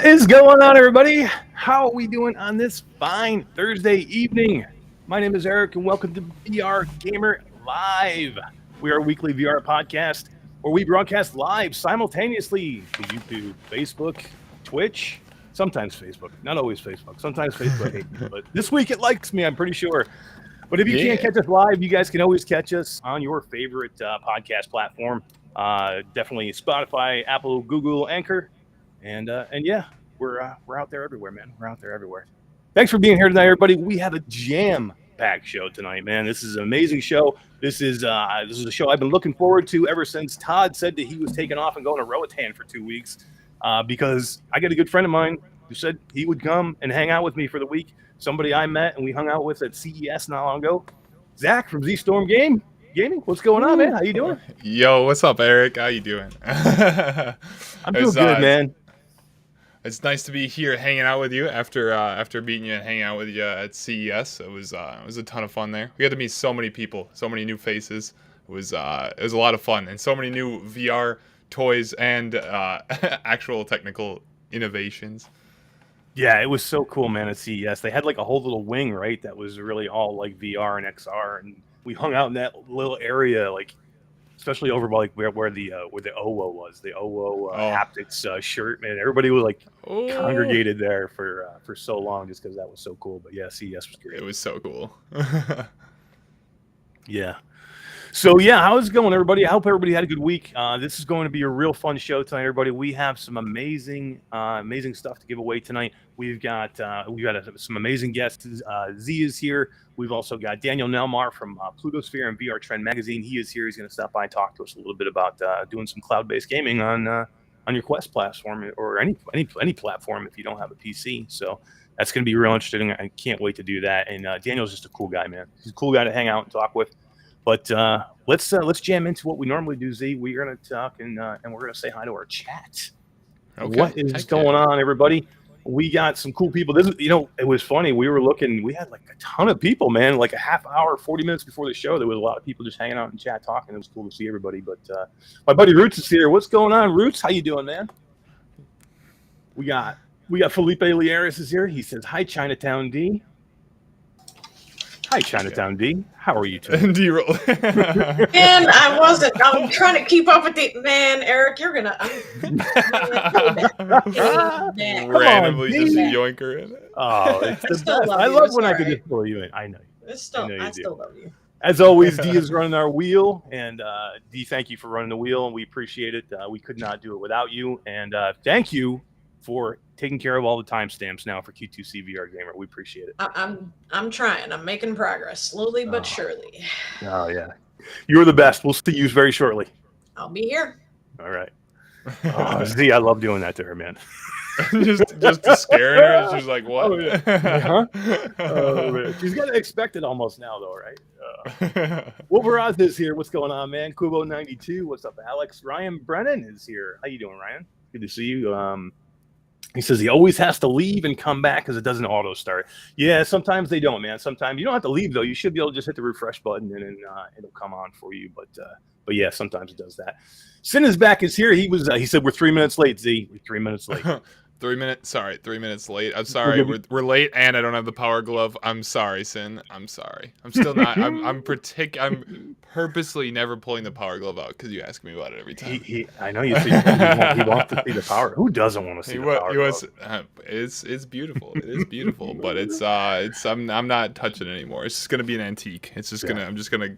is going on, everybody? How are we doing on this fine Thursday evening? My name is Eric, and welcome to VR Gamer Live. We are a weekly VR podcast where we broadcast live simultaneously to YouTube, Facebook, Twitch, sometimes Facebook, not always Facebook. Sometimes Facebook hates me, but this week it likes me, I'm pretty sure. But if you can't catch us live, you guys can always catch us on your favorite podcast platform. Definitely Spotify, Apple, Google, Anchor. And yeah, we're out there everywhere, man. We're out there everywhere. Thanks for being here tonight, everybody. We have a jam-packed show tonight, man. This is an amazing show. This is a show I've been looking forward to ever since Todd said that he was taking off and going to Roatan for 2 weeks. Because I got a good friend of mine who said he would come and hang out with me for the week. Somebody I met and we hung out with at CES not long ago. Zach from Zstormgames. Gaming, what's going on, man? How you doing? Yo, what's up, Eric? How you doing? I'm doing good, man. It's nice to be here hanging out with you after meeting you and hanging out with you at CES. It was a ton of fun there. We got to meet so many people, so many new faces. It was a lot of fun, and so many new VR toys and actual technical innovations. Yeah, it was so cool, man, at CES. They had like a whole little wing, right, that was really all like VR and XR, and we hung out in that little area, like especially over by like where the OWO was, the OWO haptics shirt, man. Everybody was like congregated there for so long just because that was so cool. But yeah, CES was great. It was so cool. Yeah. So yeah, how's it going, everybody? I hope everybody had a good week. This is going to be a real fun show tonight, everybody. We have some amazing stuff to give away tonight. We've got some amazing guests. Z is here. We've also got Daniel Nelmar from Plutosphere and VR Trend Magazine. He is here. He's going to stop by and talk to us a little bit about doing some cloud-based gaming on your Quest platform or any platform if you don't have a PC. So that's going to be real interesting. I can't wait to do that. And Daniel's just a cool guy, man. He's a cool guy to hang out and talk with. But let's jam into what we normally do, Z. We're going to talk and we're going to say hi to our chat. Okay. What is going on, everybody? We got some cool people. This is, it was funny. We were looking. We had like a ton of people, man. Like a half hour, 40 minutes before the show, there was a lot of people just hanging out in chat talking. It was cool to see everybody. But my buddy Roots is here. What's going on, Roots? How you doing, man? We got Felipe Liaris is here. He says hi, Chinatown D. Hi, Chinatown D. How are you today? D-roll. Man, I'm trying to keep up with it. Man, Eric, you're gonna randomly just yoink her in it. Oh, it's the best. I love when I can just pull you in. I know you. I still love you. As always, D is running our wheel, and D, thank you for running the wheel, and we appreciate it. We could not do it without you, and thank you for taking care of all the timestamps now for Q2C VR Gamer. We appreciate it. I'm trying. I'm making progress, slowly but surely. Oh yeah, you're the best. We'll see you very shortly. I'll be here. All right. Z, I love doing that to her, man. just to scare her. She's like, what? Oh, yeah. Oh, she's got to expect it almost now, though, right? Wolveraz is here. What's going on, man? Kubo92. What's up, Alex? Ryan Brennan is here. How you doing, Ryan? Good to see you. He says he always has to leave and come back because it doesn't auto start. Yeah, sometimes they don't, man. Sometimes you don't have to leave though. You should be able to just hit the refresh button and it'll come on for you. But yeah, sometimes it does that. Sin is back. Is here. He said we're 3 minutes late. Z, we're 3 minminutes late. 3 minutes. Sorry, 3 minutes late. I'm sorry. We're late, and I don't have the power glove. I'm sorry, Sin. I'm sorry. I'm still not. I'm purposely never pulling the power glove out because you ask me about it every time. I know you see. He wants to see the power. Who doesn't want to see the power glove? It's beautiful. It is beautiful, but I'm not touching it anymore. It's just gonna be an antique. It's just I'm just gonna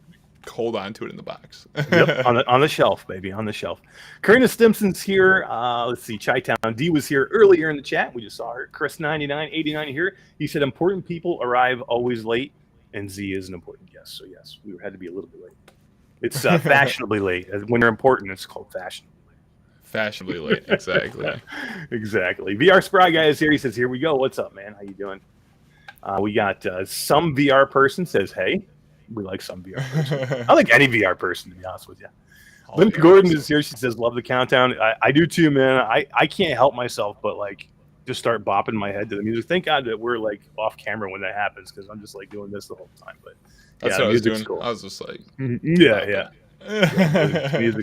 hold on to it in the box. Yep, on the shelf, baby, on the shelf. Karina Stimson's here. Let's see, Chi-Town D was here earlier in the chat. We just saw her. Chris 9989 here. He said important people arrive always late, and Z is an important guest. So yes, we had to be a little bit late. It's fashionably late. When they're important, it's called fashionably late. Fashionably late, exactly. Exactly. VR Spry guy is here. He says, here we go. What's up, man? How you doing? We got some VR person says, hey. We like some VR person. I like any VR person, to be honest with you. Linda Gordon is here. She says, love the countdown. I do too, man. I can't help myself but like just start bopping my head to the music. Thank God that we're like off camera when that happens because I'm just like doing this the whole time. But that's what I was doing. Cool. I was just like, music's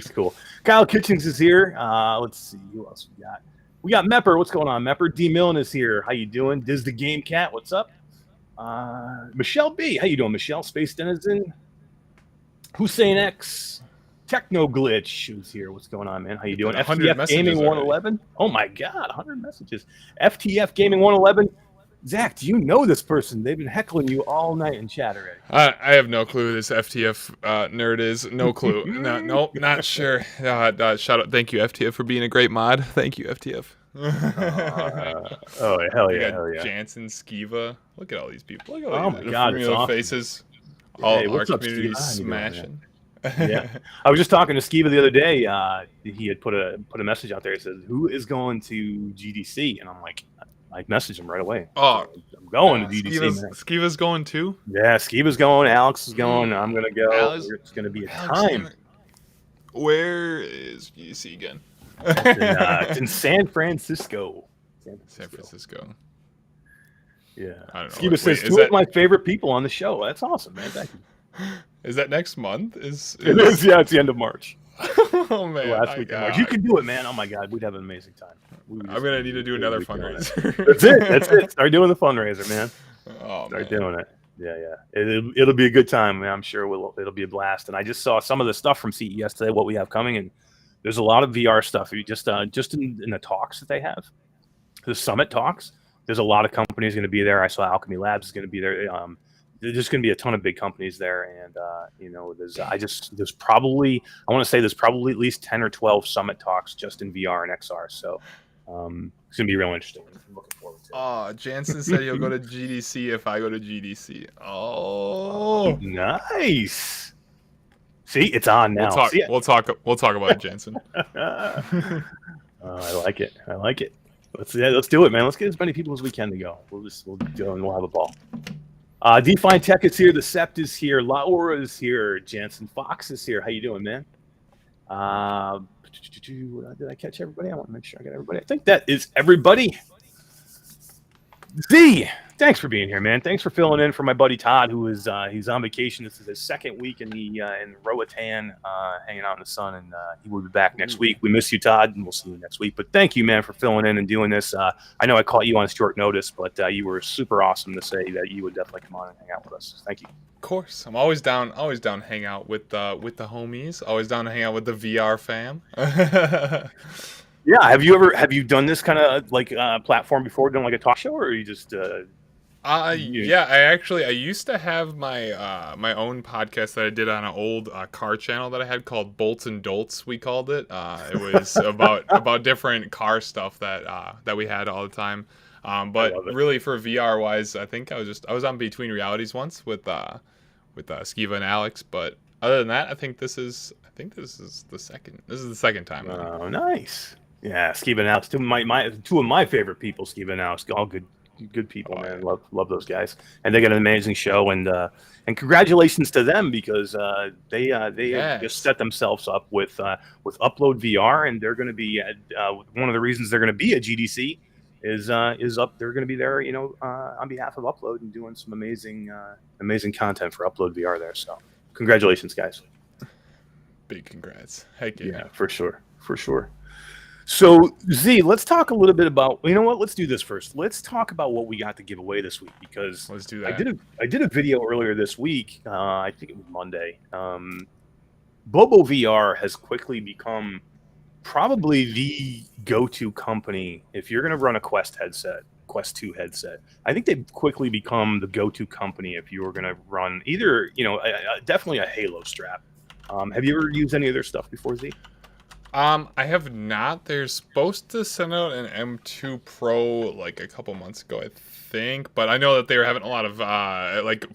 cool. Kyle Kitchens is here. Let's see who else we got. We got Mepper. What's going on, Mepper? D Millen is here. How you doing? Diz the Game Cat. What's up? Michelle B. How you doing, Michelle? Space Denizen. Hussein X. Techno Glitch. Who's here? What's going on, man? How you doing? FTF Gaming 111. Oh my God, 100 messages. FTF Gaming 111. Zach, do you know this person? They've been heckling you all night in chat already. I have no clue who this FTF nerd is. No clue. Nope, not sure. Shout out. Thank you, FTF, for being a great mod. Thank you, FTF. Oh, hell yeah, hell yeah. Jansen, Skiva. Look at all these people. Look at all my God, it's awesome. faces. All hey, our what's up, community Skiva? smashing. Yeah, I was just talking to Skiva the other day. He had put a message out there. It says, "Who is going to GDC?" And I'm like, I messaged him right away. Oh, I'm going to GDC. Skiva's going too. Yeah, Skiva's going. Alex is going. I'm gonna go. Alex, it's gonna be a time. Where is GDC again? It's in San Francisco. San Francisco. Yeah. I don't know. Skiva says two of my favorite people on the show. That's awesome, man. Thank you. Is that next month? It is. Yeah, it's the end of March. Oh man, last week of March. You can do it, man. Oh my God, we'd have an amazing time. I'm gonna need to do another fundraiser. That's it. That's it. Start doing the fundraiser, man. Oh, Start doing it. Yeah. It'll be a good time, man. I'm sure it'll be a blast. And I just saw some of the stuff from CES today, what we have coming, and there's a lot of VR stuff. You just in the talks that they have, the summit talks. There's a lot of companies going to be there. I saw Alchemy Labs is going to be there. There's going to be a ton of big companies there, and there's probably at least 10 or 12 summit talks just in VR and XR. So it's going to be real interesting. I'm looking forward to it. Oh, Jansen said he'll go to GDC if I go to GDC. Oh, nice. See, it's on now. We'll talk about it, Jansen. I like it. Let's do it, man. Let's get as many people as we can to go. We'll go and we'll have a ball. Define Tech is here. The Sept is here. Laura is here. Jansen Fox is here. How you doing, man? Did I catch everybody? I want to make sure I got everybody. I think that is everybody. Z, thanks for being here, man. Thanks for filling in for my buddy Todd, who is he's on vacation. This is his second week in Roatan, hanging out in the sun, and he will be back next week. We miss you, Todd, and we'll see you next week. But thank you, man, for filling in and doing this. I know I caught you on short notice, but you were super awesome to say that you would definitely come on and hang out with us. Thank you. Of course, I'm always down to hang out with the homies. Always down to hang out with the VR fam. Yeah, have you done this kind of like platform before, done like a talk show, or are you just? Yeah, I used to have my my own podcast that I did on an old car channel that I had called Bolts and Dolts. We called it. It was about different car stuff that we had all the time. But really for VR wise, I think I was on Between Realities once with Skiva and Alex. But other than that, I think this is the second time. Oh, nice. Yeah, Skiva and Alex, two of my favorite people. Skiva and Alex, all good people, man. Love those guys, and they got an amazing show. And congratulations to them, because they just set themselves up with Upload VR, and they're going to be at one of the reasons they're going to be at GDC is up. They're going to be there, on behalf of Upload and doing some amazing content for Upload VR there. So congratulations, guys. Big congrats. Heck yeah. Yeah, for sure. So, Z, let's talk a little bit about, let's do this first. Let's talk about what we got to give away this week, because let's do that. I did a video earlier this week. I think it was Monday. BOBOVR has quickly become probably the go-to company if you're going to run a Quest 2 headset. I think they've quickly become the go-to company if you were going to run either, definitely a Halo strap. Have you ever used any of their stuff before, Z? I have not. They're supposed to send out an M2 Pro like a couple months ago, I think. But I know that they were having a lot of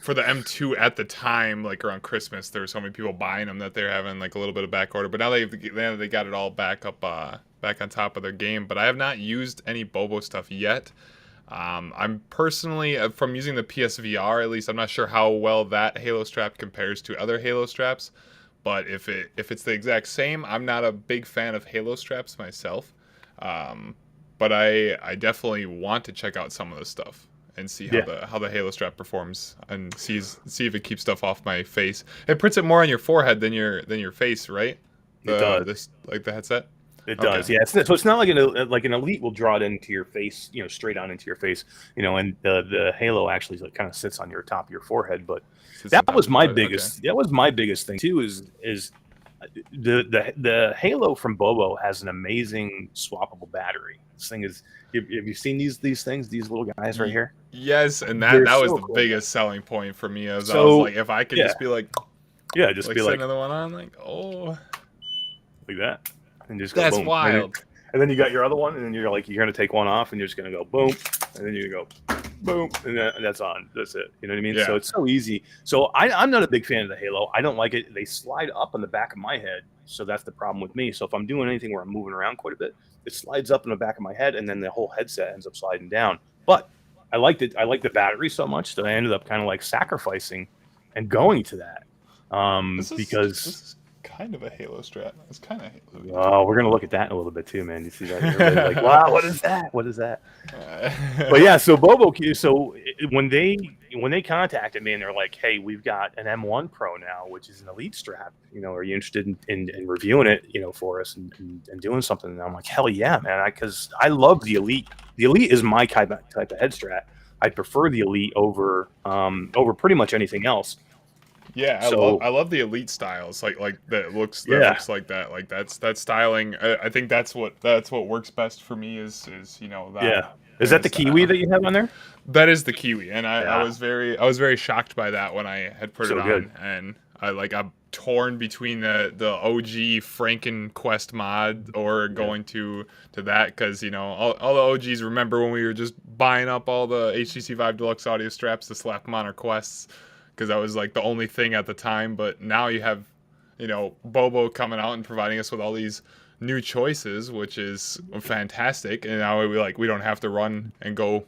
for the M2 at the time, like around Christmas, there were so many people buying them that they're having like a little bit of back order. But now they got it all back on top of their game. But I have not used any BOBO stuff yet. I'm personally, from using the PSVR, at least, I'm not sure how well that Halo strap compares to other Halo straps. But if it's the exact same, I'm not a big fan of Halo straps myself. But I definitely want to check out some of the stuff and see how the Halo strap performs, and see if it keeps stuff off my face. It puts it more on your forehead than your face, right? It does. Like the headset. It does, yeah. So it's not like an elite will draw it into your face, straight on into your face, and the halo actually kind of sits on your top of your forehead. But that was my biggest. That was my biggest thing too. Is the halo from BOBO has an amazing swappable battery. This thing is. Have you seen these things? These little guys right here. Yes, and that was the biggest selling point for me. I was like, if I could just be like, just like, be like another one on, like like that, and just go that's boom. wild. And then you got your other one, and then you're gonna take one off, and you're just gonna go boom, and then you go boom, and that's on. That's it. You know what I mean? Yeah. So it's so easy. So I'm not a big fan of the halo. I don't like it. They slide up on the back of my head, so that's the problem with me. So if I'm doing anything where I'm moving around quite a bit, it slides up in the back of my head, and then the whole headset ends up sliding down. But I liked it. I like the battery so much that I ended up kind of like sacrificing and going to that because this is kind of a halo strat. It's kind of halo. Oh, we're gonna look at that in a little bit too, man. You see that? Everybody's like, wow, what is that? What is that? But yeah, so BOBO. So when they contacted me and they're like, hey, we've got an M1 Pro now, which is an elite strap. Are you interested in reviewing it? For us and doing something? And I'm like, hell yeah, man. Because I love the elite. The elite is my type of head strap. I prefer the elite over pretty much anything else. Yeah, I love the elite styles, like that looks like that. Like that's styling. I think that's what works best for me is that. Yeah. Is that the Kiwi that you have on there? That is the Kiwi, and I was very shocked by that when I had put it on, good. And I'm torn between the OG FrankenQuest mod or going to that because all the OGs remember when we were just buying up all the HTC Vive Deluxe audio straps to slap them on our Quests. Because that was like the only thing at the time, but now you have, BOBO coming out and providing us with all these new choices, which is fantastic. And now we don't have to run and go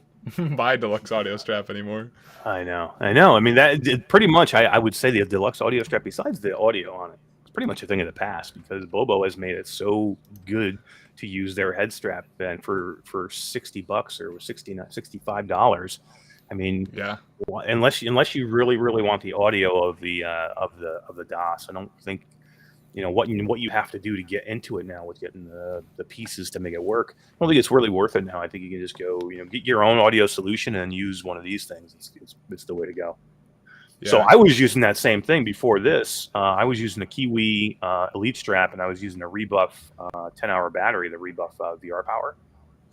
buy a deluxe audio strap anymore. I know. I mean, that pretty much I would say the deluxe audio strap, besides the audio on it, it's pretty much a thing of the past because BOBO has made it so good to use their head strap and for $60 or $65. I mean, yeah. Unless you really want the audio of the DOS, I don't think what you have to do to get into it now with getting the pieces to make it work. I don't think it's really worth it now. I think you can just go get your own audio solution and use one of these things. It's the way to go. Yeah. So I was using that same thing before this. I was using a Kiwi Elite strap, and I was using a Rebuff 10-hour battery, the Rebuff VR Power.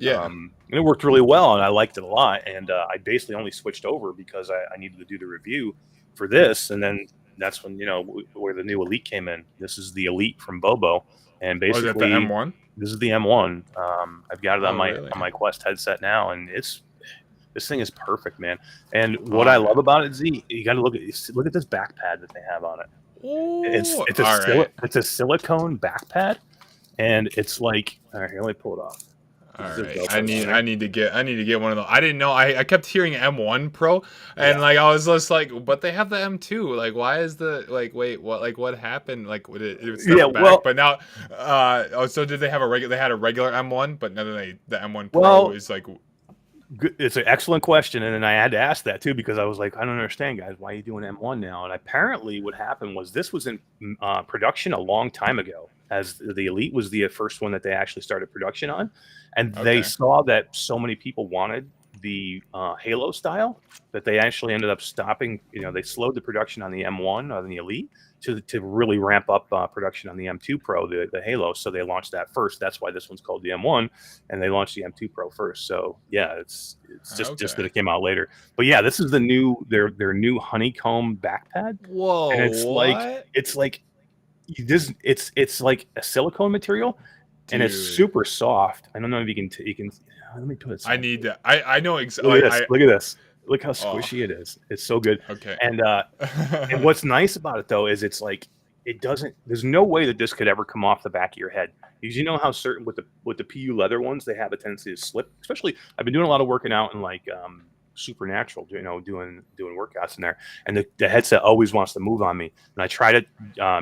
Yeah, and it worked really well, and I liked it a lot. And I basically only switched over because I needed to do the review for this, and then that's when where the new Elite came in. This is the Elite from BOBO, and basically is that the M1? This is the M1. I've got it on my Quest headset now, and this thing is perfect, man. And what I love about it, Z, you got to look at this back pad that they have on it. Ooh, it's a silicone back pad, and it's like, all right, here, let me pull it off. All right, I need to get one of those. I didn't know. I kept hearing M1 Pro, and I was just like, but they have the M2. Like, why is wait, what? Like, what happened? Like, would it step back? Well, but now, so did they have a regular? They had a regular M1, but now the M1 Pro is like. It's an excellent question, and then I had to ask that too because I was like, I don't understand, guys. Why are you doing M1 now? And apparently, what happened was this was in production a long time ago. As the Elite was the first one that they actually started production on, and they saw that so many people wanted the Halo style that they actually ended up stopping. They slowed the production on the M1 on the Elite to really ramp up production on the M2 Pro, the Halo. So they launched that first. That's why this one's called the M1, and they launched the M2 Pro first. So yeah, it's just that it came out later. But yeah, this is their new honeycomb back pad. Whoa! And it's like a silicone material. Dude. And it's super soft. I don't know if you can let me put it. I need that. I know exactly. Look at this. Look how squishy it is. It's so good. Okay. And and what's nice about it though is it's like it doesn't. There's no way that this could ever come off the back of your head because how certain with the PU leather ones they have a tendency to slip. Especially I've been doing a lot of working out in Supernatural, doing workouts in there, and the headset always wants to move on me. And I tried it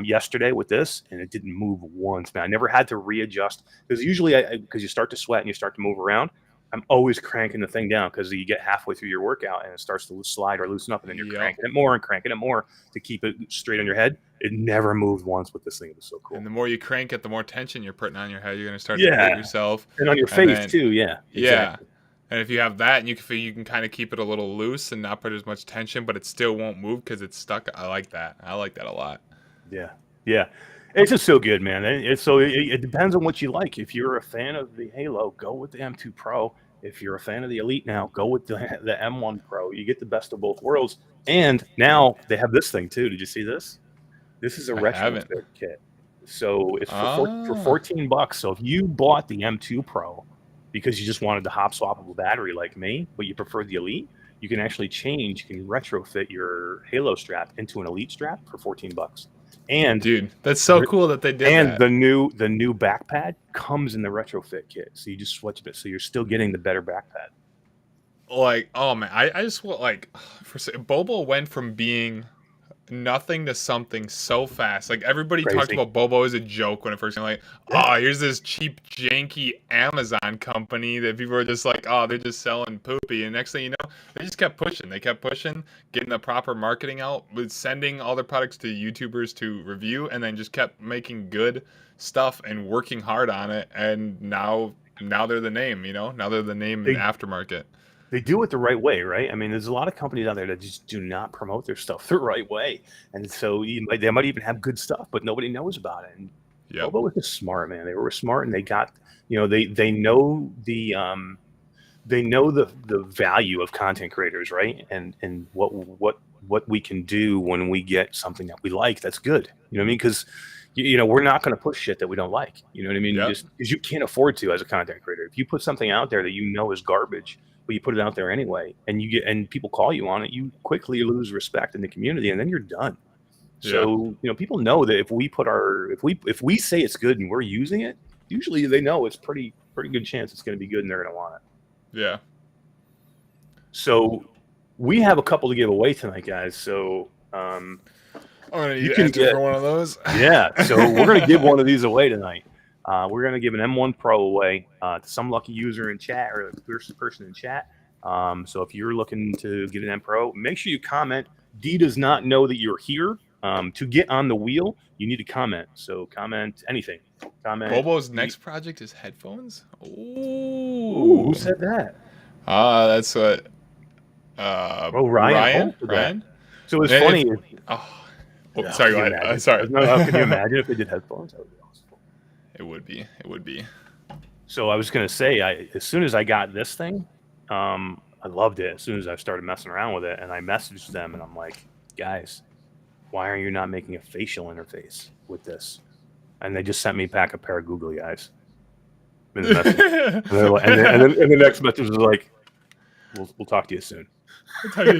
yesterday with this, and it didn't move once. Man, I never had to readjust because usually because you start to sweat and you start to move around. I'm always cranking the thing down because you get halfway through your workout and it starts to slide or loosen up, and then you're cranking it more and cranking it more to keep it straight on your head. It never moved once with this thing. It was so cool. And the more you crank it, the more tension you're putting on your head. You're going to start to hurt yourself. And on your face too. Yeah. Exactly. And if you have that, and you can kind of keep it a little loose and not put as much tension, but it still won't move because it's stuck. I like that. I like that a lot. Yeah. Yeah. It's just so good, man. It depends on what you like. If you're a fan of the Halo, go with the M2 Pro. If you're a fan of the Elite now, go with the M1 Pro. You get the best of both worlds. And now they have this thing too. Did you see this? This is a retrofit kit. So it's for $14. So if you bought the M2 Pro because you just wanted the hop swappable battery like me, but you prefer the Elite, you can actually change. You can retrofit your Halo strap into an Elite strap for $14. And dude, that's so cool that they did and that. the new back pad comes in the retrofit kit, so you just switch it, so you're still getting the better back pad. Like, oh man, I just want BOBO went from being nothing to something so fast. Like everybody talked about BOBO as a joke when it first came. Like, oh, here's this cheap, janky Amazon company that people are just like, oh, they're just selling poopy. And next thing you know, they just kept pushing. They kept pushing, getting the proper marketing out, with sending all their products to YouTubers to review, and then just kept making good stuff and working hard on it. And now they're the name. Now they're the name in the aftermarket. They do it the right way, right? I mean, there's a lot of companies out there that just do not promote their stuff the right way, and so they might even have good stuff, but nobody knows about it. And BOBO was just smart, man. They were smart, and they got, they know the value of content creators, right? And what we can do when we get something that we like that's good. You know what I mean? Because we're not going to push shit that we don't like. You know what I mean? Just because you can't afford to as a content creator. If you put something out there that is garbage, but you put it out there anyway, and people call you on it, you quickly lose respect in the community, and then you're done. So people know that if we say it's good and we're using it, usually they know it's pretty good chance it's going to be good and they're going to want it. Yeah. So we have a couple to give away tonight, guys. So I'm gonna need to enter for one of those. Yeah. So we're going to give one of these away tonight. We're going to give an M1 Pro away to some lucky user in chat or a person in chat. So if you're looking to get an M Pro, make sure you comment. D does not know that you're here. To get on the wheel, you need to comment. So comment anything. Comment. BOBO's next project is headphones. Ooh, who said that? That's what. Ryan. So it's funny. Sorry, go ahead. Sorry. No, can you imagine if they did headphones? That would be awesome. It would be. So I was going to say, as soon as I got this thing, I loved it. As soon as I started messing around with it, and I messaged them, and I'm like, guys, why are you not making a facial interface with this? And they just sent me back a pair of googly eyes. And the next message was like, we'll talk to you soon. It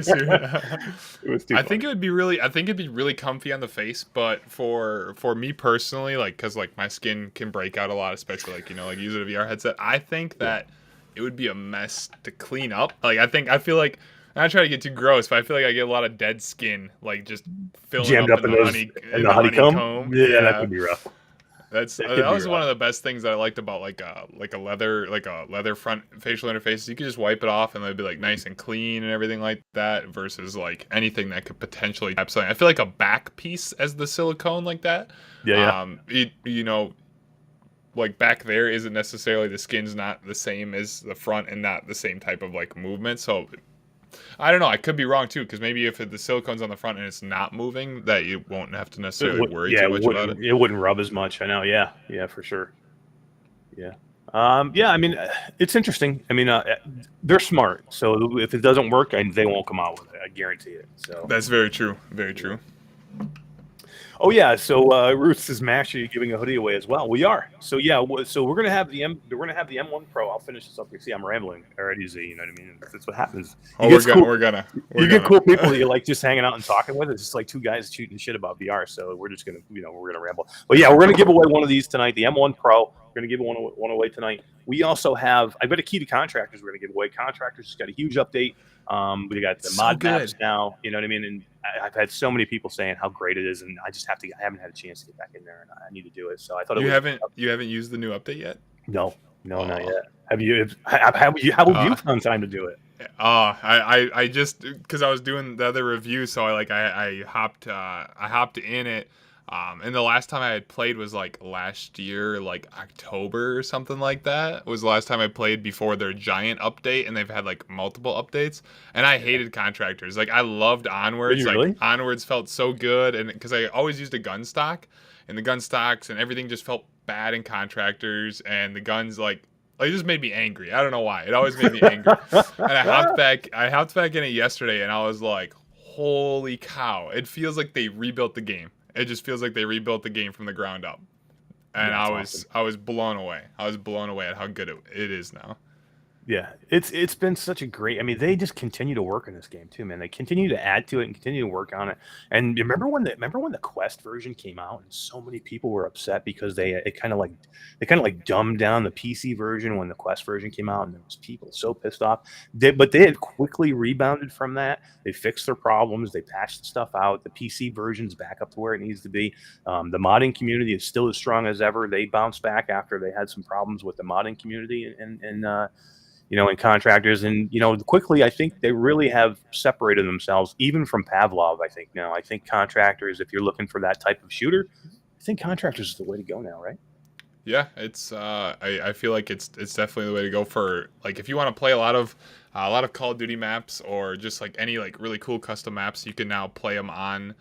was I think it'd be really comfy on the face, but for me personally, because my skin can break out a lot, especially using a VR headset. I think that it would be a mess to clean up. I feel like I try to get too gross, but I feel like I get a lot of dead skin, just filling jammed up in the honeycomb. Yeah, that could be rough. That was one of the best things that I liked about a leather front facial interface. You could just wipe it off and it'd be nice and clean and everything like that, versus anything that could potentially tap something. I feel like a back piece as the silicone like that. Back there isn't necessarily, the skin's not the same as the front and not the same type of movement. So I don't know. I could be wrong too, because maybe if the silicone's on the front and it's not moving, that you won't have to necessarily worry too much about it. It wouldn't rub as much. I know. Yeah, for sure. Yeah. I mean, it's interesting. I mean, they're smart. So if it doesn't work, they won't come out with it. I guarantee it. So that's very true. Very true. Oh yeah, so Ruth says, "Mash, are you giving a hoodie away as well?" We are. So yeah, so we're gonna have the M1 Pro. I'll finish this up here. See, I'm rambling already. Z, you know what I mean? That's what happens. We're gonna. You get cool people that you like just hanging out and talking with. It's just two guys shooting shit about VR. So we're just gonna, we're gonna ramble. But yeah, we're gonna give away one of these tonight. The M1 Pro. We're gonna give one away tonight. We also have. I've got a key to Contractors. We're gonna give away. Contractors just got a huge update. We got the mod maps now. You know what I mean? And I've had so many people saying how great it is, and I haven't had a chance to get back in there, and I need to do it. So I thought you haven't used the new update yet? No, not Oh. yet. Have you? How have you found time to do it? I just because I was doing the other review, so I hopped in it. And the last time I had played was like last year, like October or something like that. Was the last time I played before their giant update, and they've had like multiple updates. And I hated Contractors. Like I loved Onwards. Did you really? Like Onwards felt so good, and because I always used a gun stock, and the gun stocks and everything just felt bad in Contractors, and the guns like it just made me angry. I don't know why. It always made me angry. And I hopped back in it yesterday, and I was like, holy cow. It feels like they rebuilt the game. It just feels like they rebuilt the game from the ground up. And I was blown away. I was blown away at how good it is now. Yeah, it's been such a great. I mean, they just continue to work on this game too, man. They continue to add to it and continue to work on it. And remember when the Quest version came out, and so many people were upset because they kind of like dumbed down the PC version when the Quest version came out, and there was people so pissed off. But they had quickly rebounded from that. They fixed their problems. They patched the stuff out. The PC version's back up to where it needs to be. The modding community is still as strong as ever. They bounced back after they had some problems with the modding community and in Contractors. And, quickly, I think they really have separated themselves even from Pavlov. I think now, Contractors, if you're looking for that type of shooter, I think Contractors is the way to go now, right? Yeah, it's I feel like it's definitely the way to go for like if you want to play a lot of Call of Duty maps or just like any like really cool custom maps, you can now play them on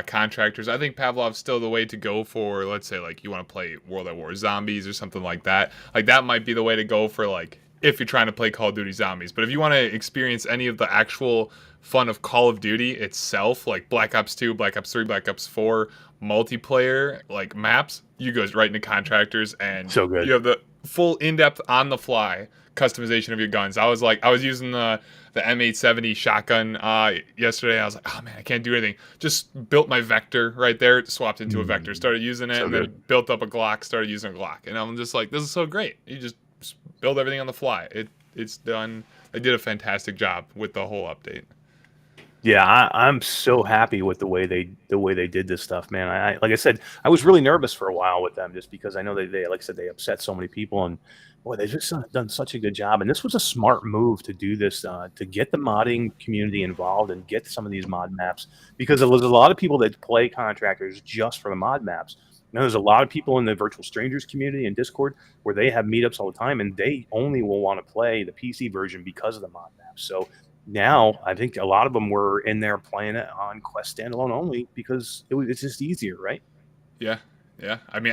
Contractors. I think Pavlov's still the way to go for, let's say like you want to play World at War Zombies or something like that. Like that might be the way to go for like if you're trying to play Call of Duty Zombies. But if you want to experience any of the actual fun of Call of Duty itself, like Black Ops 2, Black Ops 3, Black Ops 4 multiplayer like maps, you go right into Contractors, and so good. You have the full in-depth on the fly customization of your guns. I was using the M870 shotgun yesterday. I was like, oh man, I can't do anything. Just built my Vector right there, swapped into a Vector, started using it, so and good. Then built up a Glock, started using a Glock. And I'm just like, this is so great. You just build everything on the fly. It's done. They did a fantastic job with the whole update. Yeah, I'm so happy with the way they did this stuff, man. I like I said, I was really nervous for a while with them just because I know they like I said, they upset so many people, and boy, they just done such a good job. And this was a smart move to do this, to get the modding community involved and get some of these mod maps, because there was a lot of people that play Contractors just for the mod maps. Now, there's a lot of people in the Virtual Strangers community and Discord where they have meetups all the time, and they only will want to play the PC version because of the mod maps. So now I think a lot of them were in there playing it on Quest standalone only because it's just easier, right? Yeah. I mean,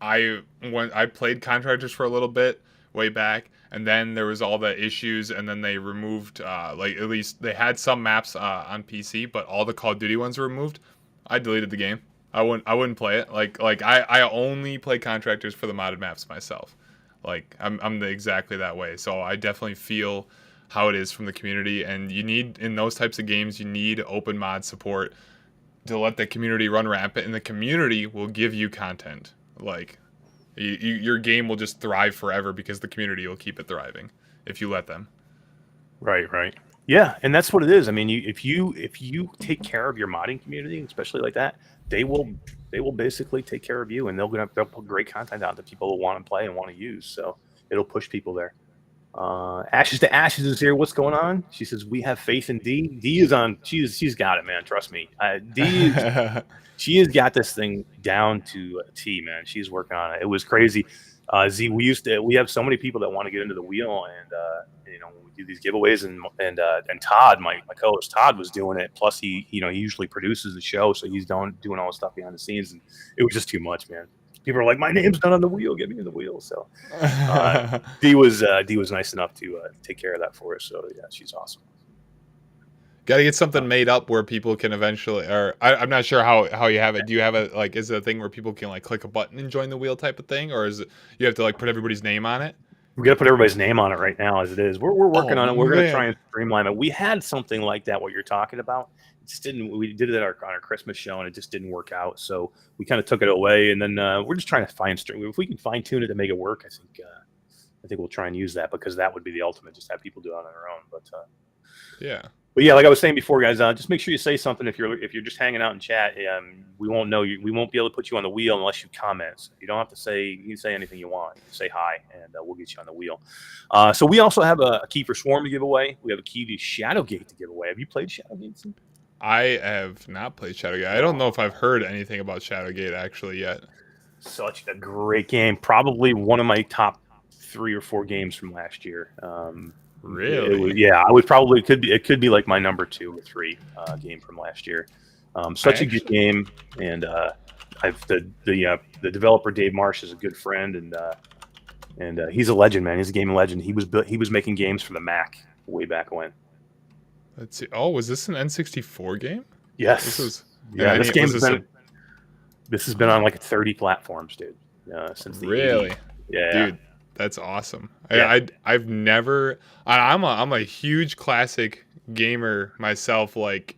I played Contractors for a little bit way back, and then there was all the issues, and then they removed like at least they had some maps on PC, but all the Call of Duty ones were removed. I deleted the game. I wouldn't play it. Like I only play Contractors for the modded maps myself. Like I'm exactly that way. So I definitely feel how it is from the community, and you need in those types of games, you need open mod support to let the community run rampant, and the community will give you content. Like your game will just thrive forever because the community will keep it thriving if you let them. Right. Yeah, and that's what it is. I mean, if you take care of your modding community, especially like that, they will basically take care of you, and they'll put great content out that people will want to play and want to use. So it'll push people there. Ashes to Ashes is here. What's going on? She says we have faith in D. D is on. She's got it, man. Trust me. She has got this thing down to a T, man. She's working on it. It was crazy. Z, we have so many people that want to get into the wheel, and when we do these giveaways, and Todd, my co-host Todd, was doing it. Plus, he usually produces the show, so he's doing all the stuff behind the scenes, and it was just too much, man. People are like, my name's not on the wheel. Get me in the wheel. So D was nice enough to take care of that for us. So yeah, she's awesome. Got to get something made up where people can eventually, or I'm not sure how you have it. Do you have it like, is it a thing where people can like click a button and join the wheel type of thing, or is it you have to like put everybody's name on it? We got to put everybody's name on it right now as it is. We're working on it. We're going to try and streamline it. We had something like that, what you're talking about. It just didn't. We did it on our Christmas show, and it just didn't work out. So we kind of took it away, and then we're just trying to if we can fine tune it to make it work. I think we'll try and use that, because that would be the ultimate. Just have people do it on their own. But yeah. But yeah, like I was saying before, guys, just make sure you say something if you're just hanging out in chat. We won't know you. We won't be able to put you on the wheel unless you comment. So you don't have to say. You can say anything you want. Say hi, and we'll get you on the wheel. So we also have a key for Swarm to give away. We have a key to Shadowgate to give away. Have you played Shadowgate? I have not played Shadowgate. I don't know if I've heard anything about Shadowgate actually yet. Such a great game. Probably one of my top 3 or 4 games from last year. Really? I would probably it could be like my number 2 or 3 game from last year. Such a good game, and the developer Dave Marsh is a good friend, and he's a legend, man. He's a game legend. He was making games for the Mac way back when. Let's see. Oh, was this an N64 game? Yes. This has been on like 30 platforms, dude. Since the 80s. Yeah, dude. That's awesome. Yeah. I've never. I'm a huge classic gamer myself, like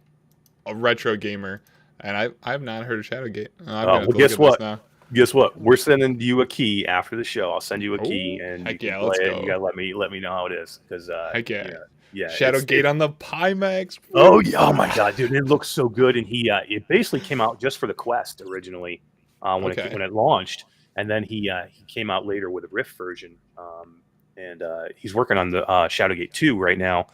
a retro gamer, and I've not heard of Shadowgate. Well, guess what? Guess what? We're sending you a key after the show. I'll send you a key, and you can play it. You gotta let me know how it is, because yeah, Shadowgate on the Pimax. Oh yeah! Oh my god, dude, it looks so good. And it basically came out just for the Quest originally when it launched. And then he came out later with a Rift version, and he's working on the Shadowgate 2 right now.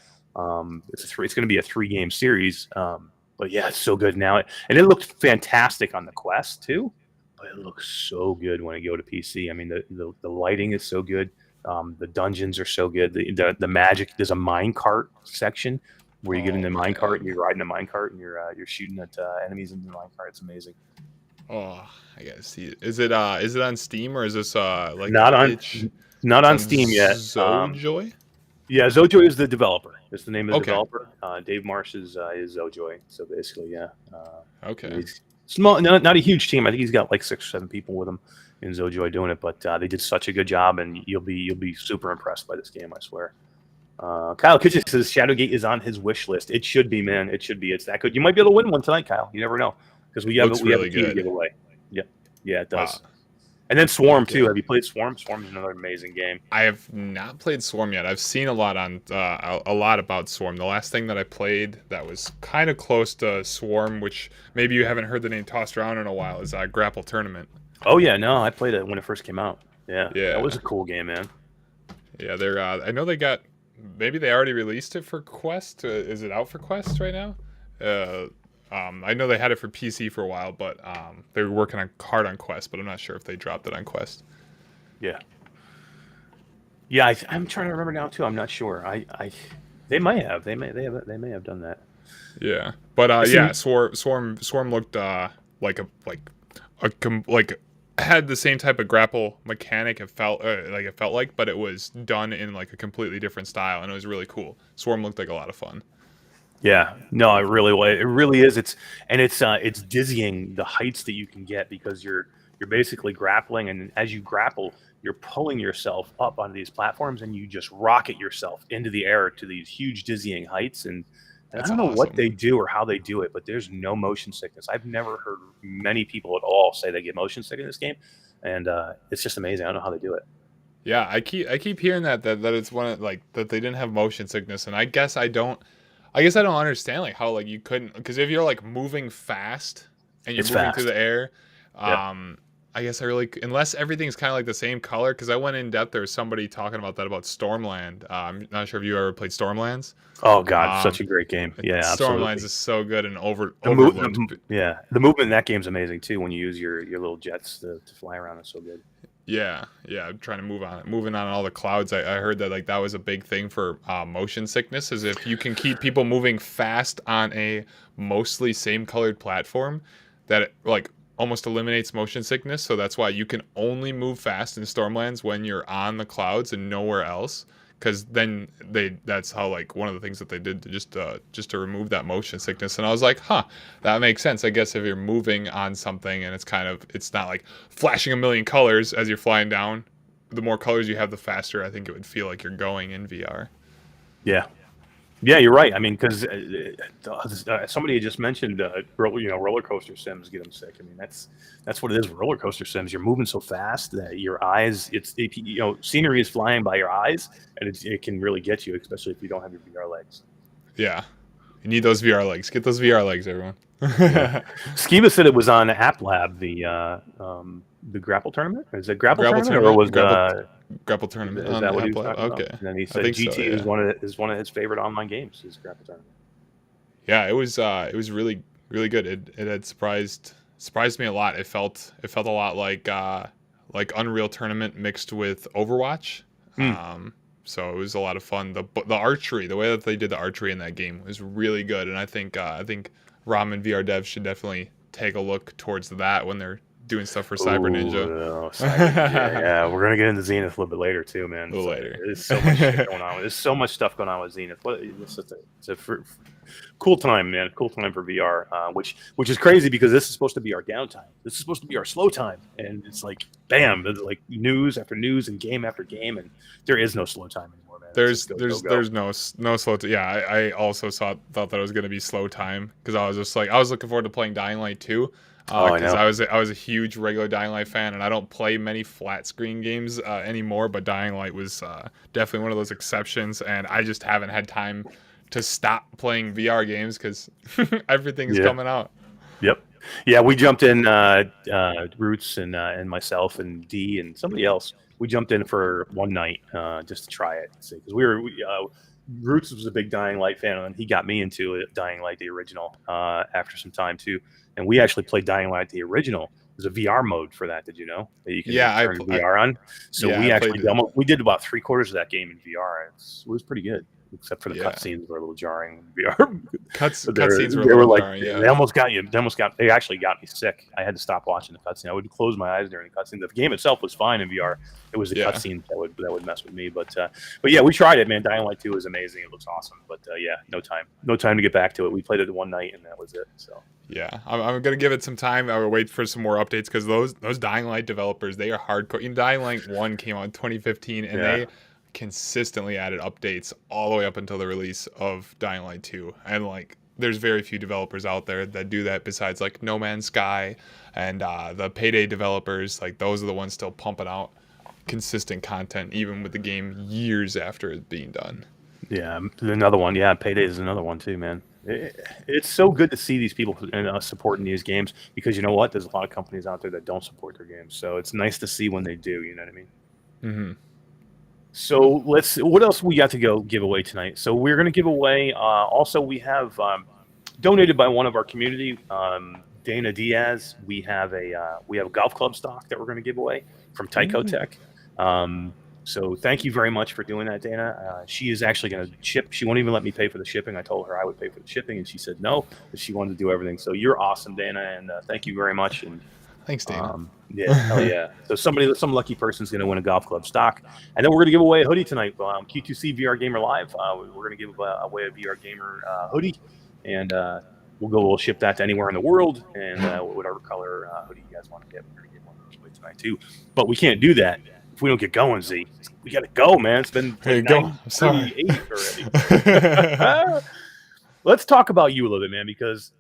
It's going to be a 3-game series, but yeah, it's so good now. And it looked fantastic on the Quest too, but it looks so good when you go to PC. I mean, the lighting is so good. The dungeons are so good. The magic. There's a minecart section where you get in the minecart and you're riding a minecart and you're shooting at enemies in the minecart. It's amazing. Oh, I gotta see it. Is it on Steam, or is this like not on Steam yet? Zojoy? Yeah, Zojoy is the developer. It's the name of the developer. Dave Marsh is Zojoy. So basically, yeah. He's small, not a huge team. I think he's got like 6 or 7 people with him in Zojoy doing it. But they did such a good job, and you'll be super impressed by this game, I swear. Kyle Kitchen says Shadowgate is on his wish list. It should be, man. It should be. It's that good. You might be able to win one tonight, Kyle. You never know, because we have a key to give away. Yeah, it does. Wow. And then Swarm too. Have you played Swarm? Swarm is another amazing game. I have not played Swarm yet. I've seen a lot about Swarm. The last thing that I played that was kind of close to Swarm, which maybe you haven't heard the name tossed around in a while, is Grapple Tournament. Oh yeah, no, I played it when it first came out. Yeah, that was a cool game, man. Yeah, they're. I know they got. Maybe they already released it for Quest. Is it out for Quest right now? I know they had it for PC for a while, but they were working hard on Quest, but I'm not sure if they dropped it on Quest. Yeah, I'm trying to remember now too. I'm not sure. They may have done that. Yeah, but Swarm looked like had the same type of grapple mechanic. It felt like, but it was done in like a completely different style, and it was really cool. Swarm looked like a lot of fun. Yeah, no, it really is. It's dizzying the heights that you can get, because you're basically grappling, and as you grapple, you're pulling yourself up onto these platforms, and you just rocket yourself into the air to these huge dizzying heights. And I don't know what they do or how they do it, but there's no motion sickness. I've never heard many people at all say they get motion sick in this game, and it's just amazing. I don't know how they do it. Yeah, I keep hearing that it's one of, like, that they didn't have motion sickness, and I guess I don't understand like how like you couldn't, because if you're like moving fast and you're moving through the air, I guess unless everything's kind of like the same color, because I went in depth. There was somebody talking about that about Stormland. I'm not sure if you ever played Stormlands. Oh God, such a great game. Yeah, Stormlands is so good and overlooked. The movement in that game's amazing too. When you use your little jets to fly around, it's so good. Yeah, I'm trying to moving on all the clouds. I heard that like that was a big thing for motion sickness, is if you can keep people moving fast on a mostly same colored platform, that it like almost eliminates motion sickness. So that's why you can only move fast in Stormlands when you're on the clouds and nowhere else, because then that's how like one of the things that they did to just to remove that motion sickness. And I was like, that makes sense. I guess if you're moving on something and it's not like flashing a million colors as you're flying down, the more colors you have, the faster I think it would feel like you're going in VR. Yeah, you're right. I mean, because somebody had just mentioned, roller coaster sims get them sick. I mean, that's what it is. Roller coaster sims, you're moving so fast that your eyes, scenery is flying by your eyes, and it can really get you, especially if you don't have your VR legs. Yeah, You need those VR legs. Get those VR legs, everyone. Yeah. Skiba said it was on App Lab, the grapple tournament. Is it grapple tournament, or was grapple tournament is on that what he App was Lab? talking about? Okay, And then he I said think so. GT Yeah. is one of his favorite online games. Is grapple tournament. Yeah, it was really good. It had surprised me a lot. It felt a lot like Unreal Tournament mixed with Overwatch. So it was a lot of fun. The archery, the way that they did the archery in that game was really good, and I think ROM and VR devs should definitely take a look towards that when they're doing stuff for Cyber Ninja. Yeah, we're gonna get into Zenith a little bit later too, man. A little later. There's so much shit going on. There's so much stuff going on with Zenith. It's a cool time, man. Cool time for VR, which is crazy because this is supposed to be our downtime. This is supposed to be our slow time, and it's like, bam, there's like news after news and game after game, and there is no slow time anymore, man. There's no slow time. Yeah, I also thought that it was gonna be slow time because I was just like I was looking forward to playing Dying Light 2. Because I was a huge regular Dying Light fan, and I don't play many flat screen games anymore. But Dying Light was definitely one of those exceptions, and I just haven't had time to stop playing VR games because everything is coming out. Yep. Yeah, we jumped in. Roots and myself and D and somebody else. We jumped in for one night just to try it, because Roots was a big Dying Light fan, and he got me into it, Dying Light the original after some time too. And we actually played Dying Light the original. There's a VR mode for that. Did you know that you can turn VR on? So we did about 3/4 of that game in VR. It was pretty good, except for the cutscenes were a little jarring in VR. Cutscenes were jarring. Yeah. They actually got me sick. I had to stop watching the cutscene. I would close my eyes during the cutscene. The game itself was fine in VR. It was the cutscene that would mess with me. But yeah, we tried it, man. Dying Light 2 is amazing. It looks awesome. But yeah, no time to get back to it. We played it one night and that was it. So. Yeah, I'm gonna give it some time. I will wait for some more updates because those Dying Light developers, they are hardcore. Dying Light 1 came out in 2015, and they consistently added updates all the way up until the release of Dying Light 2. And like, there's very few developers out there that do that besides like No Man's Sky and the Payday developers. Like, those are the ones still pumping out consistent content even with the game years after it's being done. Yeah, another one. Yeah, Payday is another one too, man. It's so good to see these people supporting these games, because you know what? There's a lot of companies out there that don't support their games. So it's nice to see when they do, you know what I mean? Mm-hmm. So what else we got to go give away tonight? So we're going to give away, also we have donated by one of our community, Dana Diaz. We have a golf club stock that we're going to give away from Tyco Tech. So thank you very much for doing that, Dana. She is actually going to ship. She won't even let me pay for the shipping. I told her I would pay for the shipping, and she said no, because she wanted to do everything. So you're awesome, Dana, and thank you very much. And thanks, Dana. Yeah, hell yeah. So some lucky person's going to win a golf club stock, and then we're going to give away a hoodie tonight. Q2C VR Gamer Live. We're going to give away a VR Gamer hoodie, and we'll ship that to anywhere in the world, and whatever color hoodie you guys want to get, we're going to give one away tonight too. But we can't do that if we don't get going, Z. We got to go, man. It's been like 9:38 already. Let's talk about you a little bit, man, because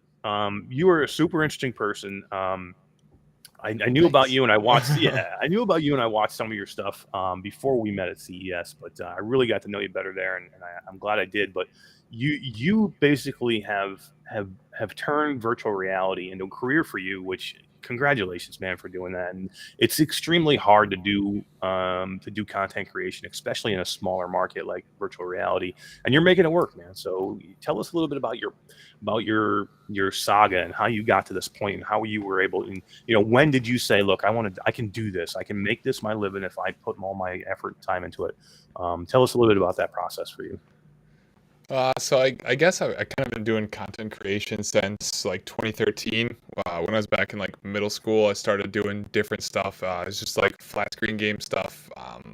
you are a super interesting person. I knew about you, and I watched. I knew about you, and I watched some of your stuff before we met at CES. But I really got to know you better there, and I'm glad I did. But you basically have turned virtual reality into a career for you, which, congratulations, man, for doing that. And it's extremely hard to do content creation, especially in a smaller market like virtual reality. And you're making it work, man. So tell us a little bit about your saga and how you got to this point and how you were able. And when did you say, look, I can do this. I can make this my living if I put all my effort and time into it. Tell us a little bit about that process for you. So I guess I kind of been doing content creation since like 2013. When I was back in like middle school, I started doing different stuff. It's just like flat screen game stuff.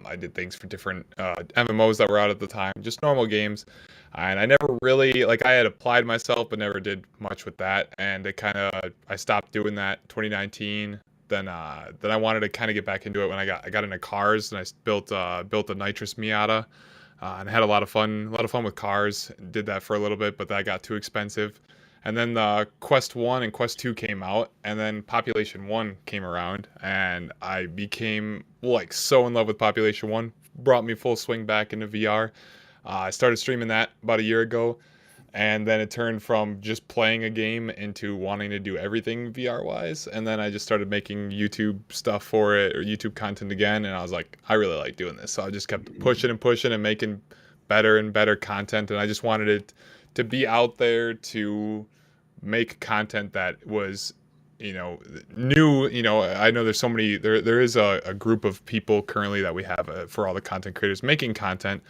I did things for different MMOs that were out at the time, just normal games. And I never really, like, I had applied myself, but never did much with that. And I stopped doing that 2019. Then I wanted to kind of get back into it when I got into cars, and I built a nitrous Miata. And I had a lot of fun with cars. Did that for a little bit, but that got too expensive. And then Quest 1 and Quest 2 came out, and then Population 1 came around, and I became like so in love with Population 1. Brought me full swing back into VR. I started streaming that about a year ago, And then it turned from just playing a game into wanting to do everything VR wise. And then I just started making YouTube stuff for it, or YouTube content again. And I was like, I really like doing this. So I just kept pushing and pushing and making better and better content. And I just wanted it to be out there to make content that was, new. I know there's so many, there is a group of people currently that we have for all the content creators making content,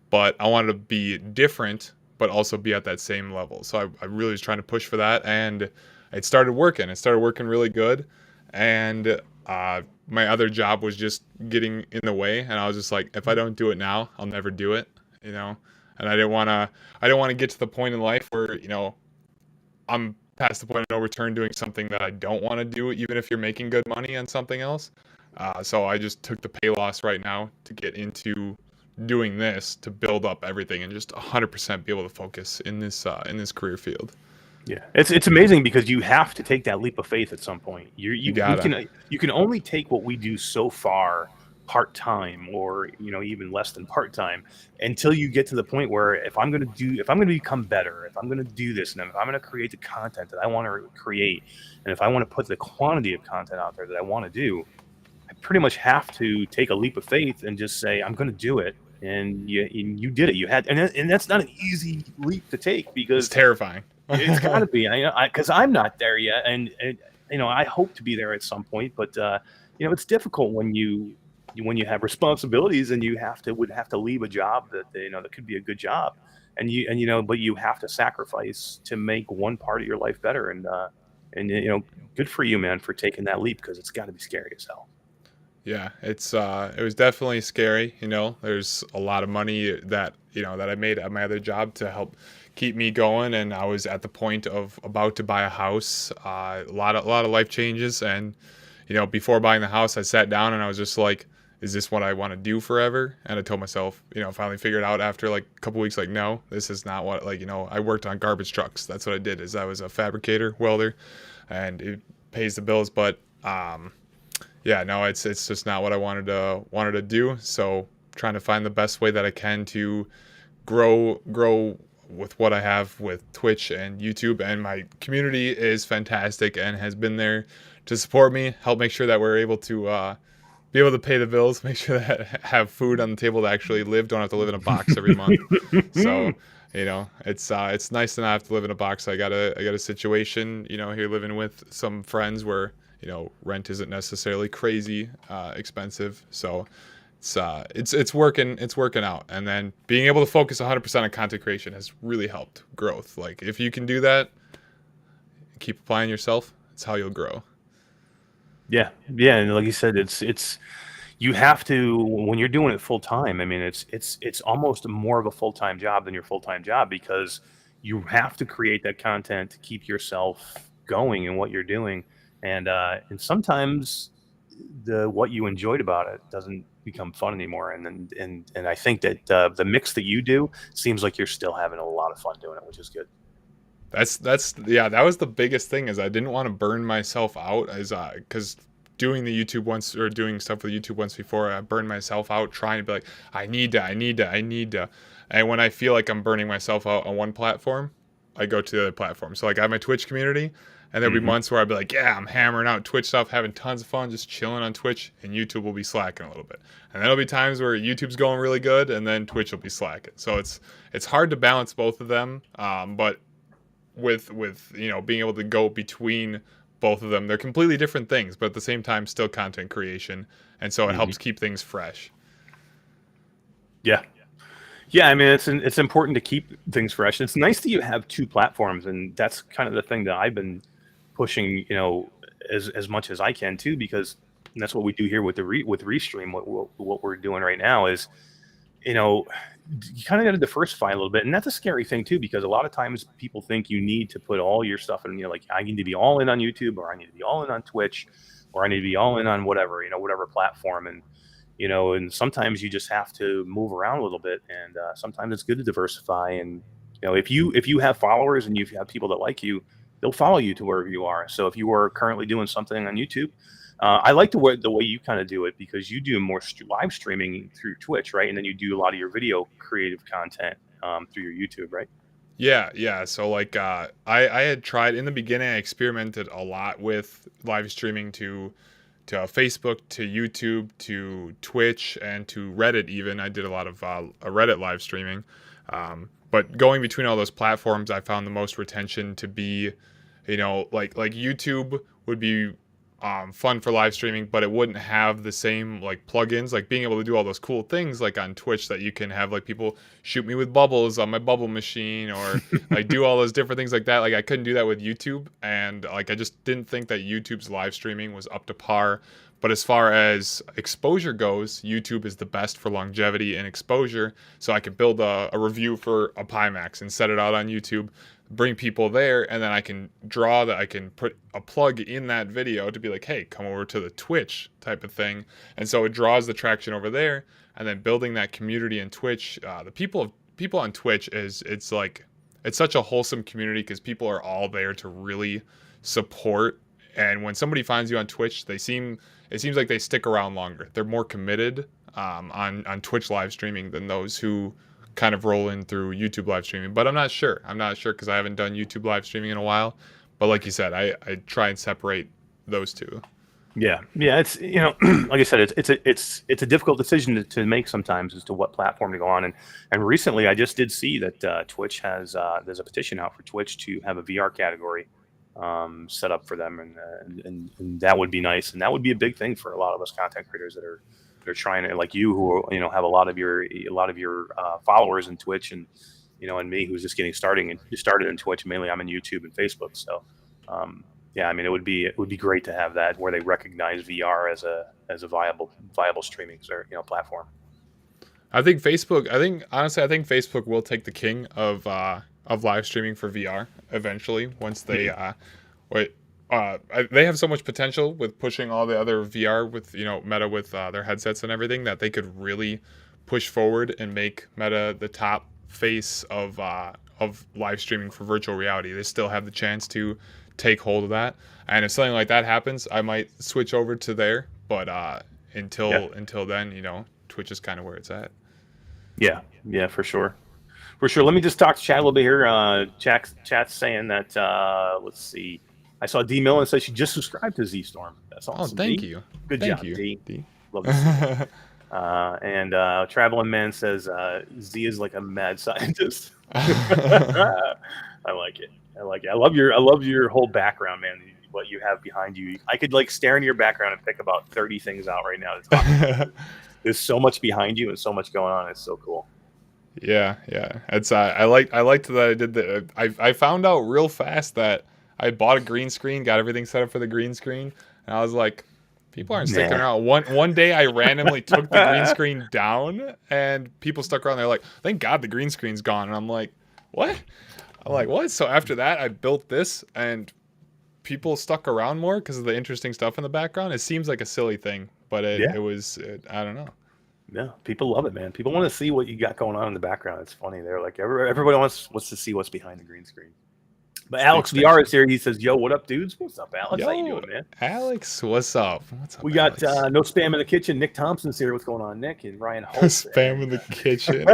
but I wanted to be different but also be at that same level. So I really was trying to push for that, and it started working. It started working really good, and my other job was just getting in the way, and I was just like, if I don't do it now, I'll never do it, And I didn't want to get to the point in life where I'm past the point of no return doing something that I don't want to do, even if you're making good money on something else. So I just took the pay loss right now to get into doing this, to build up everything and just 100% be able to focus in this career field. Yeah, it's amazing because you have to take that leap of faith at some point. You can only take what we do so far part time, or even less than part time, until you get to the point where if I'm going to become better, if I'm going to do this, and if I'm going to create the content that I want to create, and if I want to put the quantity of content out there that I want to do, I pretty much have to take a leap of faith and just say I'm going to do it. And you did it. You had, and that's not an easy leap to take, because it's terrifying. It's got to be, because I'm not there yet, and I hope to be there at some point. But it's difficult when you have responsibilities and you would have to leave a job that could be a good job, but you have to sacrifice to make one part of your life better. And good for you, man, for taking that leap, because it's got to be scary as hell. Yeah, it was definitely scary. There's a lot of money that I made at my other job to help keep me going, and I was at the point of about to buy a house. A lot of life changes, and before buying the house, I sat down and I was just like, is this what I want to do forever? And I told myself, finally figured out after like a couple weeks, like, no, this is not what, I worked on garbage trucks. That's what I did. Is I was a fabricator, welder, and it pays the bills, but yeah, no, it's just not what I wanted to do. So trying to find the best way that I can to grow with what I have with Twitch and YouTube, and my community is fantastic and has been there to support me, help make sure that we're able to be able to pay the bills, make sure that have food on the table to actually live, don't have to live in a box every month. So it's nice to not have to live in a box. I got a situation here living with some friends where rent isn't necessarily crazy expensive, so it's working out. And then being able to focus 100% on content creation has really helped growth. Like, if you can do that, keep applying yourself, it's how you'll grow. Yeah, and like you said, it's you have to, when you're doing it full time. I mean, it's almost more of a full time job than your full time job, because you have to create that content to keep yourself going in what you're doing. And sometimes what you enjoyed about it doesn't become fun anymore. And I think that the mix that you do seems like you're still having a lot of fun doing it, which is good. That was the biggest thing, is I didn't want to burn myself out, because doing the YouTube once, or doing stuff with YouTube once before, I burned myself out trying to be like, I need to. And when I feel like I'm burning myself out on one platform, I go to the other platform. So like, I have my Twitch community, and there'll be months where I'll be like, yeah, I'm hammering out Twitch stuff, having tons of fun, just chilling on Twitch, and YouTube will be slacking a little bit. And then there'll be times where YouTube's going really good, and then Twitch will be slacking. So it's hard to balance both of them. But with being able to go between both of them, they're completely different things, but at the same time, still content creation. And so it helps keep things fresh. Yeah, I mean, it's important to keep things fresh. It's nice that you have two platforms, and that's kind of the thing that I've been pushing, as much as I can too, because that's what we do here with with Restream. What we're doing right now is, you kind of got to diversify a little bit, and that's a scary thing too, because a lot of times people think you need to put all your stuff in. Like, I need to be all in on YouTube, or I need to be all in on Twitch, or I need to be all in on whatever platform. And sometimes you just have to move around a little bit, and sometimes it's good to diversify. And if you have followers and you have people that like you, they'll follow you to wherever you are. So if you are currently doing something on YouTube, I like the way you kind of do it, because you do more live streaming through Twitch, right? And then you do a lot of your video creative content through your YouTube, right? Yeah. So like, I had tried in the beginning. I experimented a lot with live streaming to Facebook, to YouTube, to Twitch, and to Reddit. Even I did a lot of Reddit live streaming. But going between all those platforms, I found the most retention to be, like YouTube would be fun for live streaming, but it wouldn't have the same like plugins, like being able to do all those cool things like on Twitch that you can have like people shoot me with bubbles on my bubble machine or like do all those different things like that. Like I couldn't do that with YouTube, and like I just didn't think that YouTube's live streaming was up to par. But as far as exposure goes, YouTube is the best for longevity and exposure. So I could build a review for a Pimax and set it out on YouTube, bring people there, and then I can I can put a plug in that video to be like, hey, come over to the Twitch type of thing. And so it draws the traction over there. And then building that community in Twitch, the people on Twitch it's such a wholesome community because people are all there to really support. And when somebody finds you on Twitch, it seems like they stick around longer. They're more committed on Twitch live streaming than those who kind of roll in through YouTube live streaming. But I'm not sure because I haven't done YouTube live streaming in a while. But like you said, I try and separate those two. Yeah. It's like I said, it's a difficult decision to make sometimes as to what platform to go on. And recently, I just did see that Twitch has there's a petition out for Twitch to have a VR category set up for them, and that would be nice, and that would be a big thing for a lot of us content creators that are trying to, like you, who have a lot of your followers in Twitch, and and me, who's just getting started in Twitch. Mainly I'm in YouTube and Facebook, so yeah, I mean, it would be great to have that where they recognize VR as a viable streaming platform. Honestly, I think Facebook will take the king of live streaming for VR eventually once they they have so much potential with pushing all the other VR with Meta with their headsets and everything that they could really push forward and make Meta the top face of live streaming for virtual reality. They still have the chance to take hold of that, and if something like that happens, I might switch over to there. But until then, Twitch is kind of where it's at. Yeah, for sure. Let me just talk to chat a little bit here. Chat's saying that let's see. I saw D Millen say she just subscribed to Zstorm. That's awesome. Oh, thank you. Good thank job, you. D. Love to see it. And Traveling Man says Z is like a mad scientist. I like it. I love your whole background, man. What you have behind you. I could like stare into your background and pick about 30 things out right now to talk about. There's so much behind you and so much going on. It's so cool. Yeah. It's I liked that I did that. I found out real fast that I bought a green screen, got everything set up for the green screen, and I was like, people aren't sticking around. One day I randomly took the green screen down, and people stuck around. They're like, thank God the green screen's gone. And I'm like, what? So after that, I built this, and people stuck around more because of the interesting stuff in the background. It seems like a silly thing, but it was I don't know. Yeah, people love it, man. People want to see what you got going on in the background. It's funny. They're like, everybody wants to see what's behind the green screen. But Alex VR is here. He says, yo, what up, dudes? What's up, Alex? How you doing, man? Alex, what's up? We got No Spam in the Kitchen. Nick Thompson's here. What's going on, Nick? And Ryan Holt. Spam in the kitchen.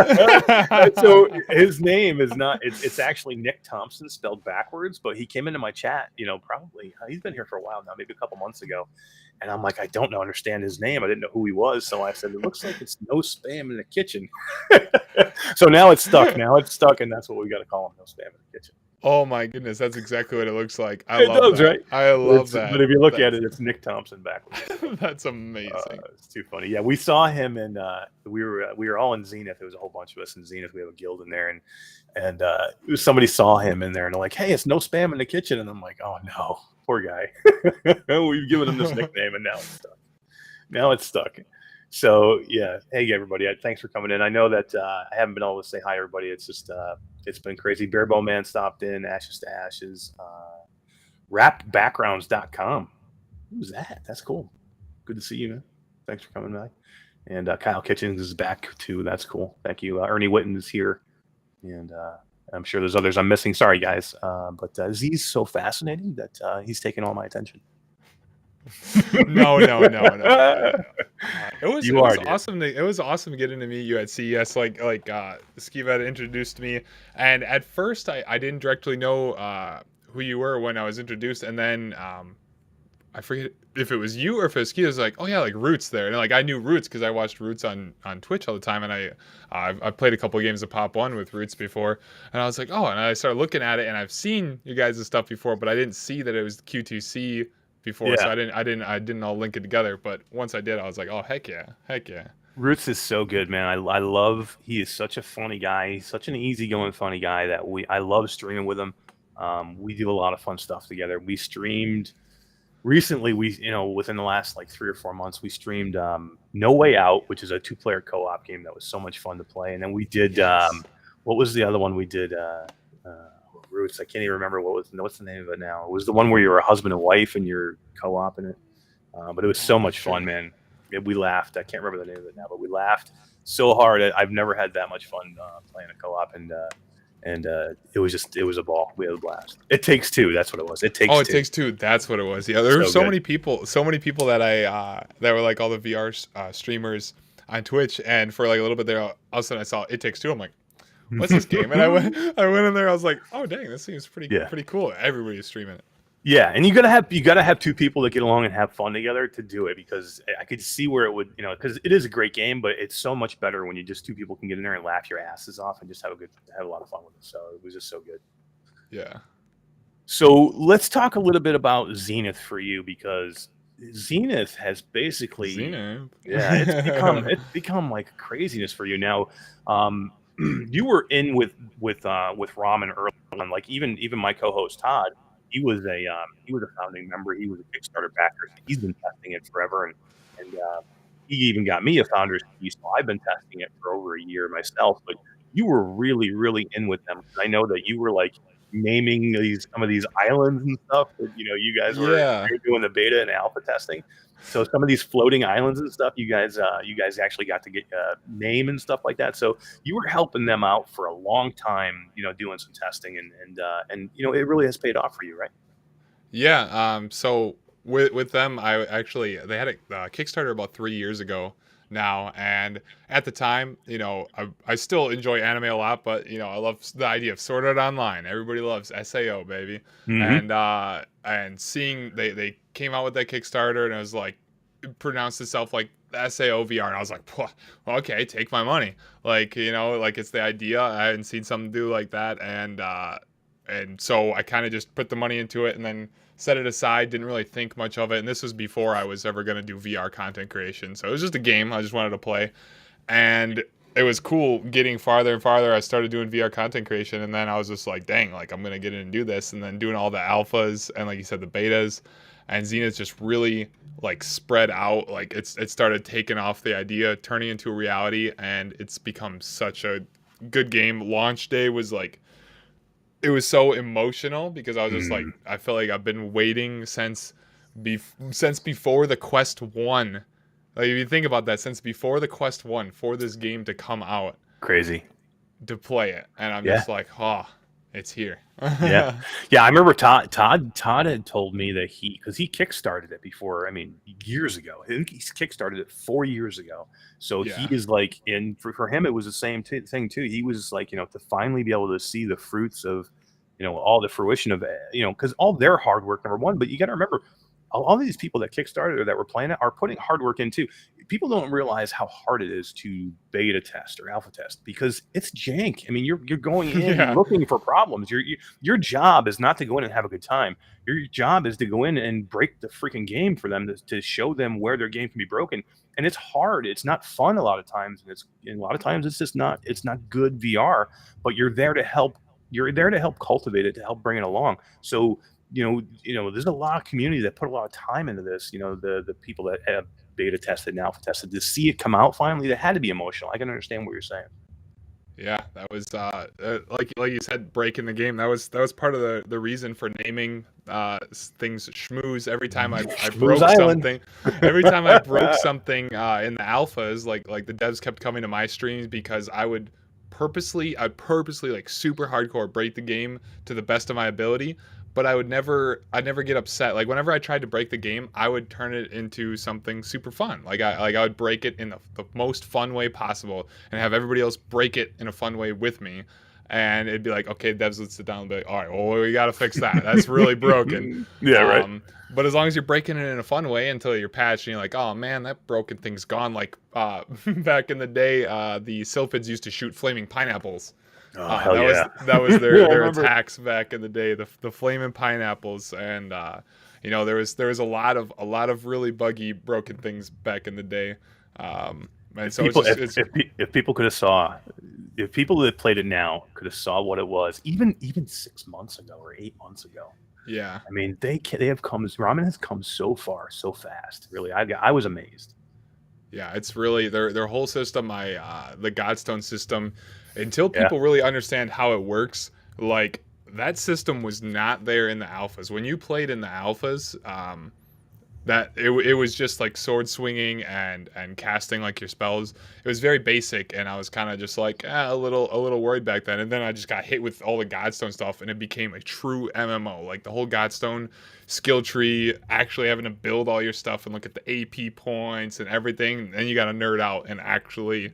So his name is not, it's actually Nick Thompson spelled backwards, but he came into my chat, probably, he's been here for a while now, maybe a couple months ago. And I'm like, I don't understand his name. I didn't know who he was. So I said, it looks like it's No Spam in the Kitchen. So now it's stuck. And that's what we got to call him, No Spam in the Kitchen. Oh my goodness, that's exactly what it looks like. I love that. Right? I love that. But if you look at it, it's Nick Thompson backwards. That's amazing. It's too funny. Yeah, we saw him, and we were all in Zenith. There was a whole bunch of us in Zenith. We have a guild in there, and somebody saw him in there, and they're like, "Hey, it's No Spam in the Kitchen." And I'm like, "Oh no, poor guy. We've given him this nickname, and now it's stuck." So yeah, hey everybody, thanks for coming in. I know that I haven't been able to say hi everybody. It's just it's been crazy. Barebow Man stopped in, Ashes to Ashes, wrappedbackgrounds.com. Who's that? That's cool. Good to see you, man. Thanks for coming by. And Kyle Kitchens is back too. That's cool. Thank you. Ernie Witten is here, and I'm sure there's others I'm missing. Sorry guys, but Z's so fascinating that he's taking all my attention. No. It was dude. awesome. It was awesome getting to meet you at CES. Skiva had introduced me, and at first I didn't directly know who you were when I was introduced, and then I forget if it was you or if it was Skiva. Was like, oh yeah, like Roots there, and like I knew Roots because I watched Roots on Twitch all the time, and I played a couple of games of Pop 1 with Roots before, and I was like, oh, and I started looking at it, and I've seen you guys' stuff before, but I didn't see that it was Q2C before, so Yeah. I didn't all link it together. But once I did, I was like, oh heck yeah. Roots is so good, man. I love. He is such a funny guy. He's such an easygoing, funny guy that I love streaming with him. We do a lot of fun stuff together. We streamed recently. Within the last like 3 or 4 months, we streamed No Way Out, which is a 2-player co-op game that was so much fun to play. And then we did what was the other one we did? Roots. I can't even remember what's the name of it now. It was the one where you were a husband and wife and you're co-oping it. But it was so much fun, man. We laughed. I can't remember the name of it now, but we laughed so hard. I've never had that much fun playing a co-op, and it was a ball. We had a blast. It Takes Two. That's what it was. It Takes Two. Oh, It Takes Two. That's what it was. Yeah, there were so many people that that were like all the VR streamers on Twitch, and for like a little bit there, all of a sudden I saw It Takes Two. I'm like, what's this game? And I went in there. I was like, oh dang, this seems pretty cool. Everybody's streaming it. Yeah, and you gotta have 2 people that get along and have fun together to do it, because I could see where it would, because it is a great game, but it's so much better when you just 2 people can get in there and laugh your asses off and just have a lot of fun with it. So it was just so good. Yeah. So let's talk a little bit about Zenith for you, because Zenith has basically it's become like craziness for you now. You were in with Ramen early on, like even my co-host Todd. He was a founding member. He was a Kickstarter backer. He's been testing it forever, and he even got me a founder's key. So I've been testing it for over a year myself. But you were really, really in with them. I know that you were like naming some of these islands and stuff that you guys were doing the beta and alpha testing. So some of these floating islands and stuff, you guys actually got to get name and stuff like that. So you were helping them out for a long time, doing some testing, and it really has paid off for you, right? Yeah. So with them, they had a Kickstarter about 3 years ago now, and at the time, I still enjoy anime a lot, but I love the idea of Sword Art Online. Everybody loves SAO, baby. Mm-hmm. And seeing they came out with that Kickstarter, and it was like, it pronounced itself like SAO VR, and I was like, well, okay, take my money. Like, like it's the idea. I hadn't seen something do like that, and so I kind of just put the money into it and then set it aside. Didn't really think much of it, and this was before I was ever going to do VR content creation. So it was just a game I just wanted to play, and it was cool getting farther and farther. I started doing VR content creation, and then I was just like, dang, like I'm going to get in and do this, and then doing all the alphas and, like you said, the betas. And Zenith just really like spread out. Like it started taking off, the idea turning into a reality, and it's become such a good game. Launch day was like, it was so emotional because I was just like, I felt like I've been waiting since before the Quest 1. Like if you think about that, since before the Quest 1 for this game to come out. Crazy. To play it. And I'm just like, oh, it's here. Yeah. I remember Todd had told me that because he kickstarted it before. I mean, years ago. I think he kickstarted it 4 years ago. So he is like, for him, it was the same thing too. He was like, to finally be able to see the fruits of, all the fruition of it, because all their hard work, number one. But you got to remember, all these people that kickstarted or that were playing it are putting hard work in too. People don't realize how hard it is to beta test or alpha test, because it's jank. I mean, you're going in looking for problems. Your job is not to go in and have a good time. Your job is to go in and break the freaking game for them, to show them where their game can be broken. And it's hard. It's not fun a lot of times, and a lot of times it's just not. It's not good VR. But you're there to help. You're there to help cultivate it, to help bring it along. So there's a lot of community that put a lot of time into this. The people that have beta tested and alpha tested, to see it come out finally, that had to be emotional. I can understand what you're saying. Yeah, that was like you said, breaking the game. That was part of the reason for naming things Schmooze. Every time I broke something, every time I broke something in the alphas, like the devs kept coming to my streams, because I'd purposely like super hardcore break the game to the best of my ability. but I'd never get upset. Like whenever I tried to break the game, I would turn it into something super fun. I would break it in the most fun way possible and have everybody else break it in a fun way with me. And it'd be like, okay, devs, let's sit down and be like, all right, well, we got to fix that. That's really broken. Yeah, right. But as long as you're breaking it in a fun way until you're patched and you're like, oh man, that broken thing's gone. Like back in the day, the Sylphids used to shoot flaming pineapples. Oh, hell yeah. That was Yeah, I their remember. attacks back in the day, the flaming pineapples, and there was a lot of really buggy broken things back in the day. And so If people could have saw, if people that played it now could have saw what it was, even 6 months ago or 8 months ago. yeah. I mean, they have come. Ramen has come so far, so fast. Really, I was amazed. Yeah, it's really their whole system. The Godstone system, until people really understand how it works, like that system was not there in the alphas. When you played in the alphas, that it was just like sword swinging and casting like your spells. It was very basic, and I was kind of just like a little worried back then. And then I just got hit with all the Godstone stuff, and it became a true MMO. Like the whole Godstone skill tree, actually having to build all your stuff and look at the AP points and everything. Then you got to nerd out and actually,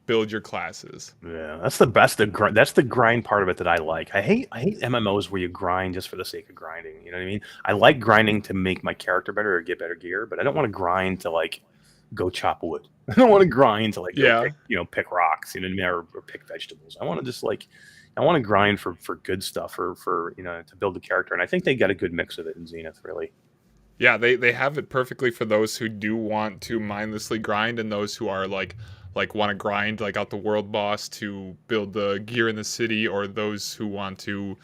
build your classes. Yeah, that's the best. That's the grind part of it that I like. I hate MMOs where you grind just for the sake of grinding. You know what I mean? I like grinding to make my character better or get better gear, but I don't want to grind to like go chop wood. I don't want to grind to like go pick rocks, you know what I mean, or pick vegetables. I want to just I want to grind for good stuff or for to build the character, and I think they got a good mix of it in Zenith, really. Yeah, they have it perfectly for those who do want to mindlessly grind and those who are like want to grind like out the world boss to build the gear in the city, or those who want to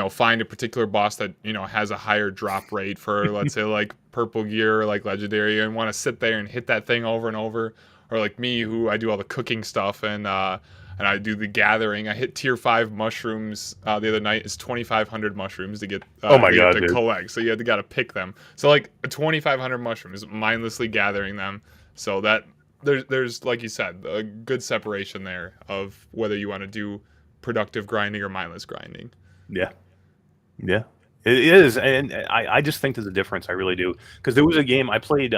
find a particular boss that has a higher drop rate for let's say like purple gear or like legendary, and want to sit there and hit that thing over and over, or like me, who I do all the cooking stuff and I do the gathering. I hit tier 5 mushrooms the other night. It's 2,500 mushrooms to get to collect. So you got to pick them. So like 2,500 mushrooms, mindlessly gathering them. So that there's like you said, a good separation there of whether you want to do productive grinding or mindless grinding. Yeah, it is, and I just think there's a difference. I really do, because there was a game I played,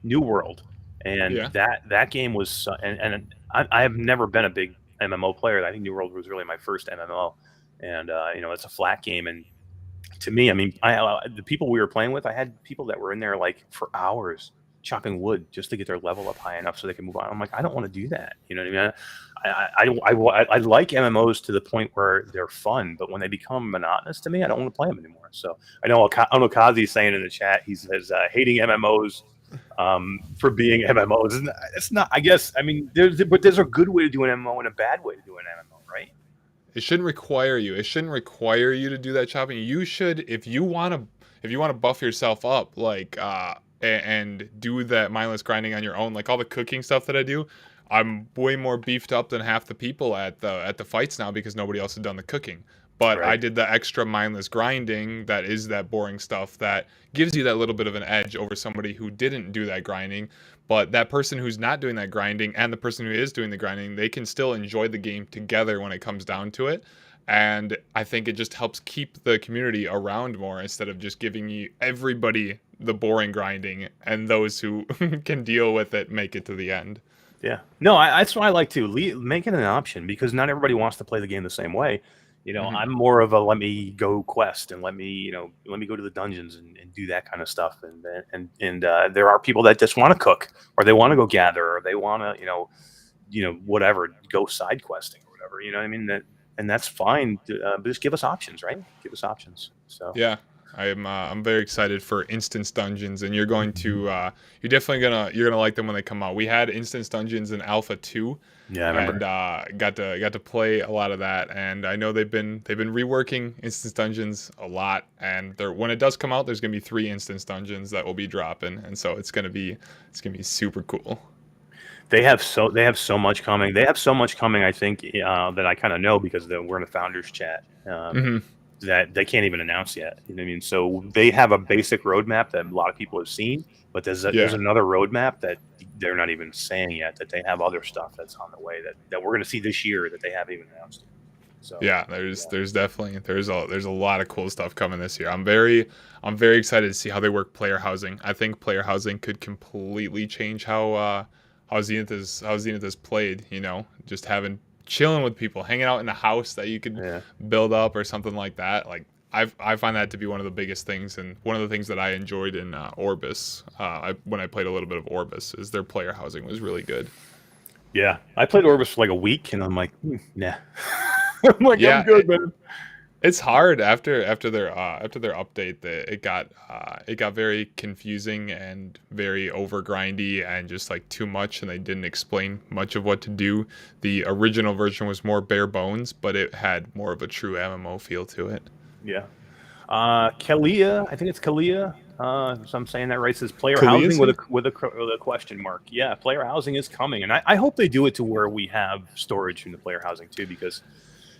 New World, and that game was, and I have never been a big MMO player. I think New World was really my first MMO, and it's a flat game, and to me, I mean, the people we were playing with, I had people that were in there like for hours chopping wood just to get their level up high enough so they can move on. I'm like, I don't want to do that. You know what I mean? I like MMOs to the point where they're fun, but when they become monotonous to me, I don't want to play them anymore. So I know Kazi's saying in the chat, he says hating MMOs for being MMOs. It's not. I guess. I mean, there's a good way to do an MMO and a bad way to do an MMO, right? It shouldn't require you. It shouldn't require you to do that chopping. You should, if you want to buff yourself up, like and do that mindless grinding on your own, like all the cooking stuff that I do. I'm way more beefed up than half the people at the fights now because nobody else has done the cooking. But I did the extra mindless grinding, that is that boring stuff that gives you that little bit of an edge over somebody who didn't do that grinding. But that person who's not doing that grinding and the person who is doing the grinding, they can still enjoy the game together when it comes down to it. And I think it just helps keep the community around more instead of just giving you everybody the boring grinding, and those who can deal with it make it to the end. Yeah. No, that's what I like to make it an option, because not everybody wants to play the game the same way. I'm more of a let me go quest and let me go to the dungeons and do that kind of stuff. And there are people that just want to cook, or they want to go gather, or they want to, whatever, go side questing or whatever. You know what I mean? And that's fine. But just give us options, right? Give us options. So yeah. I'm very excited for instance dungeons, and you're definitely gonna like them when they come out. We had instance dungeons in Alpha 2. Yeah, I remember. And got to play a lot of that, and I know they've been reworking instance dungeons a lot. And when it does come out, there's gonna be 3 instance dungeons that will be dropping, and so it's gonna be super cool. They have so much coming. They have so much coming. I think that I kind of know because we're in the founders chat. That they can't even announce yet. You know what I mean? So they have a basic roadmap that a lot of people have seen, but there's another roadmap that they're not even saying yet, that they have other stuff that's on the way that we're going to see this year that they haven't even announced. So yeah, there's definitely there's a lot of cool stuff coming this year. I'm very excited to see how they work player housing. I think player housing could completely change how Zenith is played. You know, just chilling with people, hanging out in a house that you could build up or something like that. Like I find that to be one of the biggest things, and one of the things that I enjoyed in Orbis. When I played a little bit of Orbis, is their player housing was really good. Yeah, I played Orbis for like a week, and I'm like, nah. I'm like, Yeah, I'm good, man. It's hard after their update that it got very confusing and very over grindy and just like too much, and they didn't explain much of what to do. The original version was more bare bones, but it had more of a true MMO feel to it. Yeah. Kalia, I think it's Kalia. So I'm saying that right. Says player Kalia, housing with a question mark. Yeah, player housing is coming, and I hope they do it to where we have storage in the player housing too, because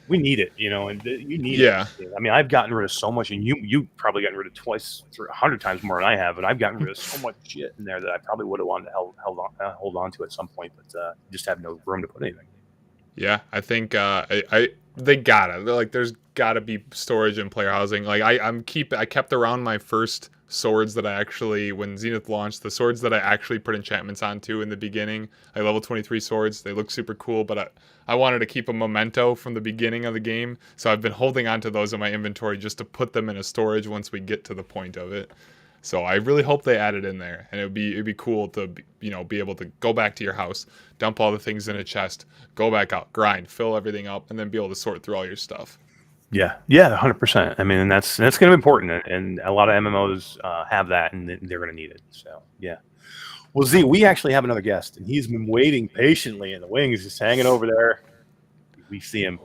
we need it, you know, and you need it. I mean, I've gotten rid of so much, and you probably gotten rid of 100 times more than I have, and I've gotten rid of so much shit in there that I probably would have wanted to hold on to at some point, but just have no room to put anything. Yeah, I think they gotta. There's gotta be storage in player housing. Like I kept around my first swords that I actually, when Zenith launched, the swords that I actually put enchantments onto in the beginning, like level 23 swords. They look super cool, but I wanted to keep a memento from the beginning of the game, so I've been holding on to those in my inventory just to put them in a storage once we get to the point of it. So I really hope they add it in there, and it'd be cool to be able to go back to your house, dump all the things in a chest, go back out, grind, fill everything up, and then be able to sort through all your stuff. Yeah, 100%. I mean, and that's going to be important, and a lot of MMOs have that, and they're going to need it. So yeah. Well, Z, we actually have another guest, and he's been waiting patiently in the wings, just hanging over there. We see him.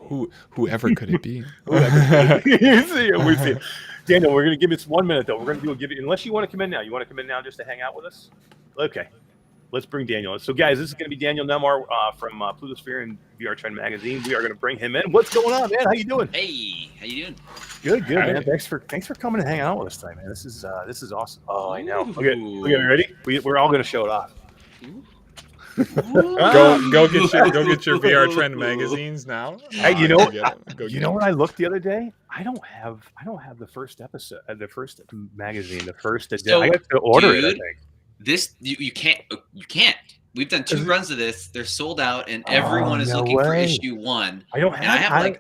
Whoever could it be? You see him. We see him. Daniel, we're going to give it 1 minute, though. We're going to give it, unless you want to come in now. You want to come in now just to hang out with us? Okay. Let's bring Daniel in. So, guys, this is going to be Daniel Nelmar from Plutosphere and VR Trend Magazine. We are going to bring him in. What's going on, man? How you doing? Hey, how you doing? Good, man. Thanks for coming and hanging out with us tonight, man. This is awesome. Oh, I know. Okay, ready? We're all going to show it off. Go get your VR Trend magazines now. Hey, you know what I looked the other day? I don't have the first episode, the first magazine, the first edition. So, I have to order it. I think this you can't. We've done 2 runs of this. They're sold out, and everyone is looking for issue 1. I don't have.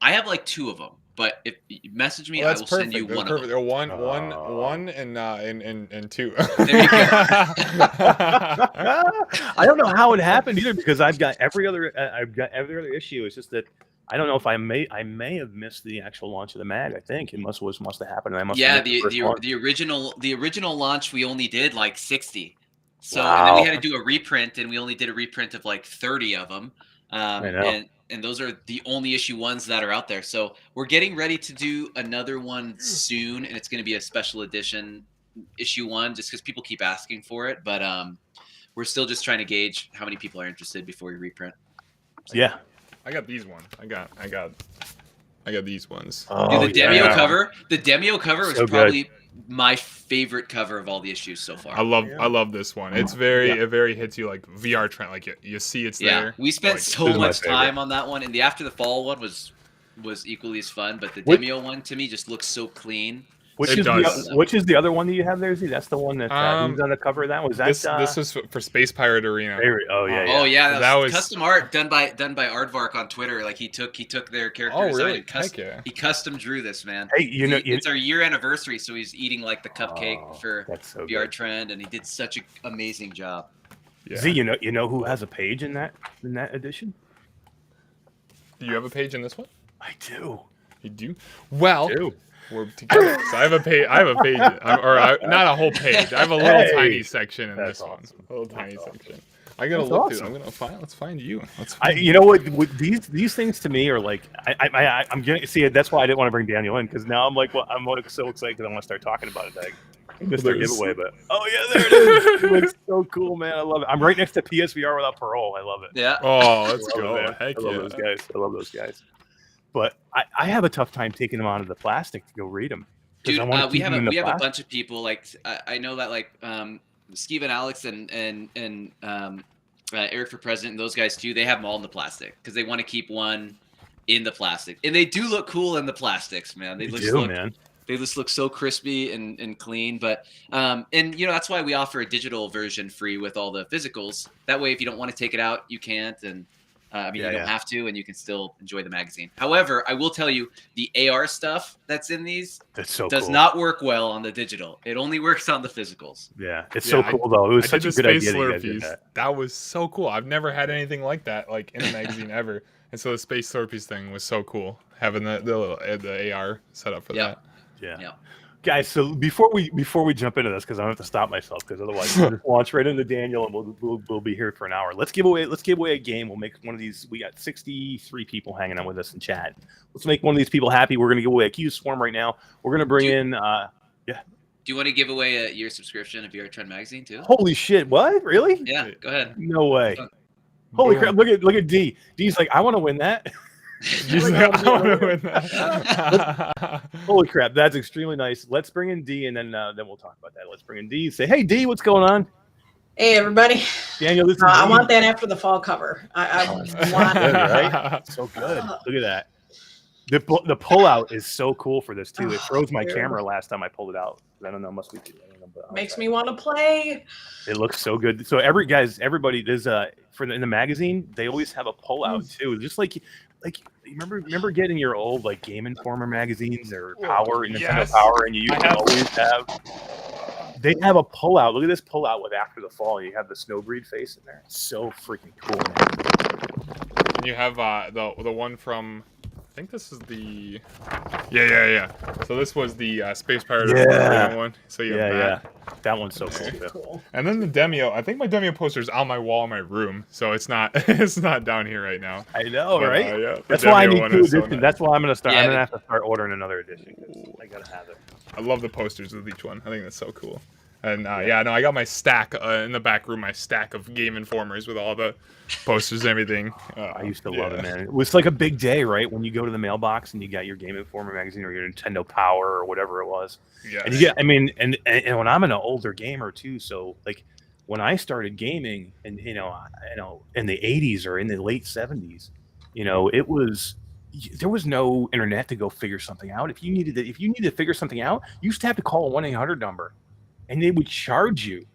I have like 2 of them. But if you message me, I will send you one of them. One and 2. There you go. I don't know how it happened either, because I've got every other issue. It's just that I don't know if I may have missed the actual launch of the mag. I think it must have happened. And I must. Yeah, the original launch we only did like 60. So and then we had to do a reprint, and we only did a reprint of like 30 of them. I know. And those are the only issue 1s that are out there. So we're getting ready to do another one soon, and it's going to be a special edition issue 1, just because people keep asking for it. But we're still just trying to gauge how many people are interested before we reprint. Yeah, I got these ones. I got these ones. Oh, dude, the Demio cover. The Demio cover was probably my favorite cover of all the issues so far. I love this one. It's it very hits you like VR Trend. Like you see it's there. Yeah, we spent so much time on that one, and the After the Fall one was equally as fun. But the Demio one to me just looks so clean. Which is the other one that you have there, Z? That's the one that who's on the cover of that? Was that this was for Space Pirate Arena. Oh yeah. Oh yeah, that was custom art done by Aardvark on Twitter. Like he took their character design and he custom drew this, man. Hey, it's our year anniversary, so he's eating like the cupcake for VR Trend, and he did such an amazing job. Yeah. Z, you know who has a page in that edition? Do you have a page in this one? I do. You do? Well. We're together. So I have a page, not a whole page. I have a little tiny section in this one. A little tiny section. I gotta look through. I'm gonna find. Let's find you. You know what? These things to me are like I'm gonna see. That's why I didn't want to bring Daniel in, because now I'm like, I'm so excited because I want to start talking about it. I missed their giveaway, but there it is. It looks so cool, man. I love it. I'm right next to PSVR without parole. I love it. Yeah. Oh, let's go. Heck yeah. I love those guys. But I have a tough time taking them out of the plastic to go read them. Dude, we have a bunch of people, like I know that like Steve and Alex and Eric for President and those guys too. They have them all in the plastic because they want to keep one in the plastic, and they do look cool in the plastics, man. They just look, man. they just look so crispy and clean. But and that's why we offer a digital version free with all the physicals. That way, if you don't want to take it out, you can't, and you don't have to, and you can still enjoy the magazine. However, I will tell you, the AR stuff that's in these does not work well on the digital. It only works on the physicals. Yeah, it's so cool though. It was such a good idea that you guys did that. That was so cool. I've never had anything like that, like in a magazine ever. And so the Space Slurpees thing was so cool, having the AR set up for that. Yeah. Guys, so before we jump into this, because I have to stop myself, because otherwise we'll just launch right into Daniel, and we'll be here for an hour. Let's give away a game. We'll make one of these. We got 63 people hanging out with us in chat. Let's make one of these people happy. We're gonna give away a Q Swarm right now. We're gonna bring in Do you want to give away a year subscription of VR Trend magazine too? Holy shit! What? Really? Yeah, go ahead. No way. Holy crap! Look at D. D's like, I want to win that. Holy crap, that's extremely nice. Let's bring in D, and then we'll talk about that. Let's bring in D. Say, hey D, what's going on? Hey everybody. Daniel, this is I want that after the fall cover. I want good, right? So good. Look at that. The pullout is so cool for this too. It froze my camera last time I pulled it out. I don't know, must be. Makes me want to play. It looks so good. So everybody, there's in the magazine, they always have a pullout too. Just like remember getting your old like Game Informer magazines or Power and Nintendo Power, and you used to always have. They have a pullout. Look at this pullout with After the Fall. You have the Snowbreed face in there. It's so freaking cool, man. And you have the one from. I think this is the So this was the Space Pirate one. So you have that one's so cool. And then the Demio. I think my Demio poster is on my wall in my room, so it's not down here right now. I know, but, right? That's why I need 2 editions. So nice. That's why I'm gonna start. Yeah, I'm gonna have to start ordering another edition. I gotta have it. I love the posters with each one. I think that's so cool. And I got my stack in the back room. My stack of Game Informers with all the posters and everything. I used to love it, man. It was like a big day, right? When you go to the mailbox and you got your Game Informer magazine or your Nintendo Power or whatever it was. Yeah. And you get, and when I'm an older gamer too, so like when I started gaming, and in the 80s or in the late 70s, there was no internet to go figure something out. If you needed to figure something out, you used to have to call a 1-800 number. And they would charge you.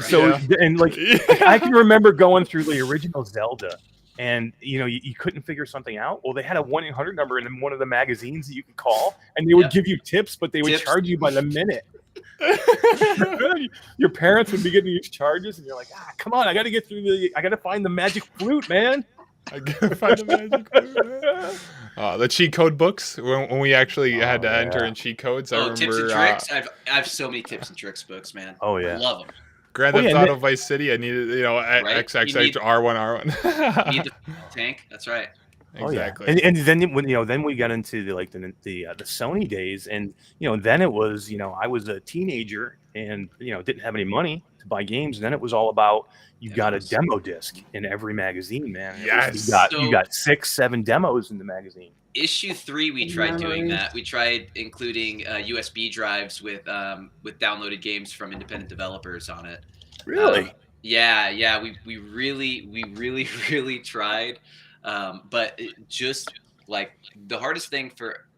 So and like I can remember going through the original Zelda, and you couldn't figure something out. Well, they had a 1-800 number in one of the magazines that you could call, and they would give you tips, but they would charge you by the minute. Your parents would be getting these charges, and you're like, come on, I got to find the magic flute, man. I gotta find the magic flute. The cheat code books when we actually had to enter in cheat codes. I remember, tips and tricks. I have so many tips and tricks books, man. Oh yeah, I love them. Grand Theft Auto Vice City. I needed XXX R1. You need the tank. That's right. Exactly. Oh, yeah. And then then we got into the Sony days, and then it was I was a teenager and didn't have any money to buy games, and then it was all about you got a demo disc in every magazine, man. Yes. You got 6-7 demos in the magazine. Issue 3, we tried doing that. We tried including USB drives with downloaded games from independent developers on it. Really? Yeah. We really tried. But just like the hardest thing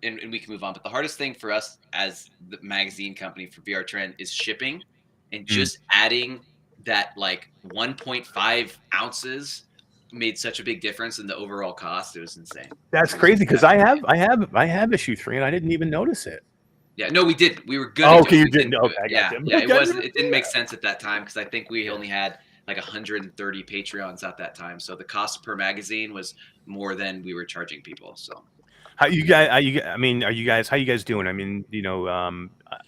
and we can move on, but the hardest thing for us as the magazine company for VR Trend is shipping, and just adding that like 1.5 ounces made such a big difference in the overall cost. It was insane. That's crazy, because I have issue 3 and I didn't even notice it. Yeah, no, we did. We were good. Okay, you didn't. Okay, yeah. It didn't make sense at that time because I think we only had like 130 Patreons at that time, so the cost per magazine was more than we were charging people. So, how you guys? How you guys doing? I mean,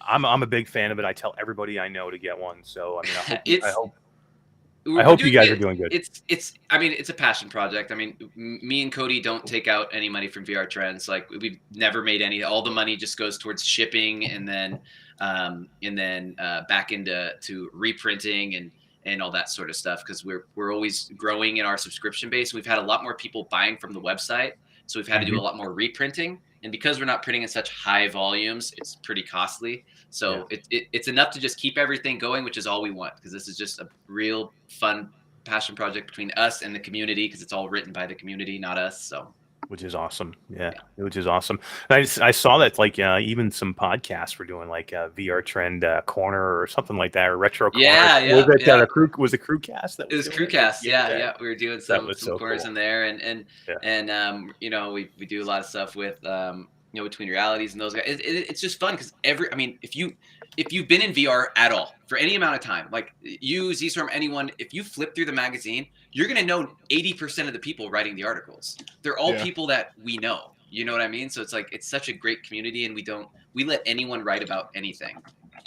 I'm a big fan of it. I tell everybody I know to get one. So I hope you guys are doing good. It's a passion project. I mean, me and Cody don't take out any money from VR Trends. Like we've never made any. All the money just goes towards shipping and then back into reprinting and all that sort of stuff, because we're always growing in our subscription base. We've had a lot more people buying from the website, so we've had to do a lot more reprinting. And because we're not printing in such high volumes, it's pretty costly. So it's enough to just keep everything going, which is all we want, because this is just a real fun passion project between us and the community, because it's all written by the community, not us. So Which is awesome. Yeah, which is awesome. And I saw that like even some podcasts were doing like VR Trend Corner or something like that, or Retro Corner. Was it the crew? Was the Crewcast that it was Crewcast? Yeah. We were doing some corners in there, and you know, we do a lot of stuff with you know, Between Realities and those guys. It's just fun because I mean, if you've been in VR at all for any amount of time, like you, Zstorm, anyone, if you flip through the magazine, you're going to know 80% of the people writing the articles. They're all people that we know. You know what I mean? So it's like, it's such a great community, and we let anyone write about anything,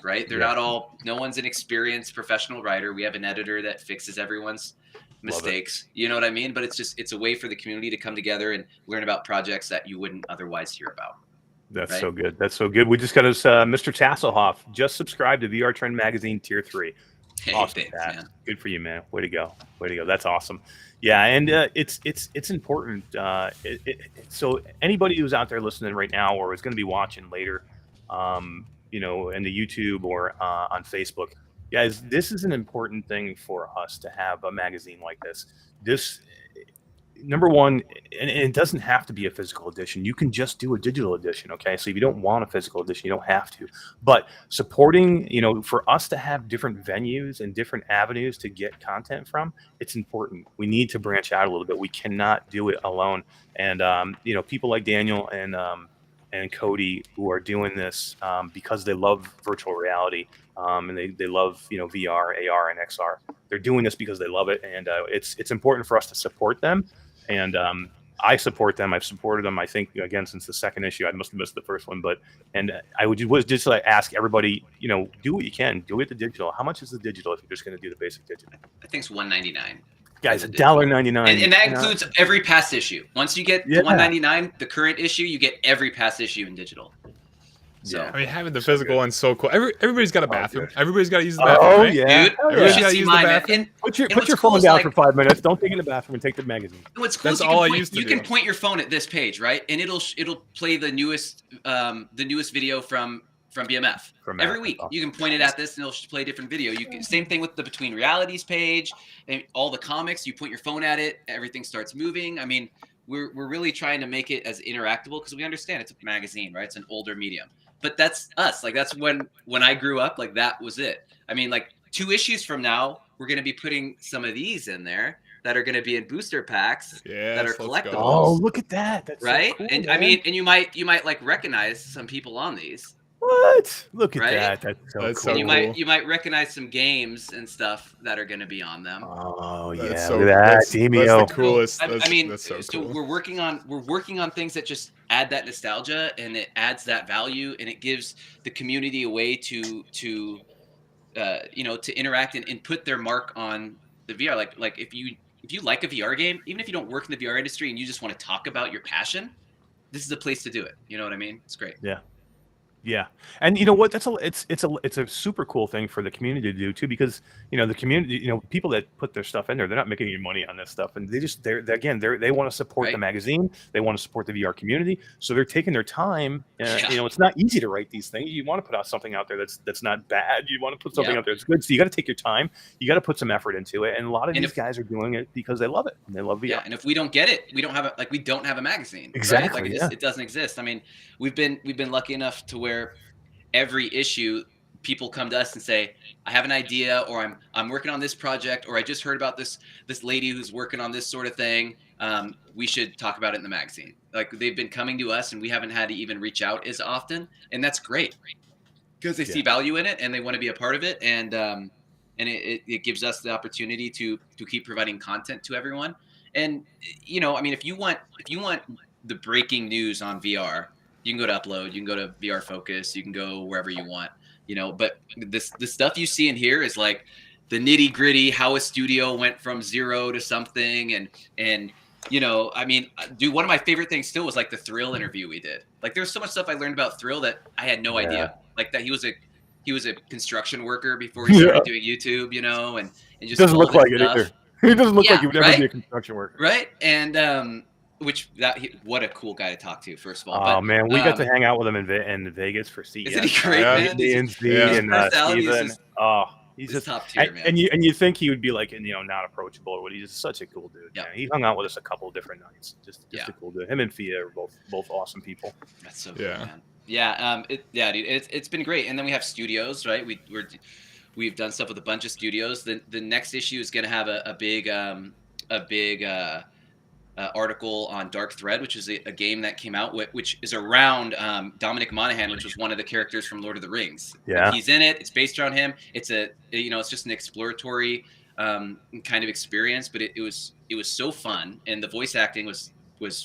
right? They're not all, no one's an experienced professional writer. We have an editor that fixes everyone's mistakes. You know what I mean? But it's a way for the community to come together and learn about projects that you wouldn't otherwise hear about. That's so good. That's so good. We just got us Mr. Tasselhoff just subscribed to VR Trend Magazine Tier 3. Hey, awesome, thanks, man. Good for you, man. Way to go. Way to go. That's awesome. Yeah, and it's important. So anybody who's out there listening right now or is going to be watching later, you know, in the YouTube or on Facebook, guys, this is an important thing for us to have a magazine like this. This, number one, and it doesn't have to be a physical edition. You can just do a digital edition, okay? So if you don't want a physical edition, you don't have to. But supporting, you know, for us to have different venues and different avenues to get content from, it's important. We need to branch out a little bit. We cannot do it alone. And, you know, people like Daniel and Cody who are doing this because they love virtual reality and they love, you know, VR, AR, and XR. They're doing this because they love it, and it's important for us to support them. And I support them. I've supported them, I think, again, since the second issue. I must have missed the first one, but I was just like ask everybody, you know, do what you can. Do it the digital. How much is the digital if you're just going to do the basic digital? I think it's $1.99. Guys, $1.99. And that includes every past issue. Once you get the $1.99, the current issue, you get every past issue in digital. So I mean, having the physical one's so cool. Everybody's got a bathroom. Everybody's got to use the bathroom. Oh, right? yeah. Dude, everybody's got to use the bathroom. Put your phone down for 5 minutes. Don't take it in the bathroom and take the magazine. What's cool is you can point your phone at this page, right? And it'll play the newest video from BMF. Every week. You can point it at this and it'll play a different video. Same thing with the Between Realities page and all the comics. You point your phone at it, everything starts moving. I mean, we're really trying to make it as interactable because we understand it's a magazine, right? It's an older medium. But that's us. Like, that's when I grew up, like, that was it. I mean, like, 2 issues from now, we're going to be putting some of these in there that are going to be in booster packs that are collectibles. Oh, look at that. That's right. So cool, and man. I mean, and you might like recognize some people on these. What? Look at that. That's so cool. So and you might recognize some games and stuff that are going to be on them. Oh, that's yeah. So, look at that. that's the coolest. I mean, that's so so cool. we're working on things that just add that nostalgia, and it adds that value, and it gives the community a way to you know, to interact and put their mark on the VR. Like if you like a VR game, even if you don't work in the VR industry and you just want to talk about your passion, this is the place to do it. You know what I mean? It's great. Yeah. Yeah, and you know what? It's a super cool thing for the community to do too, because you know the community, you know, people that put their stuff in there, they're not making any money on this stuff, and they want to support the magazine, they want to support the VR community, so they're taking their time. You know, it's not easy to write these things. You want to put out something out there that's not bad. You want to put something out there that's good. So you got to take your time. You got to put some effort into it, and a lot of these guys are doing it because they love it and they love VR. Yeah, and if we don't get it, we don't have a magazine. Exactly. Right? Like it doesn't exist. I mean, we've been lucky enough to where every issue people come to us and say, I have an idea, or I'm working on this project, or I just heard about this lady who's working on this sort of thing. We should talk about it in the magazine. Like, they've been coming to us and we haven't had to even reach out as often. And that's great because they see value in it and they want to be a part of it. And it gives us the opportunity to keep providing content to everyone. And, you know, I mean, if you want the breaking news on VR, you can go to Upload, you can go to VR Focus, you can go wherever you want, you know, but the stuff you see in here is like the nitty gritty, how a studio went from 0 to something. And, you know, I mean, dude, one of my favorite things still was like the Thrill interview we did. Like, there's so much stuff I learned about Thrill that I had no idea. Like that he was a construction worker before he started doing YouTube, you know, and just doesn't look like it either. He doesn't look like he would ever be a construction worker. Right. And, what a cool guy to talk to, first of all. Oh, man, we got to hang out with him in Vegas for CES. Isn't he great, man? DNC and Steven. He's He's just top tier, man. and you think he would be like, not approachable or what? He's just such a cool dude. Yep. Man. He hung out with us a couple of different nights. Just Yeah. a cool dude. Him and Fia are both awesome people. That's so cool, man. Yeah, dude, it's been great. And then we have studios, right? We've done stuff with a bunch of studios. The next issue is going to have a big article on Dark Thread, which is a game that came out which is around Dominic Monaghan, which was one of the characters from Lord of the Rings. Yeah, he's in it. It's based around him. It's it's just an exploratory kind of experience, but it was so fun, and the voice acting was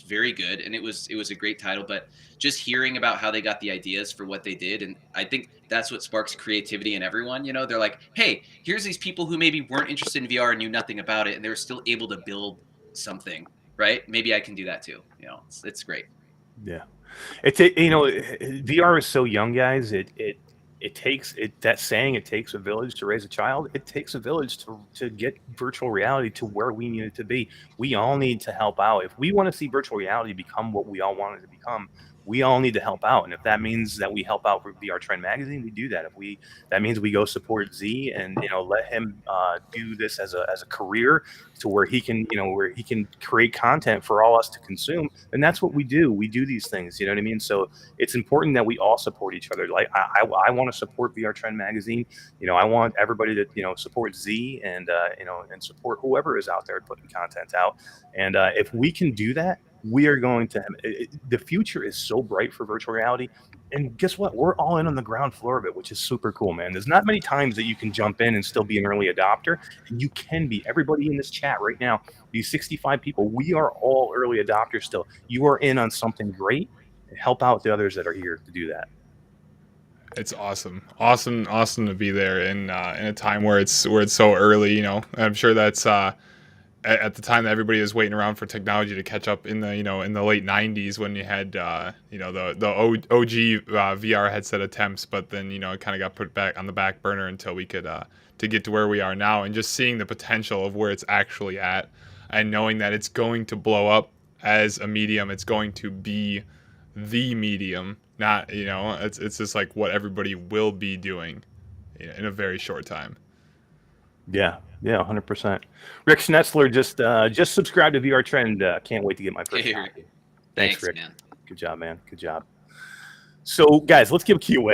very good, and it was a great title. But just hearing about how they got the ideas for what they did, and I think that's what sparks creativity in everyone. They're like, hey, here's these people who maybe weren't interested in VR and knew nothing about it, and they were still able to build something. Right? Maybe I can do that too. It's great. Yeah, VR is so young, guys. It takes that saying, it takes a village to raise a child. It takes a village to get virtual reality to where we need it to be. We all need to help out. If we want to see virtual reality become what we all want it to become, we all need to help out. And if that means that we help out for VR Trend Magazine, we do that. That means we go support Z and let him do this as a career to where he can create content for all us to consume. And that's what we do. We do these things. You know what I mean? So it's important that we all support each other. Like I want to support VR Trend Magazine. I want everybody to support Z and and support whoever is out there putting content out. And if we can do that, we are going to the future is so bright for virtual reality. And guess what? We're all in on the ground floor of it, which is super cool, man. There's not many times that you can jump in and still be an early adopter. And you can be. Everybody in this chat right now, these 65 people, we are all early adopters still. You are in on something great. Help out the others that are here to do that. It's awesome to be there in a time where it's so early. I'm sure that's at the time that everybody was waiting around for technology to catch up in the in the late 90s when you had the OG VR headset attempts, but then it kind of got put back on the back burner until we could to get to where we are now. And just seeing the potential of where it's actually at, and knowing that it's going to blow up as a medium, it's going to be the medium, not it's just like what everybody will be doing in a very short time. Yeah, 100%. Rick Schnetzler just subscribed to VR Trend. Can't wait to get my first copy. Thanks, Rick. Man. Good job, man. Good job. So, guys, let's give Key away.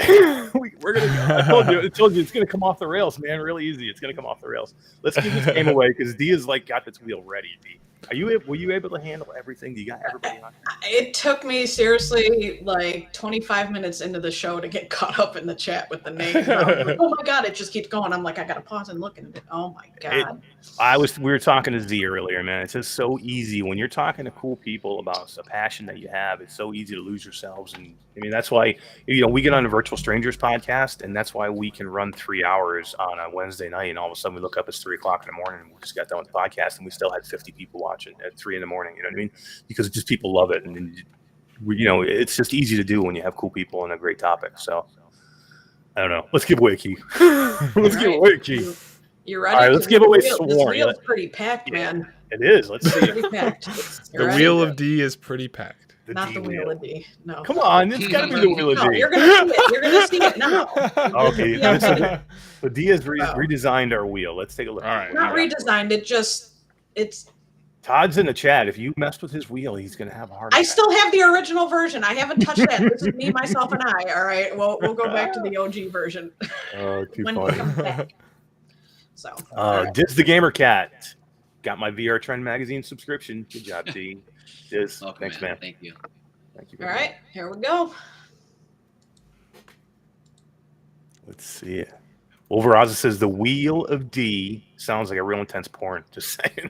We're gonna go. I told you it's gonna come off the rails, man. Really easy. It's gonna come off the rails. Let's give this game away because D is got this wheel ready. D, were you able to handle everything? You got everybody on? It took me seriously like 25 minutes into the show to get caught up in the chat with the name. Like, oh my god, it just keeps going. I'm like, I gotta pause and look at it. Oh my god. We were talking to Z earlier, man. It's just so easy when you're talking to cool people about a passion that you have. It's so easy to lose yourselves, and I mean that's why we get on a Virtual Strangers podcast, and that's why we can run 3 hours on a Wednesday night, and all of a sudden we look up, it's 3 o'clock in the morning, and we just got done with the podcast, and we still had 50 people watching at 3 in the morning. You know what I mean? Because just people love it, and it's just easy to do when you have cool people and a great topic. So I don't know. Let's give away a key. Give away a key. You're ready. All right, let's give away Swarm. This wheel's pretty packed, man. It is. Let's see. Pretty packed. The wheel of D is pretty packed. Not the wheel of D. No. Come on, it's got to be the wheel of D. You're gonna see it. You're gonna see it now. Okay. So D has redesigned our wheel. Let's take a look. All right. Not redesigned. It's. Todd's in the chat. If you mess with his wheel, he's gonna have a heart attack. I still have the original version. I haven't touched that. This is me, myself, and I. All right. Well, we'll go back to the OG version. Oh, too when funny. it comes back. So. Diz the Gamer Cat got my VR Trend Magazine subscription. Good job, D. Diz, thanks, man. Thank you. Thank you. All right, here we go. Let's see it. Wolveraza says the wheel of D sounds like a real intense porn. Just saying.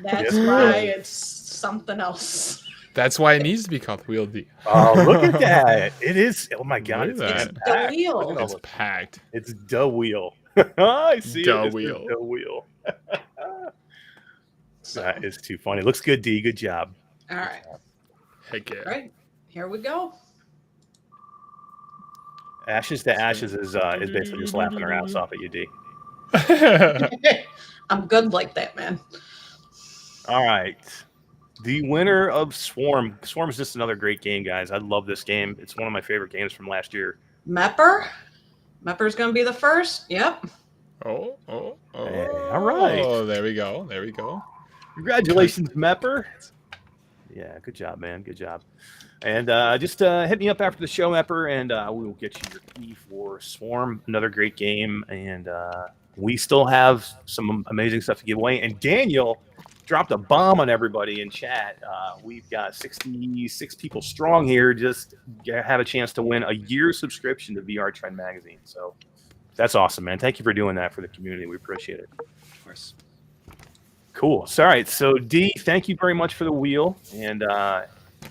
That's why it's something else. That's why it needs to be called Wheel D. Oh, look at that. It is. Oh, my God. Look at It's that. the wheel. It's packed. It's the wheel. I see The it. wheel. The wheel. That is too funny. Looks good, D. Good job. All right. Heck yeah. All right. Here we go. Ashes to Ashes is basically just laughing her ass off at you, D. I'm good like that, man. All right. The winner of Swarm. Swarm is just another great game, guys. I love this game. It's one of my favorite games from last year. Mepper? Mepper's gonna be the first. Yep. Oh. Hey, all right. There we go. There we go. Congratulations, Mepper. Yeah, good job, man. Good job. And just hit me up after the show, Mepper, and we will get you your key for Swarm. Another great game, and we still have some amazing stuff to give away. And Daniel dropped a bomb on everybody in chat. We've got 66 people strong here. Just have a chance to win a year subscription to VR Trend Magazine. So that's awesome, man. Thank you for doing that for the community. We appreciate it. Of course. Cool. So, all right. So, D, thank you very much for the wheel. And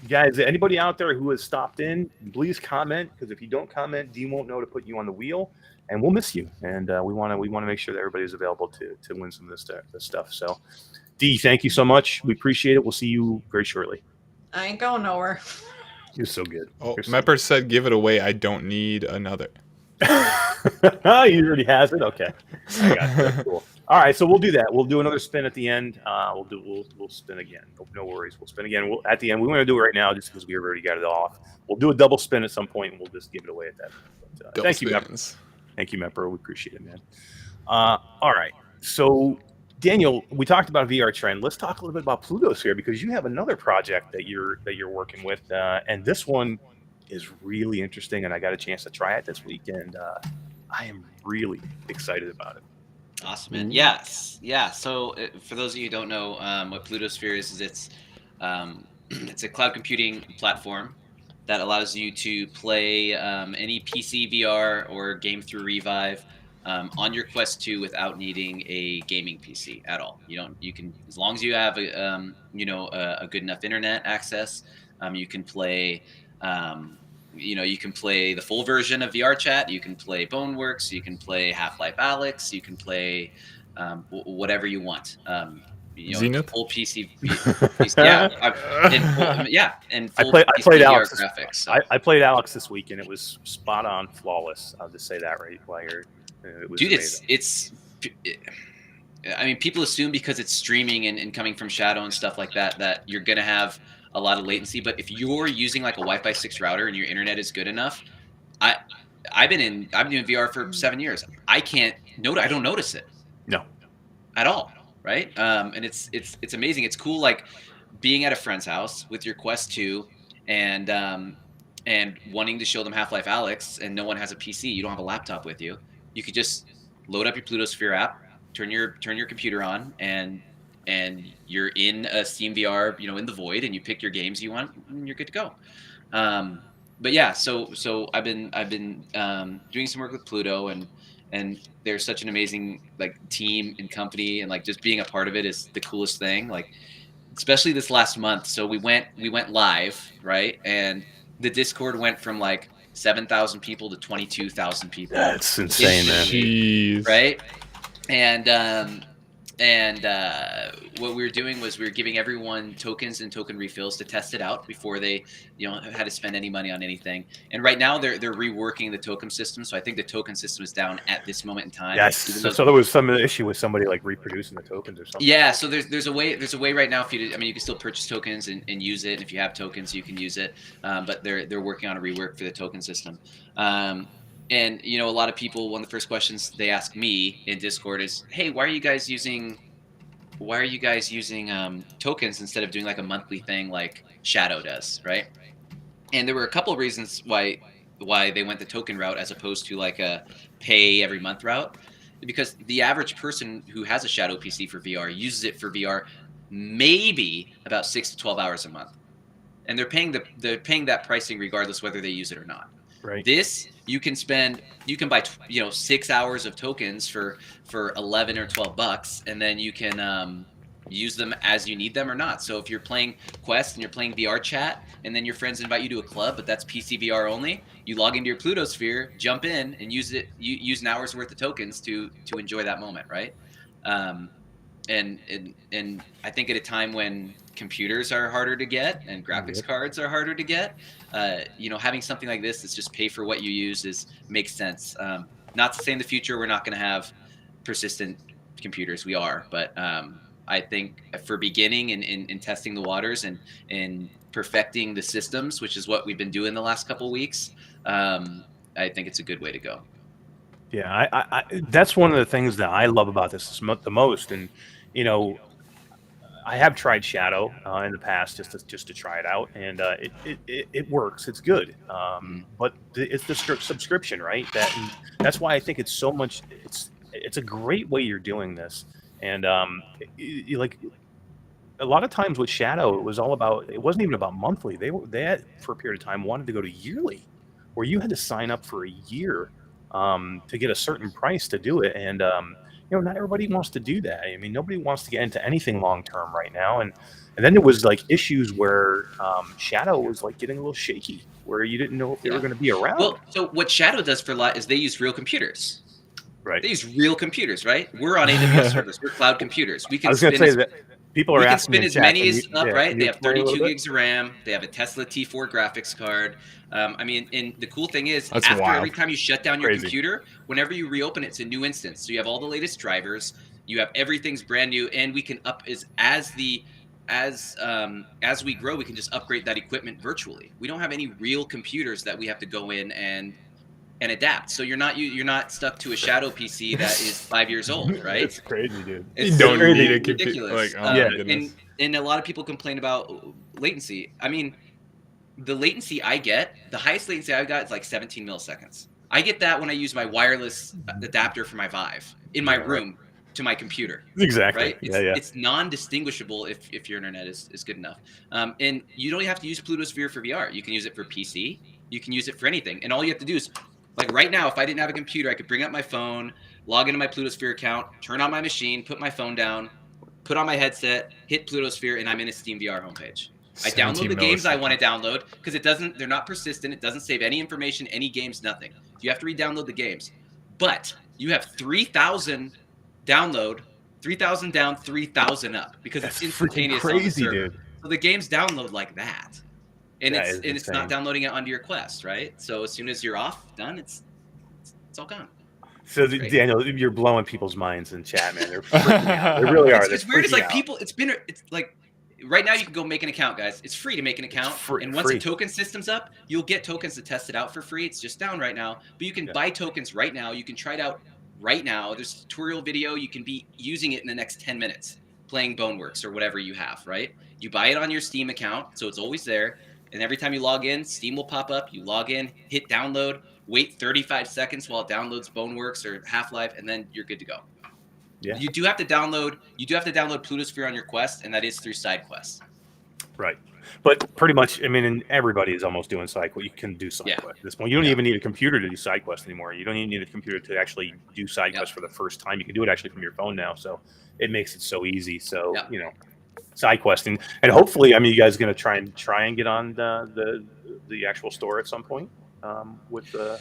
guys, anybody out there who has stopped in, please comment, because if you don't comment, D won't know to put you on the wheel, and we'll miss you. And we want to make sure that everybody's available to win some of this stuff. So, D, thank you so much. We appreciate it. We'll see you very shortly. I ain't going nowhere. You're so good. Oh, You're so Mepper said, "Give it away. I don't need another." He already has it. Okay, I got it. That's cool. All right, so we'll do that. We'll do another spin at the end. We'll spin again. No worries. We'll spin again. At the end. We want to do it right now just because we already got it off. We'll do a double spin at some point, and we'll just give it away at that point. But, thank you, Mepper. Thank you, Mepper. We appreciate it, man. All right. So, Daniel, we talked about VR Trend. Let's talk a little bit about Plutosphere, because you have another project that you're working with, and this one is really interesting, and I got a chance to try it this week, and I am really excited about it. Awesome, man. Yes, yeah. So for those of you who don't know, what Plutosphere is it's a cloud computing platform that allows you to play any PC VR or game through Revive on your Quest 2 without needing a gaming PC at all. You can, as long as you have a good enough internet access, you can play. You can play the full version of VR Chat. You can play Boneworks. You can play Half-Life Alyx. You can play whatever you want. Zenith? Full PC. And full I played VR Alyx. graphics. So. I played Alyx this week, and it was spot on, flawless. I'll just say that right while you're. It was dude, amazing. I mean, people assume because it's streaming and coming from Shadow and stuff like that you're gonna have a lot of latency. But if you're using like a Wi-Fi 6 router and your internet is good enough, I've been doing VR for 7 years. I don't notice it. No. At all, right? And it's amazing. It's cool, like being at a friend's house with your Quest 2 and wanting to show them Half-Life Alyx, and no one has a PC. You don't have a laptop with you. You could just load up your Plutosphere app, turn your computer on, and you're in a Steam VR, in the void, and you pick your games you want, and you're good to go. But yeah, so I've been doing some work with Pluto, and they're such an amazing team and company, and just being a part of it is the coolest thing. Especially this last month. So we went live, right? And the Discord went from 7,000 people to 22,000 people. That's insane, man. Jeez. Right? And what we were doing was we were giving everyone tokens and token refills to test it out before they, had to spend any money on anything. And right now they're reworking the token system. So I think the token system is down at this moment in time. Yes. So there was some issue with somebody reproducing the tokens or something. Yeah. So there's a way right now for you to. You can still purchase tokens and use it. And if you have tokens, you can use it. But they're working on a rework for the token system. And a lot of people, one of the first questions they ask me in Discord is, "Hey, why are you guys using tokens instead of doing a monthly thing like Shadow does?" Right? And there were a couple of reasons why they went the token route as opposed to a pay every month route. Because the average person who has a Shadow PC for VR uses it for VR maybe about 6 to 12 hours a month, and they're paying that pricing regardless whether they use it or not. Right. This you can buy 6 hours of tokens for $11 or $12, and then you can use them as you need them or not. So if you're playing Quest and you're playing VR Chat, and then your friends invite you to a club, but that's PC VR only, you log into your Plutosphere, jump in, and use an hour's worth of tokens to enjoy that moment, right? And I think at a time when computers are harder to get and graphics cards are harder to get, having something like this that's just pay for what you use makes sense. Not to say in the future we're not going to have persistent computers. We are, but I think for beginning and testing the waters and perfecting the systems, which is what we've been doing the last couple of weeks, I think it's a good way to go. Yeah, that's one of the things that I love about this the most. And you know, I have tried Shadow in the past just to try it out, and it works. It's good, but it's the subscription, right? That's why I think it's so much. It's a great way you're doing this, and like a lot of times with Shadow, it was all about. It wasn't even about monthly. They had, for a period of time, wanted to go to yearly, where you had to sign up for a year to get a certain price to do it, and not everybody wants to do that. I mean, nobody wants to get into anything long term right now, and then there was like issues where Shadow was like getting a little shaky, where you didn't know if they were going to be around. Well, so what Shadow does for a lot is they use real computers. Right. They use real computers, right? We're on AWS servers. We're cloud computers. We can I was going to say that people are asking spin in as chat, many as up, right? They have 32 gigs of RAM. They have a Tesla T4 graphics card. I mean, and the cool thing is, every time you shut down your computer, whenever you reopen it, it's a new instance. So you have all the latest drivers. You have everything's brand new, and we can as we grow, we can just upgrade that equipment virtually. We don't have any real computers that we have to go in and adapt. So you're not stuck to a Shadow PC that is 5 years old, right? It's crazy, dude. You don't need a computer. Ridiculous. Like, oh my goodness. And a lot of people complain about latency. I mean, the latency I get, the highest latency I got is like 17 milliseconds. I get that when I use my wireless adapter for my Vive in my room to my computer. Exactly. Right? It's non-distinguishable if your internet is good enough. And you don't have to use Plutosphere for VR. You can use it for PC. You can use it for anything. And all you have to do is, like right now, if I didn't have a computer, I could bring up my phone, log into my Plutosphere account, turn on my machine, put my phone down, put on my headset, hit Plutosphere, and I'm in a Steam VR homepage. I download the games I want to download because they're not persistent. It doesn't save any information, any games, nothing. You have to re-download the games. But you have 3,000 download, 3,000 down, 3,000 up because it's instantaneous. Crazy, on the server. dude. So the games download like that. And it's not downloading it onto your Quest, right? So as soon as you're off, done, it's all gone. So Daniel, you're blowing people's minds in chat, man. They're freaking out. They really are. It's weird. It's like people. It's like right now you can go make an account, guys. It's free to make an account, and once the token system's up, you'll get tokens to test it out for free. It's just down right now, but you can buy tokens right now. You can try it out right now. There's a tutorial video. You can be using it in the next 10 minutes, playing Boneworks or whatever you have. Right? You buy it on your Steam account, so it's always there. And every time you log in, Steam will pop up. You log in, hit download, wait 35 seconds while it downloads Boneworks or Half-Life, and then you're good to go. Yeah. You do have to download Plutosphere on your Quest, and that is through side quests. Right. But pretty much, I mean, everybody is almost doing side quests. You can do side quests at this point. You don't even need a computer to do side quests anymore. You don't even need a computer to actually do side quests for the first time. You can do it actually from your phone now. So it makes it so easy. So, side questing, and hopefully, I mean, you guys are going to try and get on the actual store at some point with the.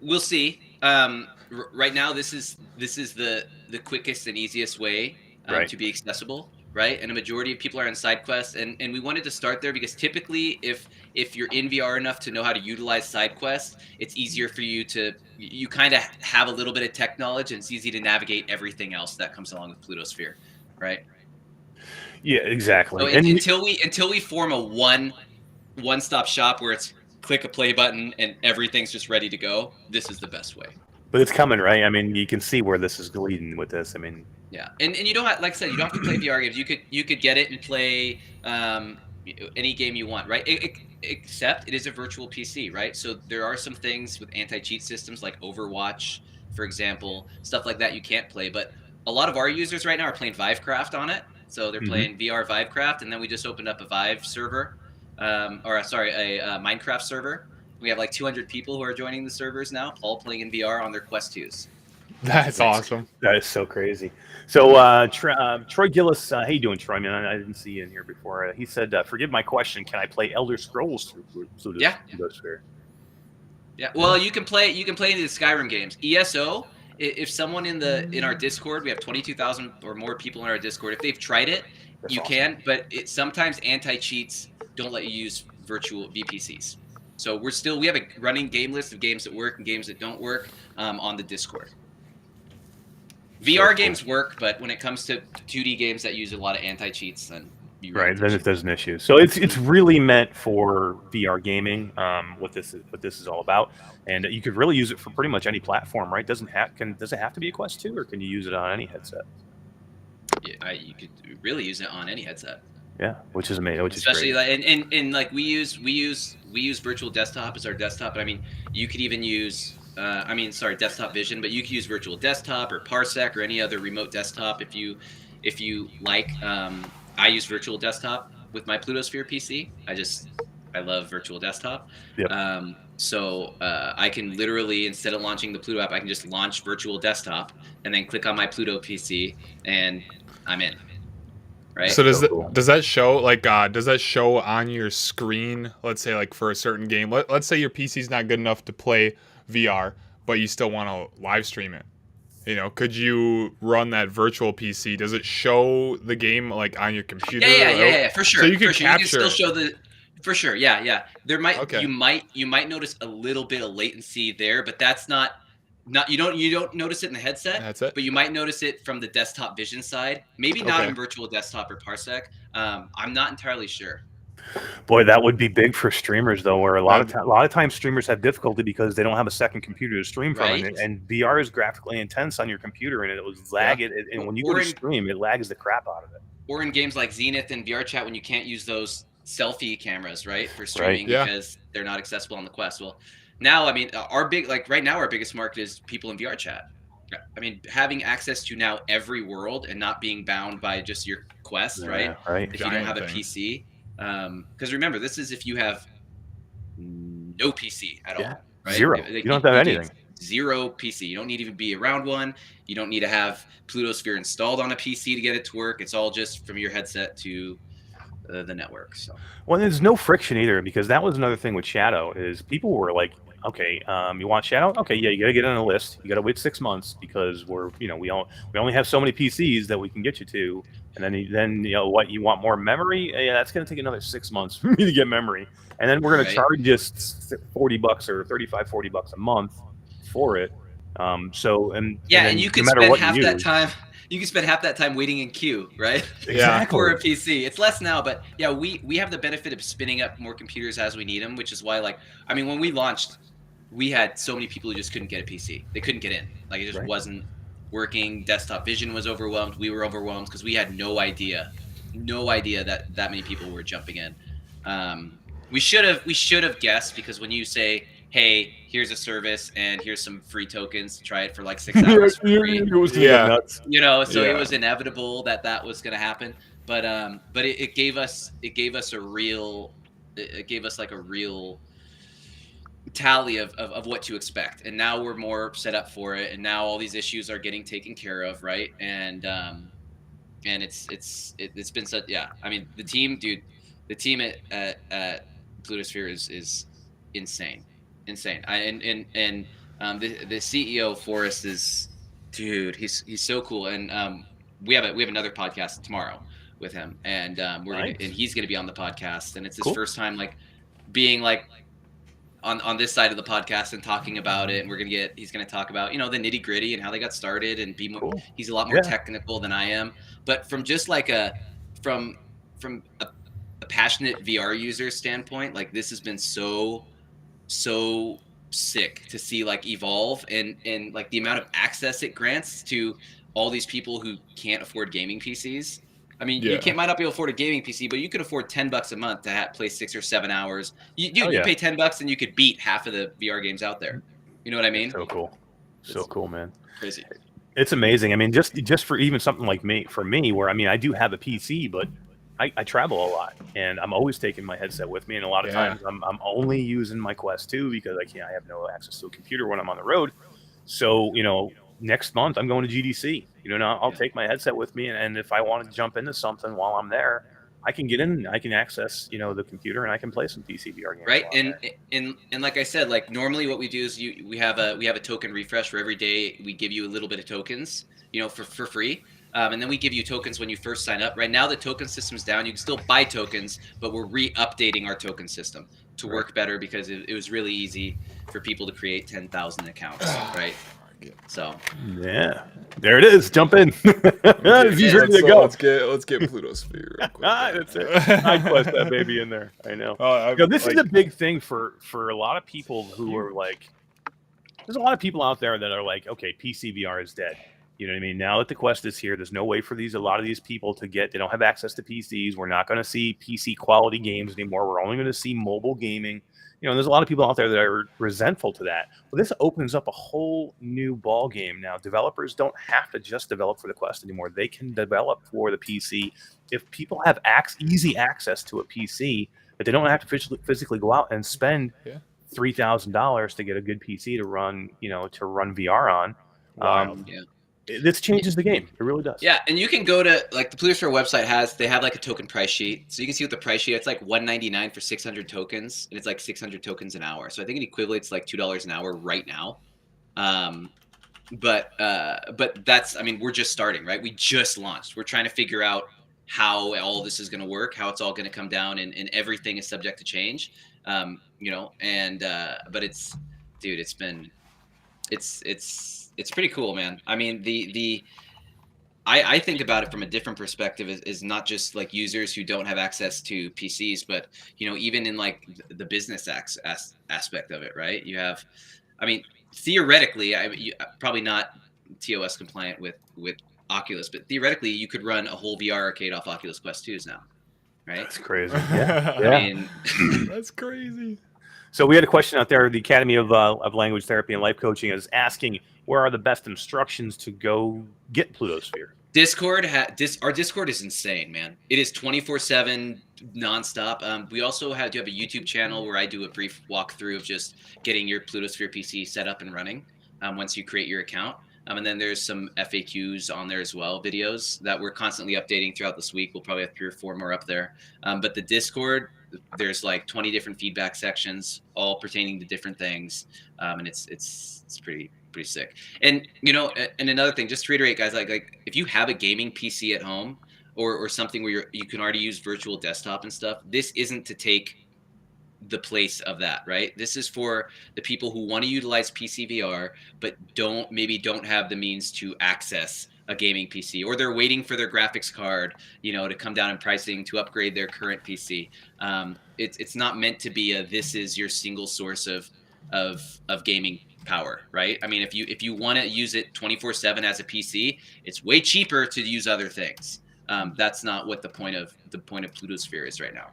We'll see. Right now, this is the quickest and easiest way to be accessible, right? And a majority of people are on side quests, and we wanted to start there because typically, if you're in VR enough to know how to utilize side quests, it's easier for you you kind of have a little bit of tech knowledge, and it's easy to navigate everything else that comes along with Plutosphere, right? Yeah, exactly. So until we form a one-stop shop where it's click a play button and everything's just ready to go, this is the best way. But it's coming, right? I mean, you can see where this is leading with this. I mean, yeah, and you don't have, like I said, you don't have to play VR games. You could get it and play any game you want, right? Except it is a virtual PC, right? So there are some things with anti-cheat systems like Overwatch, for example, stuff like that you can't play. But a lot of our users right now are playing Vivecraft on it. So they're playing VR Vivecraft, and then we just opened up a Vive server, a Minecraft server. We have like 200 people who are joining the servers now, all playing in VR on their Quest 2s. That's awesome. That is so crazy. So Troy Gillis, how you doing, Troy? Man, I didn't see you in here before. He said, "Forgive my question. Can I play Elder Scrolls through Plutosphere?" Yeah. Well, you can play the Skyrim games. ESO. If someone in our Discord, we have 22,000 or more people in our Discord. If they've tried it, you can. But sometimes anti-cheats don't let you use virtual VPCs. So we have a running game list of games that work and games that don't work on the Discord. VR games work, but when it comes to 2D games that use a lot of anti-cheats, then you run Right, into then issues. if there's an issue. So it's really meant for VR gaming. What this is all about, and you could really use it for pretty much any platform, right? Does it have to be a Quest 2, or can you use it on any headset? Yeah, you could really use it on any headset. Yeah, which is amazing. Which Especially is great. like and like we use virtual desktop as our desktop. But I mean, you could even use desktop vision, but you could use virtual desktop or Parsec or any other remote desktop if you like. I use virtual desktop with my Plutosphere PC. I love virtual desktop. Yep. So I can literally, instead of launching the Pluto app, I can just launch virtual desktop and then click on my Pluto PC and I'm in. Right. So cool. does that show does that show on your screen? Let's say like for a certain game. Let's say your PC's not good enough to play VR, but you still want to live stream it. You know, could you run that virtual PC? Does it show the game like on your computer? Yeah, for sure. So you can capture. You can still show the. For sure, yeah. There might you might notice a little bit of latency there, but that's not you don't notice it in the headset. That's it. But you might notice it from the desktop vision side. Maybe not in virtual desktop or Parsec. I'm not entirely sure. Boy, that would be big for streamers though, where a lot of times streamers have difficulty because they don't have a second computer to stream from, and VR is graphically intense on your computer, and it will lag it. And when you go to stream, it lags the crap out of it. Or in games like Zenith and VR Chat, when you can't use those selfie cameras, right, for streaming because they're not accessible on the Quest. Well, now, I mean, right now, our biggest market is people in VR Chat. I mean, having access to now every world and not being bound by just your Quest, right? If you don't have a PC. Because remember, this is if you have no PC at all, right? Zero. You don't have anything. Zero PC. You don't need to even be around one. You don't need to have Plutosphere installed on a PC to get it to work. It's all just from your headset to the network. So, well, there's no friction either, because that was another thing with Shadow is people were like, okay, you want Shadow? Okay, yeah, you got to get on a list. You got to wait 6 months because we only have so many PCs that we can get you to. And then what, you want more memory? Yeah, that's going to take another 6 months for me to get memory. And then we're going to charge just $40 or $35-$40 a month for it. And you can spend half that time. You can spend half that time waiting in queue, right? Exactly. For a PC. It's less now, but yeah, we have the benefit of spinning up more computers as we need them, which is why, when we launched, we had so many people who just couldn't get a PC. They couldn't get in. Like, it just wasn't working. Desktop vision was overwhelmed. We were overwhelmed because we had no idea that many people were jumping in. We should have guessed, because when you say, hey, here's a service and here's some free tokens to try it for like 6 hours for free. It was nuts. It was inevitable that was going to happen. But it gave us a real tally of what to expect. And now we're more set up for it. And now all these issues are getting taken care of, right? And it's been such, I mean, the team at Plutosphere is insane. The CEO Forrest is, dude, he's so cool. And we have another podcast tomorrow with him, and he's gonna be on the podcast, and it's his first time being on this side of the podcast and talking about it. And he's gonna talk about the nitty gritty and how they got started and be more. He's a lot more technical than I am, but from just from a passionate VR user standpoint, this has been so sick to see evolve and the amount of access it grants to all these people who can't afford gaming PCs. I mean, you might not be able to afford a gaming PC, but you could afford $10 a month to play 6 or 7 hours. You pay $10 and you could beat half of the VR games out there. You know what I mean? So cool. So cool, man. Crazy. It's amazing. I mean, just for even something like me, where I do have a PC, but I travel a lot, and I'm always taking my headset with me, and a lot of times I'm only using my Quest 2 because I have no access to a computer when I'm on the road. So next month I'm going to GDC. I'll take my headset with me, and if I want to jump into something while I'm there, I can get in, I can access the computer, and I can play some PC VR games. Right, and like I said, normally what we do is we have a token refresh where every day we give you a little bit of tokens, for free. And then we give you tokens when you first sign up. Right now, the token system's down. You can still buy tokens, but we're re-updating our token system to work better, because it was really easy for people to create 10,000 accounts, right? So yeah, there it is. Jump in. He's ready to go. Let's get Plutosphere real quick. That's it. Side quest that baby in there. I know. This is a big thing for a lot of people who are like. There's a lot of people out there that are like, okay, PC VR is dead. You know what I mean? Now that the Quest is here, there's no way for a lot of these people to they don't have access to PCs. We're not going to see PC quality games anymore. We're only going to see mobile gaming. You know, there's a lot of people out there that are resentful to that. But this opens up a whole new ball game now. Developers don't have to just develop for the Quest anymore. They can develop for the PC. If people have easy access to a PC, but they don't have to physically go out and spend $3,000 to get a good PC to run, run VR on. This changes the game. It really does. Yeah, and you can go to like the Plutosphere website they have like a token price sheet, so you can see what the price sheet. It's like $199 for 600 tokens, and it's like 600 tokens an hour. So I think it equates like $2 an hour right now. But that's, I mean, we're just starting, right? We just launched. We're trying to figure out how all this is going to work, how it's all going to come down, and everything is subject to change. But it's, dude, it's pretty cool, man. I mean, I think about it from a different perspective is not just like users who don't have access to PCs, but, even in like the business aspect of it, right? You have, I mean, theoretically, probably not TOS compliant with Oculus, but theoretically you could run a whole VR arcade off Oculus Quest 2s now, right? That's crazy. Yeah. I mean, that's crazy. So we had a question out there. The Academy of Language Therapy and Life Coaching is asking, where are the best instructions to go get Plutosphere? Discord, our Discord is insane, man. It is 24/7 nonstop. We also do have a YouTube channel where I do a brief walkthrough of just getting your Plutosphere PC set up and running once you create your account. And then there's some FAQs on there as well, videos that we're constantly updating throughout this week. We'll probably have 3 or 4 more up there. But the Discord, there's like 20 different feedback sections, all pertaining to different things, and it's pretty sick. And and another thing, just to reiterate, guys, like if you have a gaming PC at home or something where you can already use virtual desktop and stuff, this isn't to take the place of that, right? This is for the people who want to utilize PC VR but don't have the means to access a gaming PC, or they're waiting for their graphics card, to come down in pricing to upgrade their current PC. It's not meant to be this is your single source of gaming power, right? I mean, if you want to use it 24/7 as a PC, it's way cheaper to use other things. That's not what the point of Plutosphere is right now.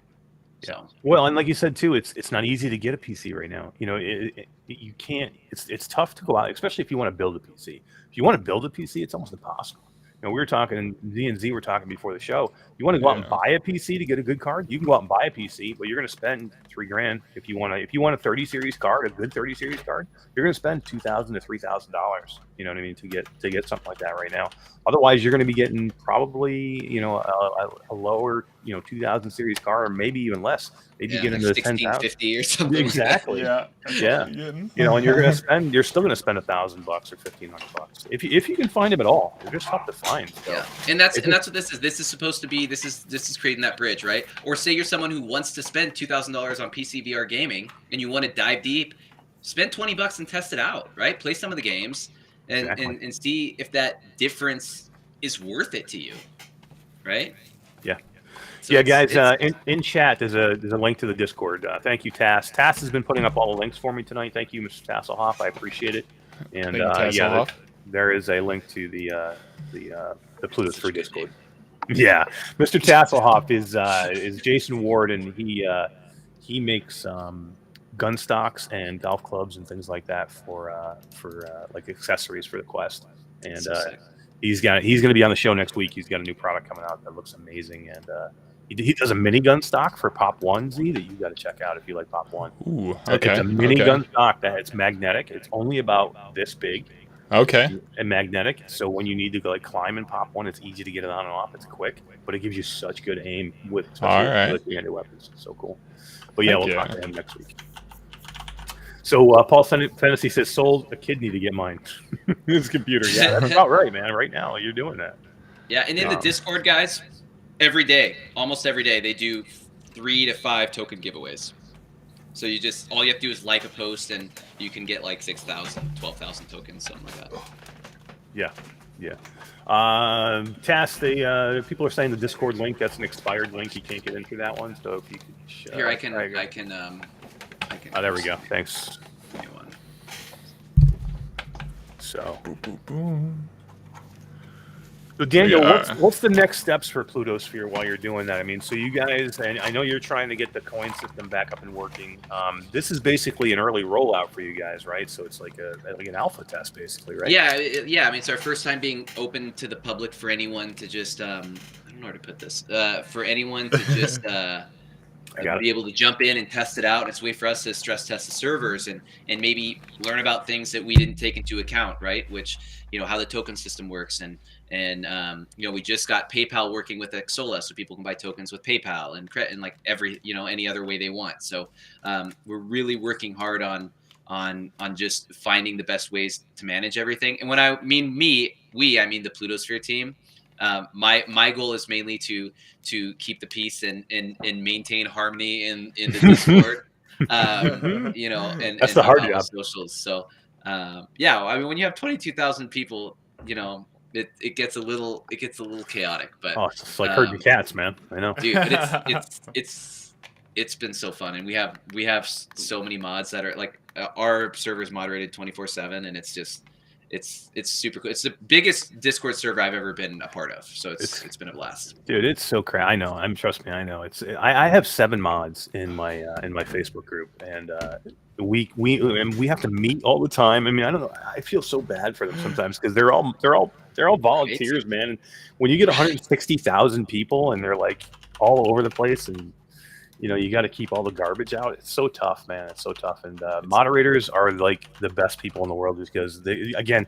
So well, and like you said too, it's not easy to get a PC right now. You can't. It's tough to go out, especially if you want to build a PC. If you want to build a PC, it's almost impossible. We were talking, Z and Z were talking before the show. You want to go out and buy a PC to get a good card? You can go out and buy a PC, but you're going to spend $3,000 if you want a 30 series card, a good 30 series card. You're going to spend $2,000 to $3,000. You know what I mean, to get something like that right now. Otherwise, you're going to be getting probably a lower 2000 series card, or maybe even less. Maybe get into the 1650 or something. Exactly. Yeah. And you're still going to spend $1,000 or $1,500 if you can find them at all. They're just tough to find. So. Yeah, and that's what this is. This is supposed to be. This is creating that bridge, right? Or say you're someone who wants to spend $2,000 on PC VR gaming and you want to dive deep, spend $20 and test it out, right? Play some of the games and see if that difference is worth it to you, right? Yeah. So yeah, guys, in chat, there's a link to the Discord. Thank you, Tass. Tass has been putting up all the links for me tonight. Thank you, Mr. Tasselhoff. I appreciate it. And there is a link to the Plutosphere Discord. Yeah, Mr. Tasselhoff is Jason Ward, and he makes gun stocks and golf clubs and things like that for like accessories for the Quest. And he's going to be on the show next week. He's got a new product coming out that looks amazing, and he does a minigun stock for Pop 1 Z that you got to check out if you like Pop 1. Ooh, okay. It's a minigun stock that it's magnetic. It's only about this big. Okay. And magnetic. So when you need to go climb and Pop 1, it's easy to get it on and off. It's quick, but it gives you such good aim with the weapons. It's so cool. But yeah, we'll talk to him next week. So Paul Fantasy says, sold a kidney to get mine. His computer. Yeah, that's about right, man. Right now, you're doing that. Yeah, and in the Discord, guys, almost every day, they do 3 to 5 token giveaways. So you just all you have to do is like a post, and you can get like 6,000, 12,000 tokens, something like that. Yeah, yeah. Tass, people are saying the Discord link, that's an expired link. You can't get into that one. So if you could Here, I can. Oh, there we go. Thanks. Give me one. So, Boom, boom, boom. so Daniel, what's the next steps for Plutosphere while you're doing that? I mean, so you guys, and I know you're trying to get the coin system back up and working. This is basically an early rollout for you guys, right? So it's like an alpha test, basically, right? Yeah, yeah. I mean, it's our first time being open to the public for anyone to just. I don't know where to put this. For anyone to just. Be able to jump in and test it out. It's a way for us to stress test the servers and maybe learn about things that we didn't take into account, right? Which, how the token system works. And we just got PayPal working with Exola, so people can buy tokens with PayPal and like any other way they want. So we're really working hard on just finding the best ways to manage everything. And when I mean I mean the Plutosphere team. My goal is mainly to keep the peace and maintain harmony in the Discord, and that's the hard job. Socials. So yeah, I mean, when you have 22,000 people, it gets a little chaotic. But it's like herding cats, man. I know, dude. But it's been so fun, and we have so many mods that are like our server's moderated 24/7, and it's just. It's super cool. It's the biggest Discord server I've ever been a part of. So it's been a blast. Dude, it's so crazy. I know. Trust me. I know. I have 7 mods in my Facebook group, and we have to meet all the time. I mean, I don't know. I feel so bad for them sometimes because they're all volunteers, man. And when you get 160,000 people and they're like all over the place, and you got to keep all the garbage out. It's so tough, man. It's so tough. And moderators are like the best people in the world because again,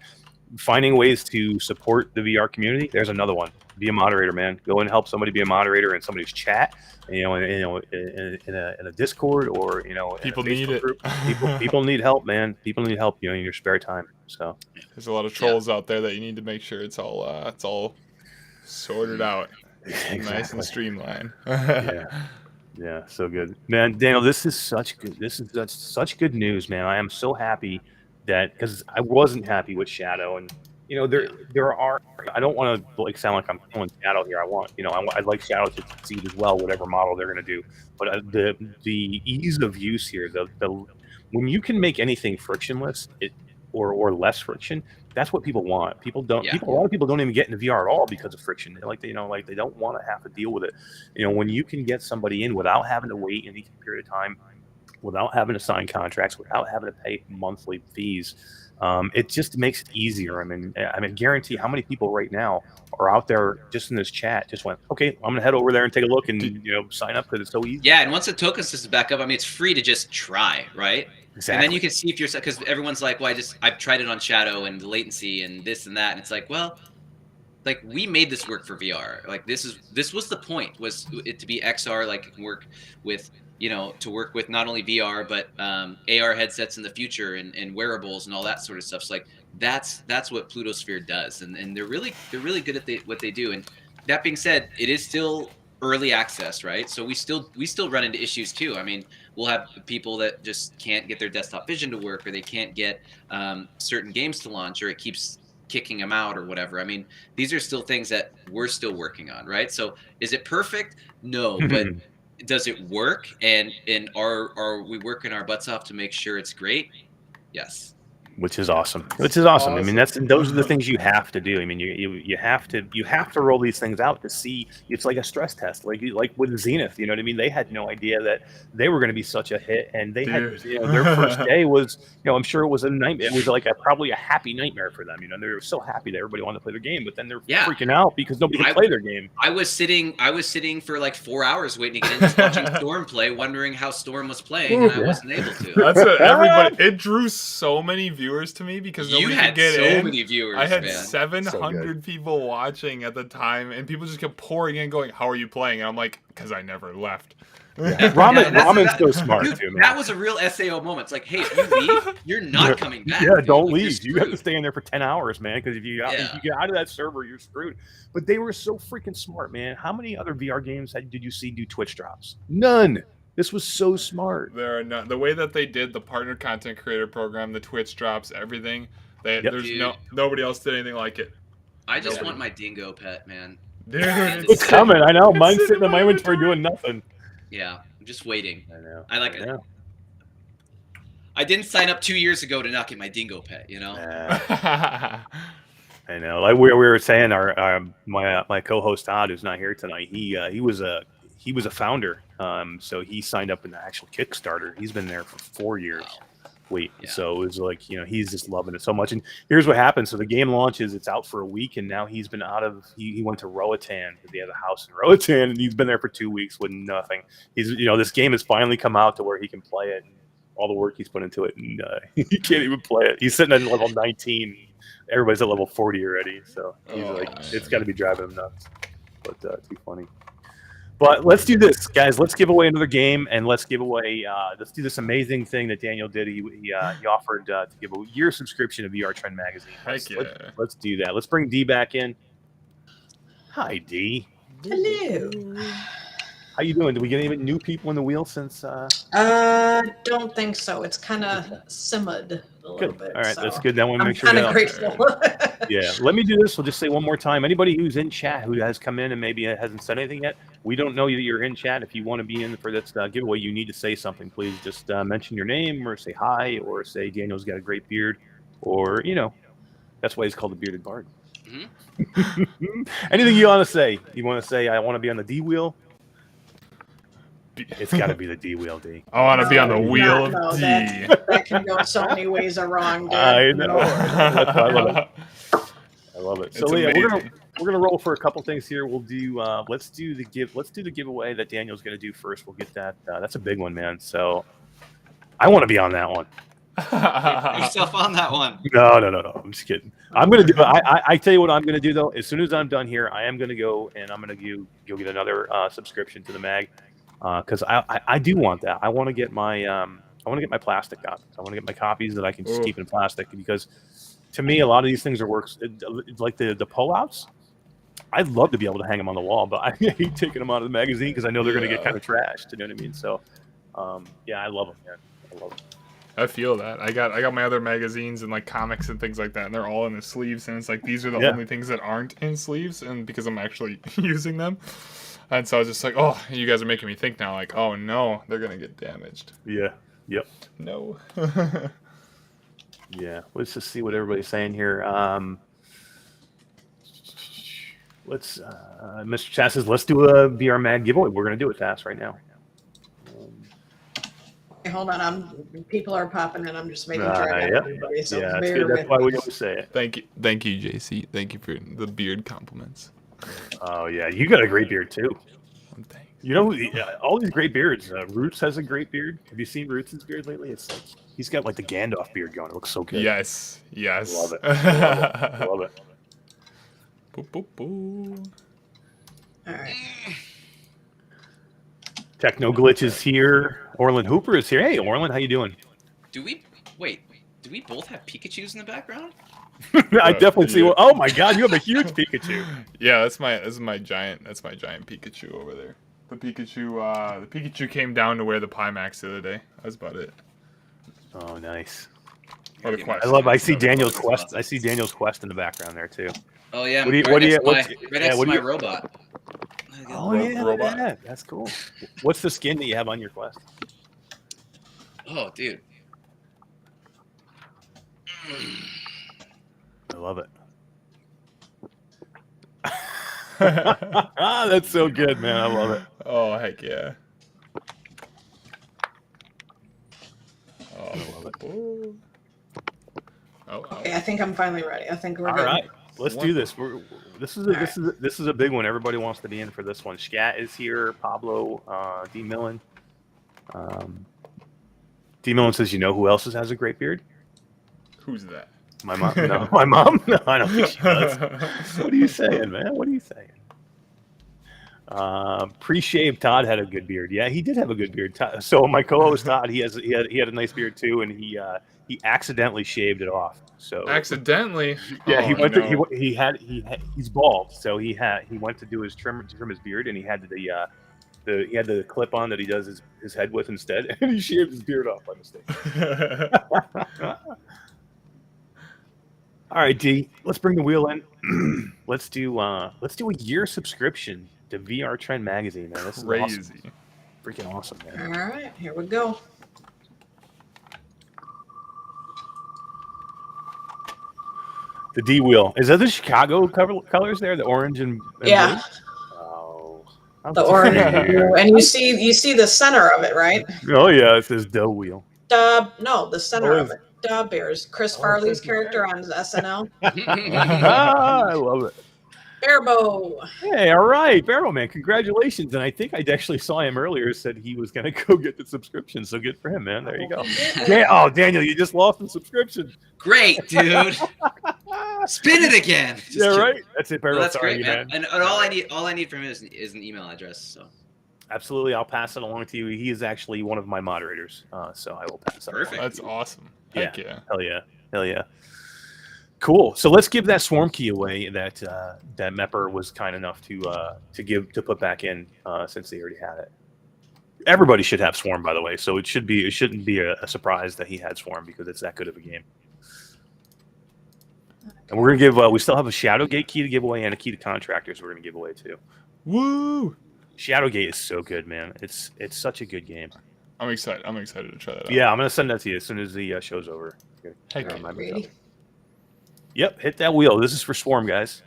finding ways to support the VR community. There's another one. Be a moderator, man. Go and help somebody be a moderator in somebody's chat. In a Discord or people need it. Group. People need help, man. People need help. In your spare time. So there's a lot of trolls out there that you need to make sure it's all sorted out, exactly. Nice and streamlined. Yeah, so good, man. Daniel, this is such such good news, man. I am so happy because I wasn't happy with Shadow, and there are. I don't want to sound like I'm killing Shadow here. I'd like Shadow to succeed as well, whatever model they're going to do. But the ease of use here, when you can make anything frictionless, or less friction. That's what people want. A lot of people don't even get into VR at all because of friction. They don't want to have to deal with it. When you can get somebody in without having to wait any period of time, without having to sign contracts, without having to pay monthly fees, it just makes it easier. I mean, guarantee how many people right now are out there just in this chat just went, okay, I'm gonna head over there and take a look and sign up because it's so easy. Yeah, and once the token system back up, I mean, it's free to just try, right? Exactly. And then you can see if you're, because everyone's like, well, I've tried it on Shadow and the latency and this and that, and it's like, well, like we made this work for VR. Like this was the point, was it to be XR, like it can work with to work with not only VR but AR headsets in the future and wearables and all that sort of stuff. So like that's what Plutosphere does, and they're really good at what they do. And that being said, it is still early access, right? So we still run into issues too. I mean, we'll have people that just can't get their desktop vision to work, or they can't get certain games to launch, or it keeps kicking them out or whatever. I mean, these are still things that we're still working on, right? So is it perfect? No, but does it work? And are we working our butts off to make sure it's great? Yes. Which is awesome. I mean, those are the things you have to do. I mean, you have to roll these things out to see. It's like a stress test, like with Zenith. You know what I mean? They had no idea that they were going to be such a hit, and they had their first day was I'm sure it was a nightmare. It was like probably a happy nightmare for them. They were so happy that everybody wanted to play their game, but then they're freaking out because nobody could play their game. I was sitting for like 4 hours waiting to get in, just watching Storm play, wondering how Storm was playing, and I wasn't able to. That's what everybody. It drew so many viewers to me because nobody could get in. You had so many viewers. I had man. 700 people watching at the time, and people just kept pouring in, going, "How are you playing?" And I'm like, "Because I never left." Yeah. Ramen's so smart too, man. That was a real SAO moment. It's like, hey, if you leave, you're not coming back. Yeah, don't leave. You have to stay in there for 10 hours, man. Because if you get out of that server, you're screwed. But they were so freaking smart, man. How many other VR games did you see do Twitch drops? None. This was so smart. There are not the way that they did the partner content creator program, the Twitch drops, everything. There's Dude. nobody else did anything like it. I just Nobody. want my dingo pet, man. Dude, It's coming. I know. it's Mine's sitting sitting in my inventory doing nothing. Yeah, I'm just waiting. I know. I like I it. know. I didn't sign up 2 years ago to not get my dingo pet, you know? I know. Like we were saying, my co-host Todd, who's not here tonight, he was a founder. So he signed up in the actual Kickstarter. He's been there for 4 years. Wow. Yeah. So it was like, you know, he's just loving it so much. And here's what happened. So the game launches, it's out for a week, and now he's been out of. He went to Roatan. He had a house in Roatan, and he's been there for 2 weeks with nothing. He's, you know, this game has finally come out to where he can play it. And all the work he's put into it, and he can't even play it. He's sitting at level 19. Everybody's at level 40 already. So he's it's got to be driving him nuts. But too funny. But let's do this, guys. Let's give away another game, and let's give away. Let's do this amazing thing that Daniel did. He offered to give a year subscription to VR Trend magazine. Let's do that. Let's bring D back in. Hi, D. Hello. How you doing? Did we get any new people in the wheel since? Don't think so. It's kind of simmered a little bit. All right, so that's good. That one, I'm make sure. kind of grateful. Yeah, let me do this. We'll just say one more time. Anybody who's in chat who has come in and maybe hasn't said anything yet, we don't know that you're in chat. If you want to be in for this giveaway, you need to say something. Please just mention your name or say hi or say Daniel's got a great beard, or you know, that's why he's called the Bearded Bard. Mm-hmm. Anything you want to say? You want to say I want to be on the D wheel? It's got to be the D wheel, D. I want to be on the wheel of D. That can go so many ways wrong. Dude. I know. I love it. I love it. So yeah, we're gonna roll for a couple things here. We'll do let's do the giveaway that Daniel's gonna do first. We'll get that. That's a big one, man. So I want to be on that one. Put yourself on that one. No. I'm just kidding. I'm gonna do. I tell you what I'm gonna do though. As soon as I'm done here, I am gonna go and I'm gonna go get another subscription to the mag. Because I do want that. I want to get my plastic copies. I want to get my copies that I can just keep in plastic, because to me a lot of these things are works like the pullouts. I'd love to be able to hang them on the wall, but I hate taking them out of the magazine because I know they're going to get kind of trashed. You know what I mean? So yeah, I love them, man. I love them. I feel that. I got my other magazines and like comics and things like that, and they're all in the sleeves, and it's like these are the only things that aren't in sleeves, and because I'm actually using them. And so I was just like, oh, you guys are making me think now, like, oh no, they're gonna get damaged. Yeah. Yep. No. Yeah. Let's just see what everybody's saying here. Let's Mr. Chas says, let's do a VR mag giveaway. We're gonna do it fast right now. Hey, hold on, people are popping in. I'm just making sure I got everybody. So yeah, that's good. That's why we always say it. Thank you, JC. Thank you for the beard compliments. Oh yeah, you got a great beard too. Thanks. You know, all these great beards. Roots has a great beard. Have you seen Roots' beard lately? It's like he's got like the Gandalf beard going. It looks so good. Yes. Love it. Love it. Boop, boop, boop. All right. Techno Glitch is here. Orland Hooper is here. Hey, Orland, how you doing? Do we both have Pikachus in the background? I definitely see. Oh my God, you have a huge Pikachu. Yeah, that's my giant Pikachu over there. The Pikachu came down to wear the Pimax the other day. That's about it. Oh, nice. Or the quest. I see Daniel's quest. I see Daniel's quest in the background there too. Oh yeah. Right next to my robot. Oh robot. Yeah, that's cool. What's the skin that you have on your quest? Oh, dude. I love it. That's so good, man. I love it. Oh, heck yeah. Oh, I love it. Okay, I think I'm finally ready. I think we're all good. Right. Let's do this. This is a big one. Everybody wants to be in for this one. Scat is here. Pablo, D Millen. D Millen says, "You know who else has a great beard?" Who's that? My mom. No, my mom. No, I don't think she does. What are you saying, man? What are you saying? Pre-shaved Todd had a good beard. Yeah, he did have a good beard. So my co-host Todd, he had a nice beard too, and he accidentally shaved it off. So accidentally. Yeah, oh, he went no. to he's bald, so he went to do his trim his beard, and he had he had the clip on that he does his head with instead, and he shaved his beard off by mistake. All right, D. Let's bring the wheel in. Let's do a year subscription to VR Trend magazine, man. This is Crazy. awesome. Freaking awesome, man. All right, here we go. The D wheel. Is that the Chicago colors there? The orange and Yeah. blue? Oh, The orange and blue. And you see the center of it, right? Oh yeah, it says dough wheel. No, the center of is- it. Da Bears. Chris Farley's character on SNL. I love it. Bearbo. Hey, all right, Barrel Man, congratulations! And I think I actually saw him earlier. Said he was going to go get the subscription, so good for him, man. There you go. Oh, Daniel, you just lost the subscription. Great, dude. Spin it again. Just Yeah, kidding. right. That's it, Barrel. Well, that's Sorry, great, man. And all I need from him is an email address. So Absolutely, I'll pass it along to you. He is actually one of my moderators, so I will pass it. Perfect. That's awesome. Heck yeah. Hell yeah. Cool. So let's give that swarm key away that that Mepper was kind enough to put back in since they already had it. Everybody should have swarm, by the way. So it shouldn't be a surprise that he had swarm because it's that good of a game. And we're gonna give. We still have a Shadowgate key to give away and a key to Contractors. We're gonna give away too. Woo! Shadowgate is so good, man. It's such a good game. I'm excited to try that out. Yeah, I'm gonna send that to you as soon as the show's over. Heck yeah. Ready? Yep, hit that wheel. This is for swarm, guys.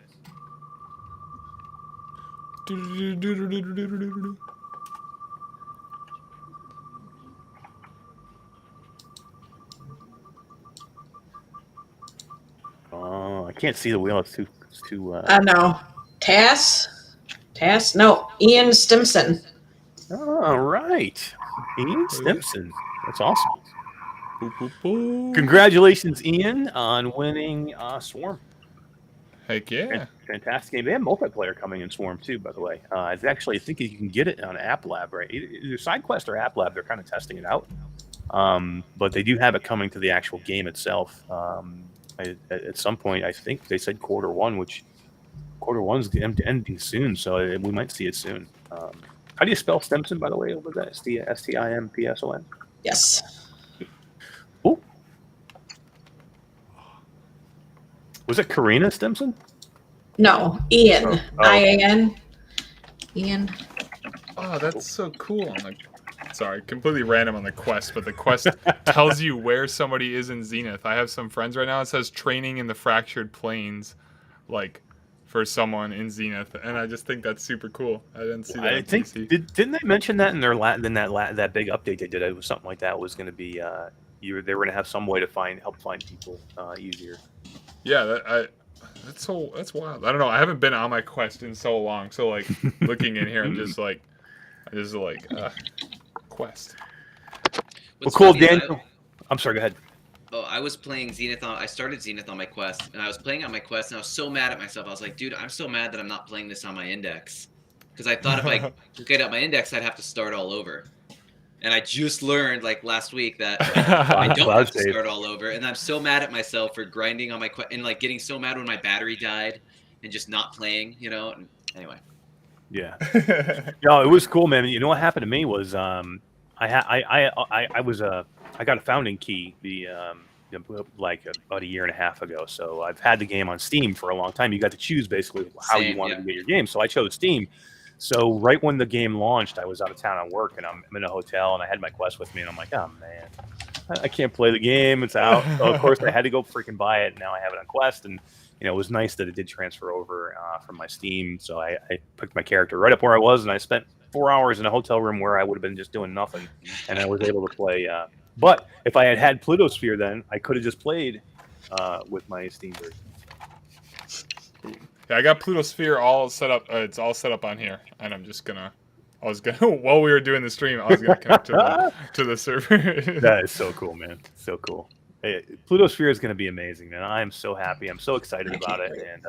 Oh, I can't see the wheel. It's too. No. Tass? No. Ian Stimson. All right, Ian Stimson. That's awesome. Boop, boop, boop. Congratulations, Ian, on winning Swarm. Heck yeah. Fantastic game. They have multiplayer coming in Swarm too, by the way. I think you can get it on App Lab, right? Either SideQuest or App Lab. They're kind of testing it out, but they do have it coming to the actual game itself. At some point, I think they said Q1, which Q1's ending soon, so we might see it soon. How do you spell Stimson, by the way? Over that Stimpson? Yes. Ooh. Was it Karina Stimson? No. Ian. Oh. IAN. Ian. Oh, that's so cool. Sorry, completely random on the quest, but the quest tells you where somebody is in Zenith. I have some friends right now. It says training in the fractured plains, like for someone in Zenith, and I just think that's super cool. I didn't see that. I think didn't they mention that in their that big update they did? It was something like that. It was going to be they were going to have some way to help find people easier. Yeah, that's wild. I don't know. I haven't been on my quest in so long, so like looking in here, I'm just like quest. Well, cool, Daniel. I'm sorry. Go ahead. Oh, I was playing Zenith I started Zenith on my quest, and I was playing on my quest, and I was so mad at myself. I was like, dude, I'm so mad that I'm not playing this on my index. Because I thought if I get up my index, I'd have to start all over. And I just learned, like, last week that I don't have to start all over. And I'm so mad at myself for grinding on my quest, and, like, getting so mad when my battery died and just not playing, you know? And anyway. Yeah. No, it was cool, man. You know what happened to me was I got a founding key like about a year and a half ago. So I've had the game on Steam for a long time. You got to choose basically how you wanted to get your game. So I chose Steam. So right when the game launched, I was out of town on work, and I'm in a hotel, and I had my quest with me, and I'm like, oh man, I can't play the game. It's out. So of course I had to go freaking buy it. And now I have it on Quest, and it was nice that it did transfer over from my Steam. So I picked my character right up where I was, and I spent 4 hours in a hotel room where I would have been just doing nothing, and I was able to play. But if I had Plutosphere, then I could have just played with my Steam version. Yeah, I got Plutosphere all set up. It's all set up on here, and I was gonna while we were doing the stream, I was gonna connect to the server. That is so cool, man. So cool. Hey, Plutosphere is gonna be amazing, man. I am so happy. I'm so excited about it, and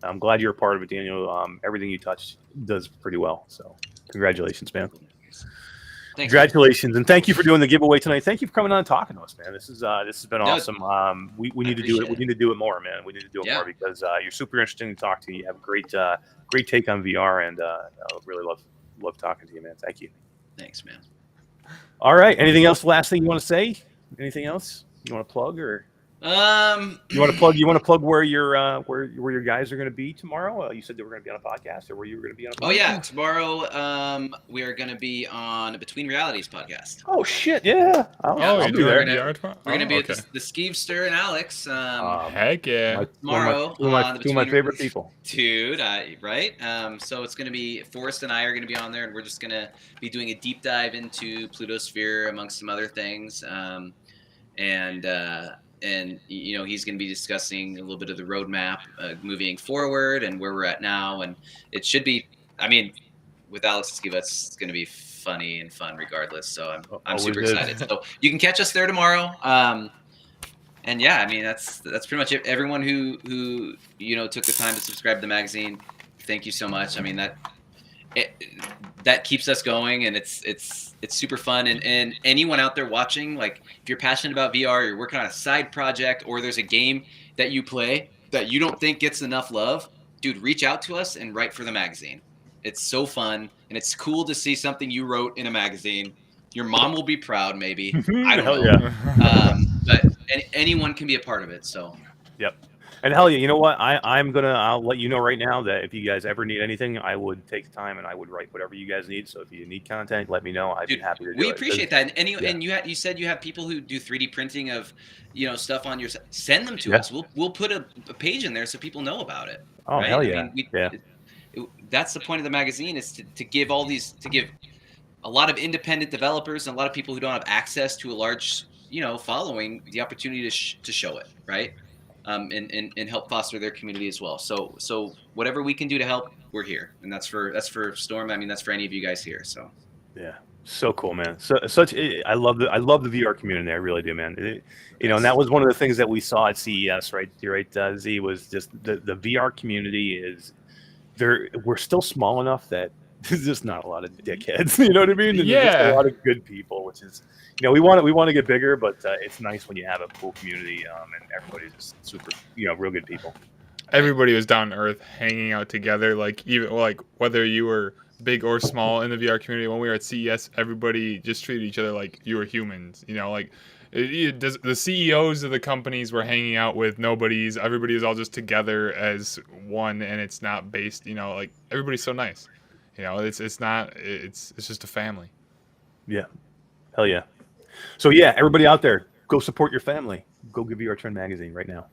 I'm glad you're a part of it, Daniel. Everything you touch does pretty well. So, congratulations, man. Thanks, Congratulations, and thank you for doing the giveaway tonight. Thank you for coming on and talking to us, man. This has been awesome. We need to do it. We need to do it more, man. We need to do it more because you're super interesting to talk to. You have a great take on VR, and I really love love talking to you, man. Thank you. Thanks, man. All right. Anything else? Last thing you want to say? Anything else you want to plug, or you want to plug? You want to plug where your guys are going to be tomorrow? You said they were going to be on a podcast, or where you were going to be on a podcast? Oh yeah, tomorrow we are going to be on Between Realities podcast. Oh shit, yeah. I'll be there. We're going to be at the Skeevester and Alex. Heck yeah. Tomorrow. Two of my favorite people. Dude, right? So it's going to be, Forrest and I are going to be on there, and we're just going to be doing a deep dive into Plutosphere amongst some other things. And you know, he's going to be discussing a little bit of the roadmap moving forward and where we're at now. And it should be, I mean, with Alex Skiva, it's going to be funny and fun regardless. So I'm super excited. So you can catch us there tomorrow. And yeah, I mean, that's pretty much it. Everyone who you know took the time to subscribe to the magazine, thank you so much. I mean, that keeps us going, and it's super fun. And anyone out there watching, like, if you're passionate about VR, you're working on a side project, or there's a game that you play that you don't think gets enough love, dude, reach out to us and write for the magazine. It's so fun, and it's cool to see something you wrote in a magazine. Your mom will be proud, maybe. I don't know. Yeah. But anyone can be a part of it. So. Yep. And hell yeah, you know what? I'll let you know right now that if you guys ever need anything, I would take time and I would write whatever you guys need. So if you need content, let me know. I'd be happy to do it. We appreciate that. And you said you have people who do 3D printing of, you know, stuff on your. Send them to us. We'll put a page in there so people know about it. Oh right? hell yeah! I mean, that's the point of the magazine, is to give a lot of independent developers and a lot of people who don't have access to a large, you know, following, the opportunity to show it, right? And help foster their community as well. So whatever we can do to help, we're here, and that's for Storm. I mean, that's for any of you guys here. So yeah, so cool, man. I love the VR community. I really do, man. You know, and that was one of the things that we saw at CES, right? You're right, Z, was just the VR community is there. We're still small enough that there's just not a lot of dickheads. You know what I mean? And there's just a lot of good people, which is, you know, we want to get bigger, but it's nice when you have a cool community and everybody's just super, you know, real good people. Everybody was down to earth, hanging out together. Like, even like whether you were big or small in the VR community, when we were at CES, everybody just treated each other like you were humans. You know, like the CEOs of the companies were hanging out with nobodies. Everybody is all just together as one, and it's not based. You know, like, everybody's so nice. You know, it's just a family. Yeah, hell yeah. So yeah, everybody out there, go support your family. Go give VR Trend magazine right now.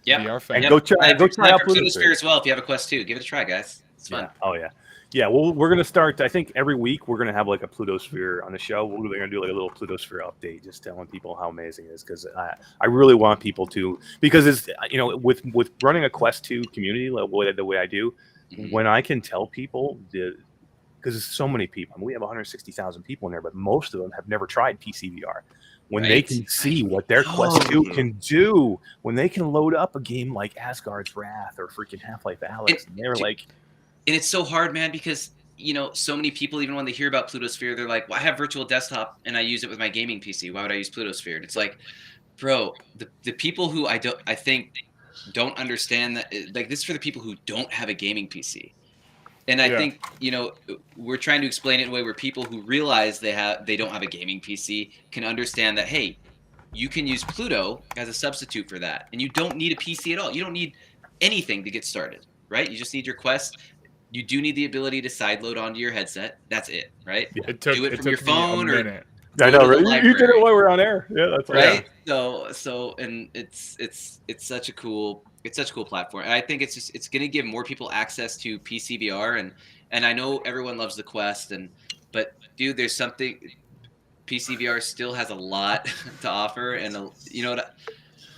Yeah, and go try out Plutosphere as well. If you have a Quest 2, give it a try, guys. It's fun. Yeah. Oh yeah, yeah. Well, we're gonna start. I think every week we're gonna have like a Plutosphere on the show. We're gonna do like a little Plutosphere update, just telling people how amazing it is. Because I really want people to, because it's, you know, with running a Quest 2 community the way I do, when I can tell people because there's so many people. I mean, we have 160,000 people in there, but most of them have never tried PC VR. When they can see what their Quest 2 can do, when they can load up a game like Asgard's Wrath or freaking Half-Life Alyx, and they're like... And it's so hard, man, because, you know, so many people, even when they hear about Plutosphere, they're like, well, I have virtual desktop and I use it with my gaming PC. Why would I use Plutosphere? And it's like, bro, the people who I think don't understand that, like, this is for the people who don't have a gaming PC. And I think, you know, we're trying to explain it in a way where people who realize they don't have a gaming PC can understand that, hey, you can use Pluto as a substitute for that. And you don't need a PC at all. You don't need anything to get started, right? You just need your Quest. You do need the ability to sideload onto your headset. That's it, right? Yeah. Do it from your phone or... I know, right? You did it while we're on air. Yeah, that's right. So, and it's such a cool platform. And I think it's going to give more people access to PC VR, and I know everyone loves the Quest, but dude, there's something. PC VR still has a lot to offer, and you know what?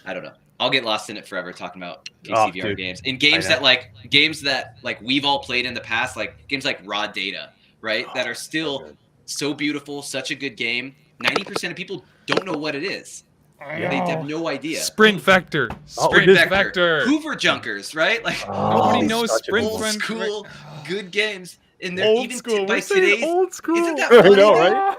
I don't know. I'll get lost in it forever talking about PC VR games. In games that we've all played in the past, like games like Raw Data, right? That are still so beautiful, such a good game. 90% of people don't know what it is. They have no idea. Sprint Vector. Hoover Junkers, right? Like, nobody knows Sprint Vector. Old school, good games. And they're old even school. by today's old school. Isn't that funny? I know, right?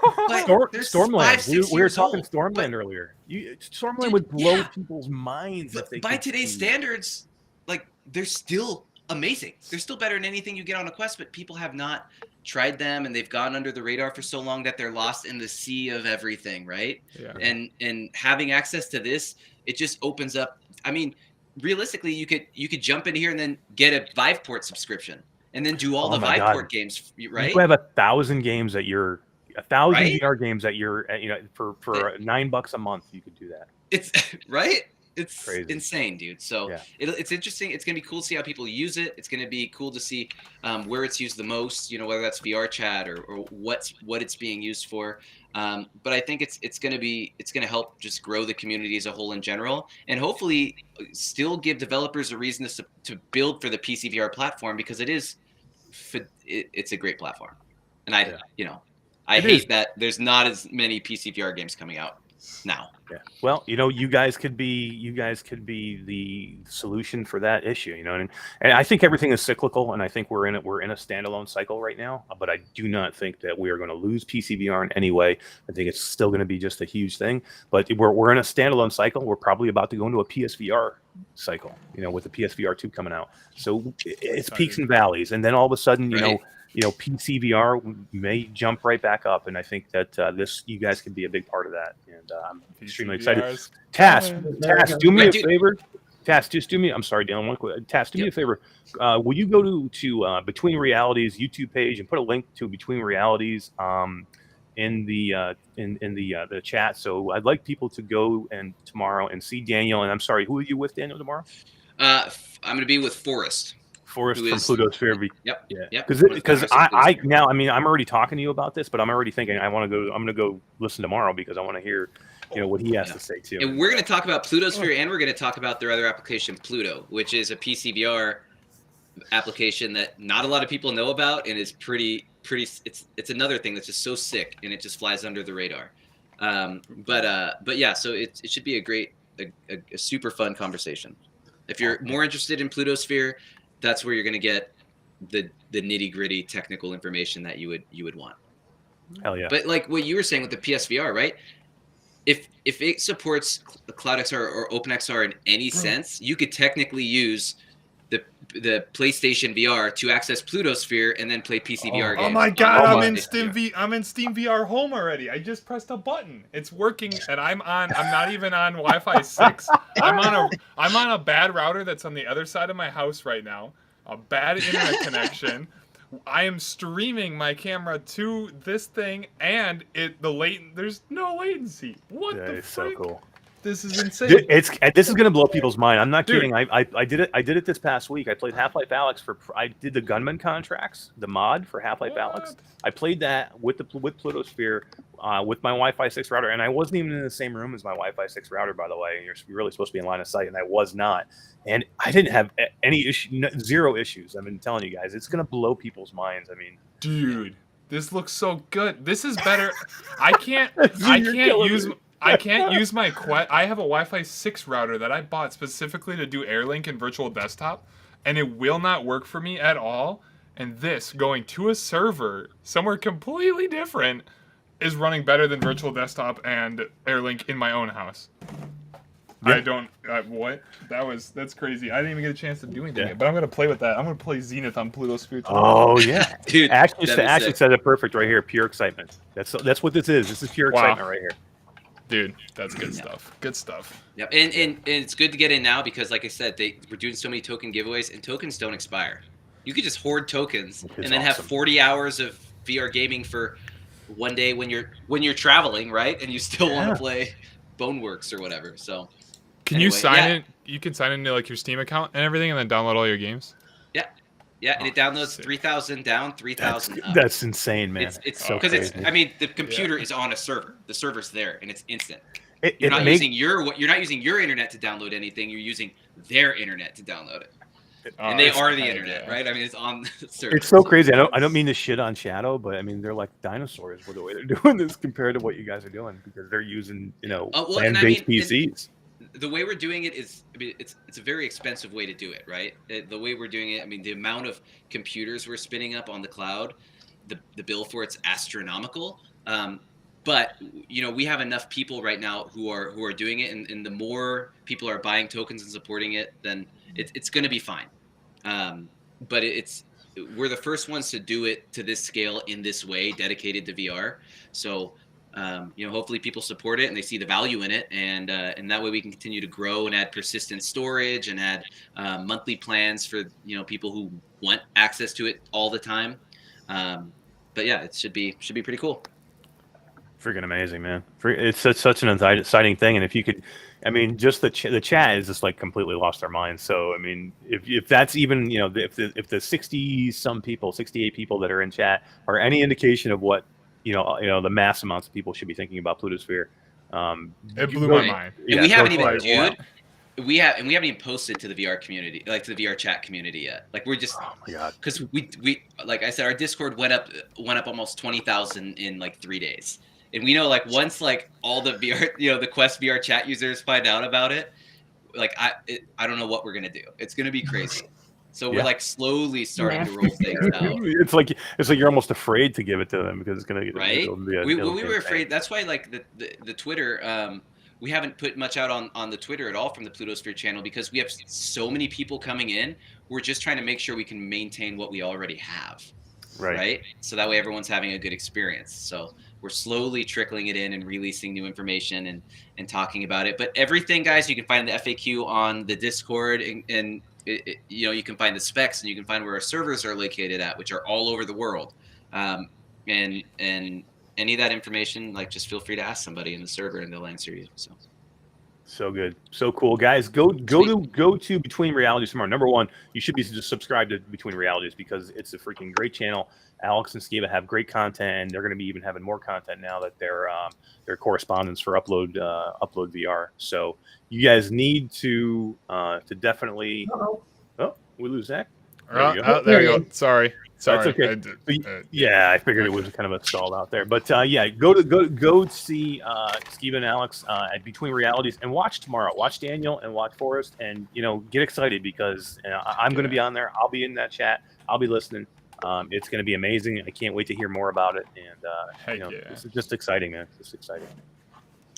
Stormland. We were talking Stormland earlier. Stormland would blow people's minds. By today's standards, like, they're still amazing. They're still better than anything you get on a Quest, but people have not tried them, and they've gone under the radar for so long that they're lost in the sea of everything, right? Yeah. And having access to this, it just opens up. I mean, realistically, you could jump in here and then get a Viveport subscription, and then do all the Viveport games, right? You have 1,000 games at your 1,000 Right? VR games at your for $9 a month. You could do that. It's right. It's Crazy. insane, dude. So it's interesting. It's gonna be cool to see how people use it. It's gonna be cool to see where it's used the most. You know, whether that's VR chat or what it's being used for. But I think it's gonna help just grow the community as a whole in general, and hopefully still give developers a reason to build for the PC VR platform, because it's a great platform. And I hate that there's not as many PC VR games coming out now. Yeah. Well, you guys could be the solution for that issue, and I think everything is cyclical, and I think we're in a standalone cycle right now, but I do not think that we are going to lose PCVR in any way. I think it's still going to be just a huge thing, but we're in a standalone cycle. We're probably about to go into a PSVR cycle, with the PSVR 2 coming out. So it's peaks and valleys, and then all of a sudden, PCVR may jump right back up, and I think that you guys can be a big part of that, and I'm extremely excited. Tass, do me a favor. Tass, just do me. I'm sorry, Dylan. One quick. Tass, do me a favor. Will you go to Between Realities YouTube page and put a link to Between Realities in the chat? So I'd like people to go tomorrow and see Daniel. And I'm sorry, who are you with, Daniel, tomorrow? I'm going to be with Forrest. Forrest from Plutosphere. Yep. Yeah. Because I'm already talking to you about this, but I'm already thinking I'm going to go listen tomorrow, because I want to hear what he has to say too. And we're going to talk about Plutosphere, and we're going to talk about their other application, Pluto, which is a PCVR application that not a lot of people know about, and is pretty. It's another thing that's just so sick, and it just flies under the radar. But yeah, so it should be a super fun conversation. If you're more interested in Plutosphere, that's where you're going to get the nitty gritty technical information that you would want. Hell yeah! But like what you were saying with the PSVR, right? If it supports CloudXR or OpenXR in any sense, you could technically use the PlayStation VR to access Plutosphere and then play PCVR games. Oh my god! I'm in Steam VR Home already. I just pressed a button. It's working, and I'm not even on Wi-Fi 6. I'm on a bad router that's on the other side of my house right now. A bad internet connection. I am streaming my camera to this thing, and there's no latency. What the frick? So cool. This is insane. This is gonna blow people's mind. I'm not kidding. I did it this past week. I played Half-Life Alyx I did the Gunman Contracts, the mod for Half-Life Alyx. I played that with Plutosphere with my Wi-Fi 6 router, and I wasn't even in the same room as my Wi-Fi 6 router, by the way. You're really supposed to be in line of sight, and I was not. And I didn't have any zero issues. I've been telling you guys, it's gonna blow people's minds. I mean, dude, this looks so good. This is better. I can't use my Quest. I have a Wi-Fi 6 router that I bought specifically to do Airlink and Virtual Desktop, and it will not work for me at all. And this, going to a server somewhere completely different, is running better than Virtual Desktop and Airlink in my own house. Yeah. I don't. What? That's crazy. I didn't even get a chance to do anything yet, but I'm gonna play with that. I'm gonna play Zenith on Plutosphere. Oh yeah, dude. Ashley said it perfect right here. Pure excitement. That's what this is. This is pure excitement right here. Dude, that's good stuff. Good stuff. Yep, and it's good to get in now, because, like I said, we're doing so many token giveaways, and tokens don't expire. You could just hoard tokens and then have 40 hours of VR gaming for one day when you're traveling, right? And you still want to play Boneworks or whatever. So, can you sign in? You can sign into like your Steam account and everything, and then download all your games. Yeah, and it downloads 3,000 down, 3,000 up. That's insane, man. It's so crazy. The computer is on a server. The server's there, and it's instant. You're not using your internet to download anything. You're using their internet to download it. And they are the internet, right? I mean, it's on the server. It's so crazy. I don't mean to shit on Shadow, but I mean, they're like dinosaurs with the way they're doing this compared to what you guys are doing, because they're using land-based PCs. The way we're doing it is, it's a very expensive way to do it, right? The way we're doing it, the amount of computers we're spinning up on the cloud, the bill for it's astronomical. But we have enough people right now who are doing it, and the more people are buying tokens and supporting it, then it's going to be fine. But we're the first ones to do it to this scale in this way, dedicated to VR. So, hopefully people support it and they see the value in it, and that way we can continue to grow and add persistent storage and add monthly plans for people who want access to it all the time. But yeah, it should be pretty cool. Freaking amazing, man! It's such an exciting thing, and if you could, I mean, just the chat is just like completely lost their minds. So I mean, if that's even if the 60-some people, 68 people that are in chat are any indication of what the mass amounts of people should be thinking about Plutosphere, it blew my mind. And we haven't even, wow. we haven't even posted to the VR community, like to the VR chat community yet. Like we're just, oh my god, because we like I said, our Discord went up almost 20,000 in like 3 days. And we know, like, once like all the VR, the Quest VR chat users find out about it, like I don't know what we're gonna do. It's gonna be crazy. So we're like slowly starting to roll things out. It's like you're almost afraid to give it to them because it's gonna get right. We were afraid. That's why like the Twitter. We haven't put much out on the Twitter at all from the Plutosphere channel because we have so many people coming in. We're just trying to make sure we can maintain what we already have. Right. So that way everyone's having a good experience. So we're slowly trickling it in and releasing new information and talking about it. But everything, guys, you can find the FAQ on the Discord, and you can find the specs, and you can find where our servers are located at, which are all over the world. And any of that information, like, just feel free to ask somebody in the server, and they'll answer you. So good, so cool, guys. Go to Between Realities tomorrow. Number one, you should be just subscribed to Between Realities because it's a freaking great channel. Alex and Skiva have great content, and they're going to be even having more content now that they're correspondents for Upload VR. So you guys need to definitely. Oh, we lose Zach. There you go. Sorry. That's okay. Yeah, I figured it was kind of a stall out there, but yeah, go see Skiva and Alex at Between Realities and watch tomorrow. Watch Daniel and watch Forrest, and get excited because I'm going to be on there. I'll be in that chat. I'll be listening. It's going to be amazing. I can't wait to hear more about it. And this is just exciting, man. It's just exciting.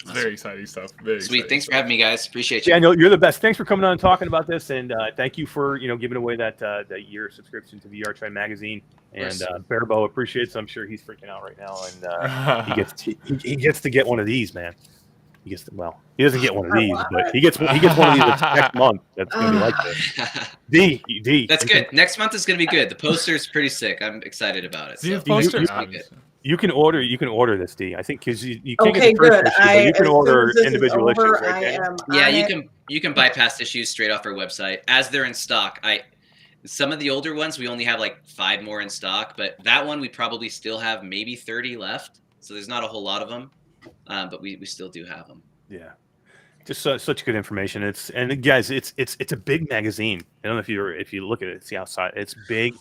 Awesome. Very exciting stuff. Very sweet. exciting Thanks stuff. for having me, guys. Appreciate you. Daniel, you're the best. Thanks for coming on and talking about this, and thank you for giving away that year subscription to VR Trend magazine. And BOBO appreciates. I'm sure he's freaking out right now, and he gets to get one of these, man. He doesn't get one of these, but he gets one of these next month. That's gonna be like this. D. That's good. Next month is gonna be good. The poster's pretty sick. I'm excited about it. The poster. You can order this, D. I think because you can't get the first issue, but you can order individual issues. Right? Yeah, you can bypass issues straight off our website as they're in stock. Some of the older ones we only have like 5 more in stock, but that one we probably still have maybe 30 left. So there's not a whole lot of them, but we still do have them. Yeah, just such good information. It's a big magazine. I don't know if you look at it, see outside. It's big.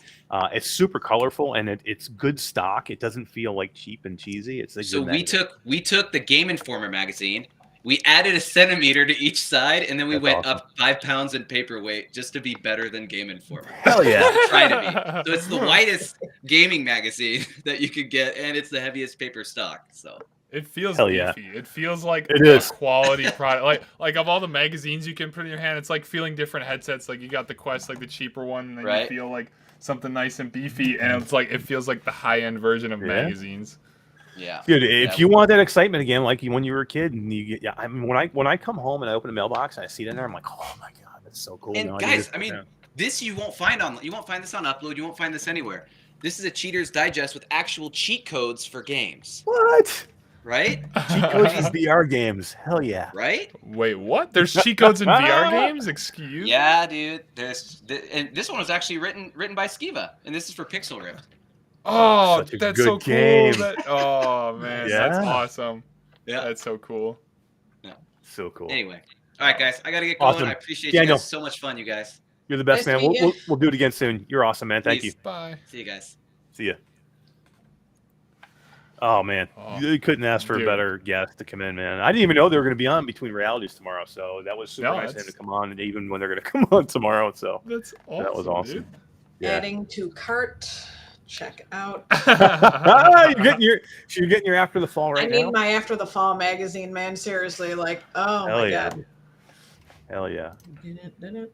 It's super colorful, and it's good stock. It doesn't feel like cheap and cheesy. It's so we took the Game Informer magazine. We added a centimeter to each side, and then we went up 5 pounds in paperweight just to be better than Game Informer. Hell yeah! Try to be. So it's the lightest gaming magazine that you could get, and it's the heaviest paper stock. So it feels Hell beefy. Yeah. It feels like it a is. quality product. Like of all the magazines you can put in your hand, it's like feeling different headsets. Like you got the Quest, like the cheaper one, and then you feel like something nice and beefy, and it feels like the high end version of magazines. Yeah, dude. If you want that excitement again, like when you were a kid, and I mean, when I come home and I open a mailbox and I see it in there, I'm like, oh my god, that's so cool. And guys, this you won't find this on Upload. You won't find this anywhere. This is a Cheater's Digest with actual cheat codes for games. What? Right? Cheat codes for VR games. Hell yeah. Right? Wait, what? There's cheat codes in VR games? Excuse? Yeah, dude. And this one was actually written by Skiva, and this is for Pixel Rift. Oh, that's so game. Cool. Oh man, that's awesome. Yeah, that's so cool. Yeah, so cool. Anyway, all right, guys, I gotta get going. Awesome. I appreciate you guys. So much fun, you guys. You're the best, man. We'll do it again soon. You're awesome, man. Thank you. Bye. See you guys. See ya. Oh man, you couldn't ask for a better guest to come in, man. I didn't even know they were going to be on Between Realities tomorrow, so that was super nice of him to come on, and even when they're going to come on tomorrow. So that's awesome. That was awesome. Dude. Yeah. Adding to cart. Check out. You're getting your After the Fall right now. I need my After the Fall magazine, man. Seriously, like, oh my god. Hell yeah.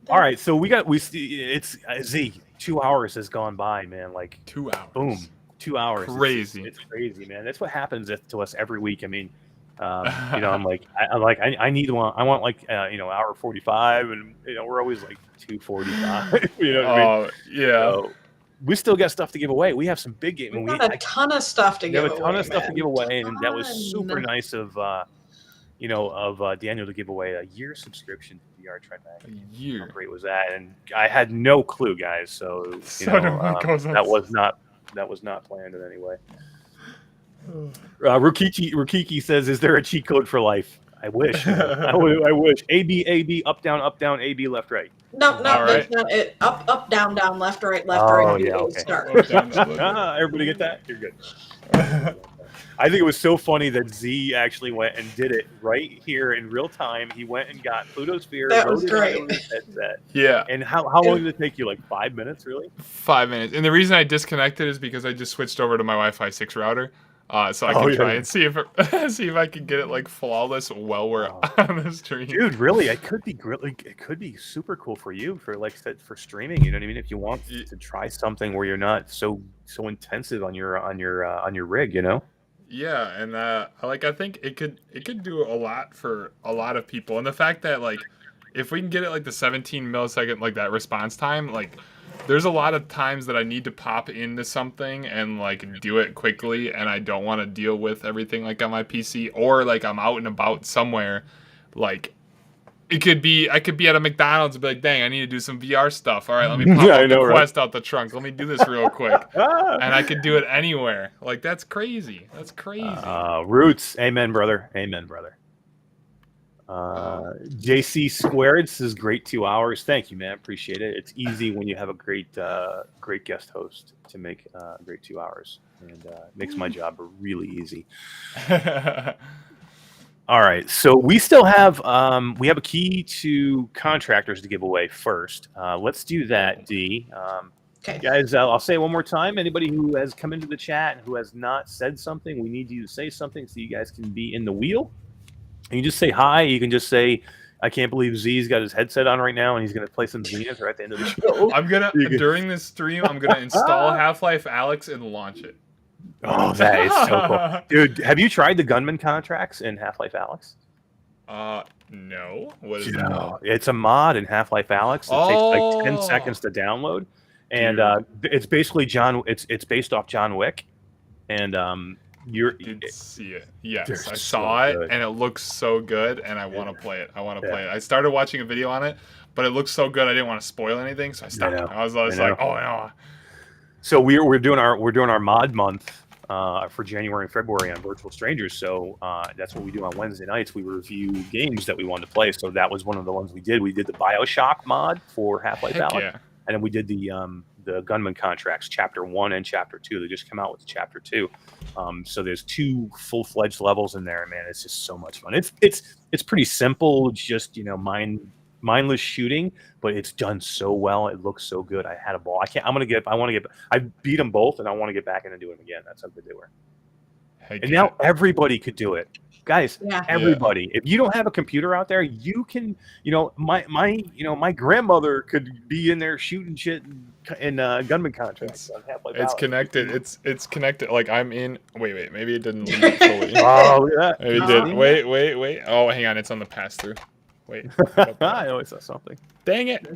All right, so it's Z. 2 hours has gone by, man. Like 2 hours. boom, 2 hours. Crazy. It's crazy, man. That's what happens to us every week. I mean, I'm like, I need one. I want like hour 45, and we're always like 2:45. You know what I mean? Yeah. So, we still got stuff to give away. We have some big games. We've got a ton of stuff to give away. We have a ton of stuff to man. give away, and that was super Ton. nice of Daniel to give away a year subscription to VR Tribeca. A year. How great was that? And I had no clue, guys. So that was not planned in any way. Rukiki says, "Is there a cheat code for life?" I wish. I wish. A B up down A B left right. No, Right. that's not it. Up down left right Oh, right. yeah, okay. Start. Everybody get that? You're good. I think it was so funny that Z actually went and did it right here in real time. He went and got Plutosphere. That was great. Headset. Yeah. And how long did it take you? Like 5 minutes, really? 5 minutes. And the reason I disconnected is because I just switched over to my Wi-Fi 6 router. So I can try and see if I can get it like flawless while we're on the stream. Dude, really, it could be super cool for you for streaming. You know what I mean? If you want to try something where you're not so intensive on your rig, Yeah, and I think it could do a lot for a lot of people, and the fact that like if we can get it like the 17 millisecond like that response time, like there's a lot of times that I need to pop into something and like do it quickly, and I don't want to deal with everything like on my PC, or like I'm out and about somewhere, like I could be at a McDonald's and be like, dang, I need to do some VR stuff. All right, let me pop up the Quest out the trunk. Let me do this real quick. And I could do it anywhere. Like, that's crazy. That's crazy. Roots. Amen, brother. Amen, brother. JC Squared says, great 2 hours. Thank you, man. Appreciate it. It's easy when you have a great guest host to make a great 2 hours. And it makes my job really easy. All right, so we still have a key to Contractors to give away first. Let's do that, D. Okay. Guys, I'll say it one more time. Anybody who has come into the chat and who has not said something, we need you to say something so you guys can be in the wheel. And you just say hi. You can just say, I can't believe Z's got his headset on right now and he's going to play some Zenith right at the end of the show. During this stream, I'm going to install Half-Life Alyx and launch it. Oh, that is so cool. Dude, have you tried the gunman contracts in Half-Life Alyx? No. What is that? It's a mod in Half-Life Alyx. It takes like 10 seconds to download. And it's basically it's based off John Wick. And I did see it. Yes, I saw it, and it looks so good, and I want to play it. I started watching a video on it, but it looks so good, I didn't want to spoil anything, so I stopped. I was like, oh no. So we're doing our mod month for January and February on Virtual Strangers. So that's what we do on Wednesday nights. We review games that we wanted to play. So that was one of the ones we did. We did the BioShock mod for Half-Life Alyx, and then we did the Gunman Contracts Chapter 1 and Chapter 2. They just come out with Chapter 2. So there's 2 full-fledged levels in there, man. It's just so much fun. It's pretty simple, just mindless shooting, but it's done so well. It looks so good. I had a ball. I beat them both, and I want to get back in and do them again. That's how good they were. And now everybody could do it. Guys, everybody. If you don't have a computer out there, you can, my grandmother could be in there shooting shit in Gunman Contracts on Half-Life Alyx. It's connected. It's connected. Like I'm in. Wait. Maybe it didn't link fully. Oh, look at that. Maybe it did. Wait. Oh, hang on. It's on the pass-through. Wait. I always saw something. Dang it.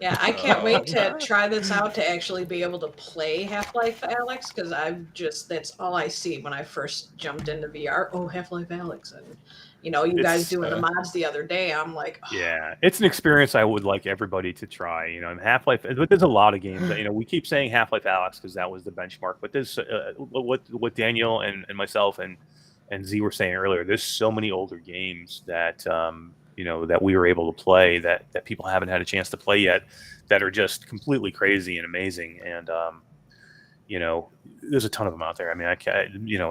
Yeah, I can't wait to try this out to actually be able to play Half-Life Alyx, because that's all I see when I first jumped into VR. Oh, Half-Life Alyx. And, you guys doing the mods the other day. I'm like, oh. Yeah, it's an experience I would like everybody to try. And Half-Life, but there's a lot of games that, we keep saying Half-Life Alyx because that was the benchmark. But there's what Daniel and myself and Z were saying earlier, there's so many older games that that we were able to play that people haven't had a chance to play yet, that are just completely crazy and amazing. And there's a ton of them out there. I mean,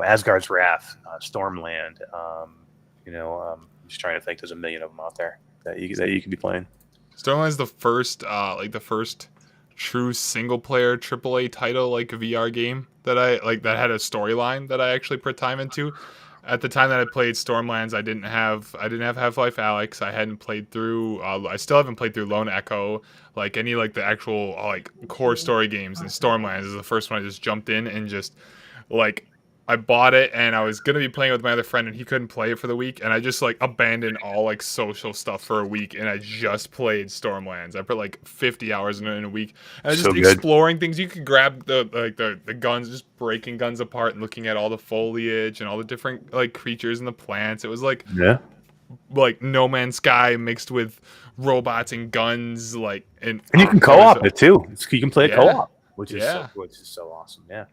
Asgard's Wrath, Stormland. I'm just trying to think. There's a million of them out there that you could be playing. Stormland's the first true single player AAA title, like a VR game that I like, that had a storyline that I actually put time into. at the time that I played Stormlands, I didn't have Half-Life Alyx. I hadn't played through. I still haven't played through Lone Echo, like any like the actual like core story games. And Stormlands is the first one I just jumped in and just like I bought it and I was gonna be playing with my other friend and he couldn't play it for the week and I just like abandoned all like social stuff for a week and I just played Stormlands. I put like 50 hours in a week and I was just exploring things. You could grab the guns, just breaking guns apart and looking at all the foliage and all the different like creatures and the plants. It was like No Man's Sky mixed with robots and guns, like and you can co-op it too. You can play a co-op, which is so awesome. Yeah.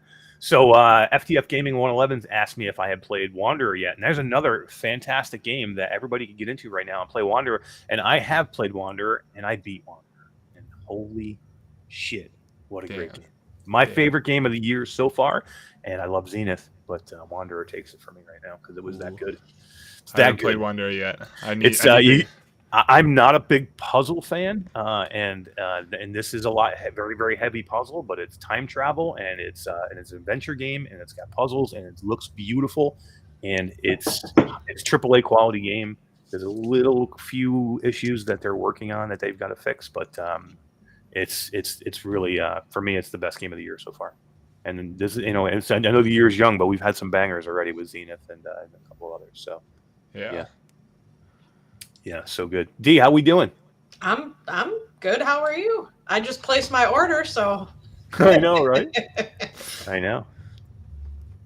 So FTF Gaming 111 asked me if I had played Wanderer yet, and there's another fantastic game that everybody can get into right now and play Wanderer. And I have played Wanderer, and I beat Wanderer, and holy shit, what a great game! My favorite game of the year so far, and I love Zenith, but Wanderer takes it for me right now because it was that good. I haven't played Wanderer yet. I'm not a big puzzle fan, and this is a very, very heavy puzzle, but it's time travel and it's an adventure game and it's got puzzles and it looks beautiful and it's AAA quality game. There's a few issues that they're working on that they've got to fix, but it's really for me it's the best game of the year so far. And this is I know the year's young, but we've had some bangers already with Zenith and a couple of others. So yeah, so good. D, how we doing? I'm good. How are you? I just placed my order, so I know, right? I know.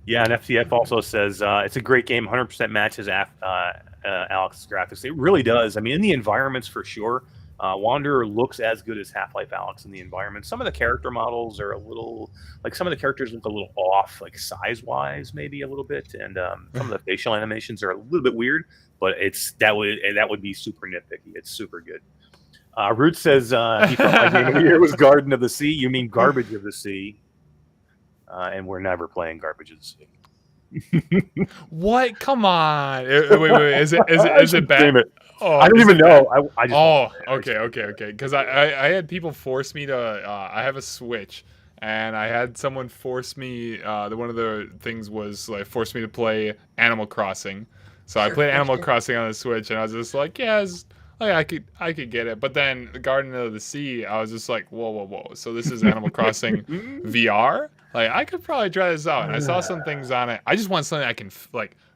Yeah, and FTF also says it's a great game. 100% matches Alyx's graphics. It really does. I mean, in the environments for sure. Wanderer looks as good as Half-Life Alyx in the environment. Some of the character models are a little some of the characters look a little off, like size-wise, maybe a little bit, and some of the facial animations are a little bit weird. But that would be super nitpicky. It's super good. Root says he felt like game of the year was Garden of the Sea. You mean Garbage of the Sea? And we're never playing Garbage of the Sea. What? Come on! Wait. Is it bad? Oh, I don't even know. I just okay. Because I had people force me to. I have a Switch, and I had someone force me. One of the things was like force me to play Animal Crossing. So I played Animal Crossing on the Switch, and I was just like, I could get it. But then the Garden of the Sea, I was just like, whoa. So this is Animal Crossing VR? Like, I could probably try this out. And I saw some things on it. I just want something I can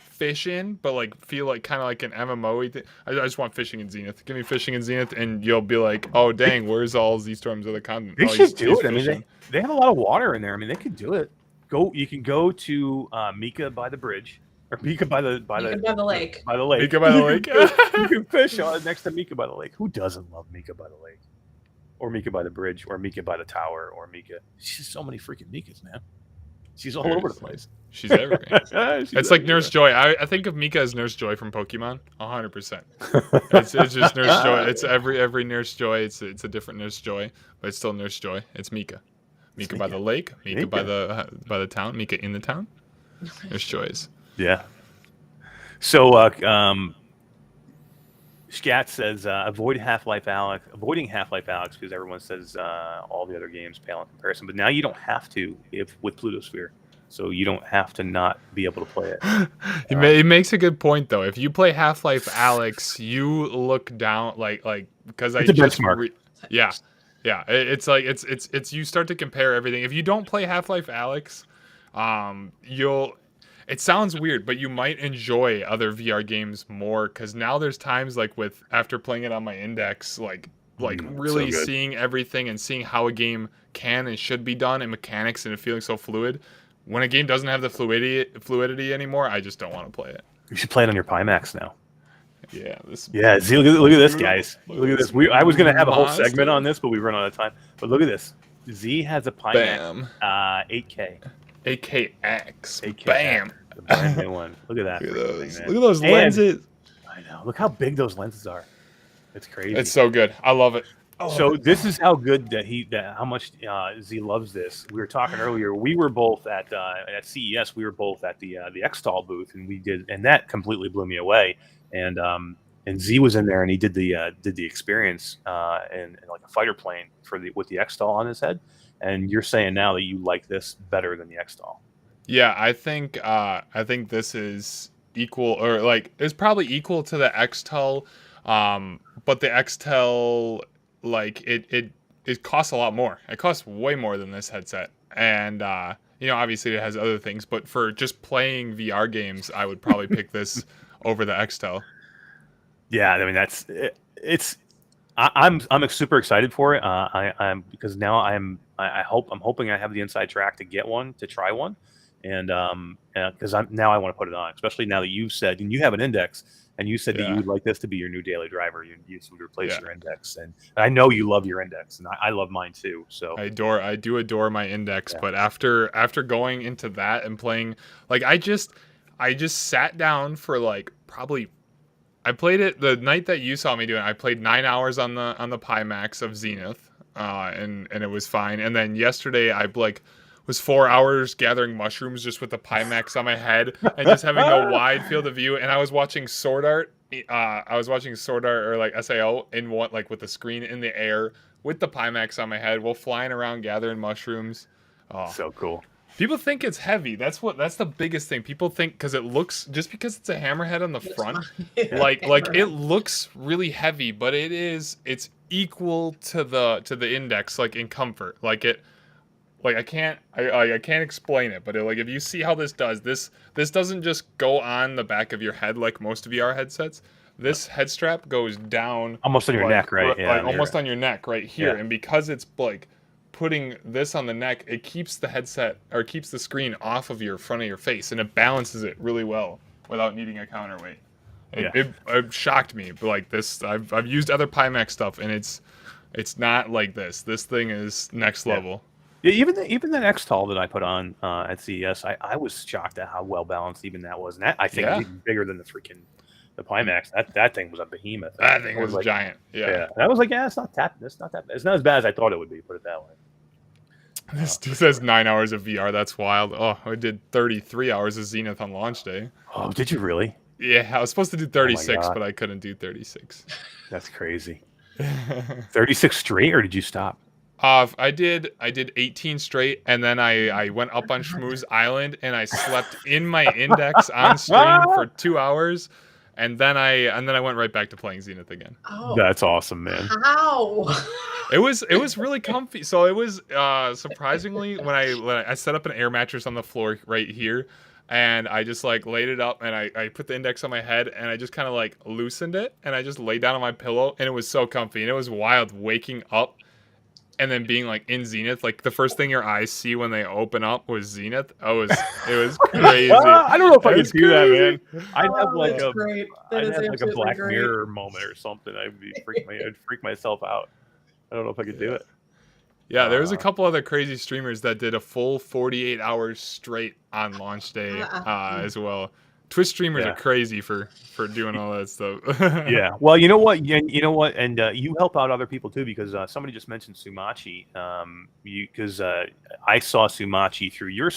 fish in, but like feel like kind of like an MMO-y thing. I just want fishing in Zenith. Give me fishing in Zenith, and you'll be like, oh dang, where's all Zstorms of the continent? They should do it. I mean, they have a lot of water in there. I mean, they could do it. You can go to Mika by the bridge. Or Mika by the lake. By the lake. Mika by the lake. You can fish next to Mika by the lake. Who doesn't love Mika by the lake? Or Mika by the bridge, or Mika by the tower, or Mika. She's so many freaking Mikas, man. She's all over the place. She's everywhere. It's like Nurse Joy. I think of Mika as Nurse Joy from Pokemon. 100%. It's just Nurse Joy. It's every Nurse Joy. It's a different Nurse Joy, but it's still Nurse Joy. It's Mika. Mika by the lake. Mika by the town. Mika in the town. Nurse Joys. Yeah. So, Scat says avoiding Half-Life Alyx because everyone says all the other games pale in comparison. But now you don't have to with Plutosphere, so you don't have to not be able to play it. It makes a good point though. If you play Half-Life Alyx, you look down like because it's a benchmark. Yeah. It's like it's you start to compare everything. If you don't play Half-Life Alyx, you'll. It sounds weird, but you might enjoy other VR games more because now there's times like after playing it on my index, really seeing everything and seeing how a game can and should be done and mechanics and it feeling so fluid. When a game doesn't have the fluidity anymore, I just don't want to play it. You should play it on your Pimax now. Yeah. See, look at this, guys. Look at this. I was going to have a whole segment on this, but we run out of time. But look at this. Z has a Pimax 8K. 8KX. Bam. The brand new one. Look at that. Look at those lenses. I know. Look how big those lenses are. It's crazy. It's so good. I love it. So this is how good how much Z loves this. We were talking earlier. We were both at CES. We were both at the Xstall booth, and that completely blew me away. And Z was in there, and he did the experience in like a fighter plane with the Xstall on his head. And you're saying now that you like this better than the Xstall. Yeah, I think this is equal, or like it's probably equal to the Xtel, but the Xtel, like it costs a lot more. It costs way more than this headset, and obviously it has other things, but for just playing VR games, I would probably pick this over the Xtel. Yeah, I mean I'm super excited for it. I'm because now I'm hoping I have the inside track to get one, to try one, and because I want to put it on, especially now that you've said, and you have an index, and you said that you would like this to be your new daily driver. You would replace your index, and I know you love your index, and I love mine too. So I do adore my index, but after going into that and playing, like I just sat down for like probably. I played it the night that you saw me do it. I played 9 hours on the Pimax of Zenith, and it was fine. And then yesterday I was 4 hours gathering mushrooms just with the Pimax on my head and just having a wide field of view. And I was watching Sword Art. Or like SAO in what, like with the screen in the air with the Pimax on my head while flying around gathering mushrooms. Oh, so cool. People think it's heavy. That's the biggest thing. People think because it looks, just because it's a hammerhead on the front, like it looks really heavy, but it's equal to the index, like in comfort. Like I can't explain it, but if you see how this doesn't just go on the back of your head like most VR headsets. This head strap goes down almost on your neck, right? Yeah, almost on your neck right here, and because it's like putting this on the neck, it keeps the headset, or keeps the screen off of your front of your face, and it balances it really well without needing a counterweight. It shocked me, but like this, I've used other Pimax stuff, and it's not like this. This thing is next level. Yeah, even that Xtal that I put on at CES, I was shocked at how well balanced even that was, and that I think was even bigger than the Pimax. That thing was a behemoth. That thing was like, giant. Yeah. And I was like, it's not that. It's not as bad as I thought it would be. Put it that way. This says 9 hours of VR. That's wild. Oh, I did 33 hours of Zenith on launch day. Oh, did you really? Yeah, I was supposed to do 36, but I couldn't do 36. That's crazy. 36 straight, or did you stop? I did 18 straight, and then I went up on Shmooze Island, and I slept in my index on stream for 2 hours. And then I went right back to playing Zenith again. Oh, that's awesome, man. How? It was really comfy. So it was surprisingly when I set up an air mattress on the floor right here, and I just like laid it up, and I put the index on my head, and I just kind of like loosened it, and I just laid down on my pillow, and it was so comfy, and it was wild waking up and then being like in Zenith, like the first thing your eyes see when they open up was Zenith. It was crazy. I don't know if I could do that, man. I'd have like a Black Mirror moment or something. I'd freak myself out. I don't know if I could do it. Yeah, there was a couple other crazy streamers that did a full 48 hours straight on launch day as well. Twitch streamers are crazy for doing all that stuff. Yeah. Well, you know what? And you help out other people too, because somebody just mentioned Sumachi. Because I saw Sumachi through your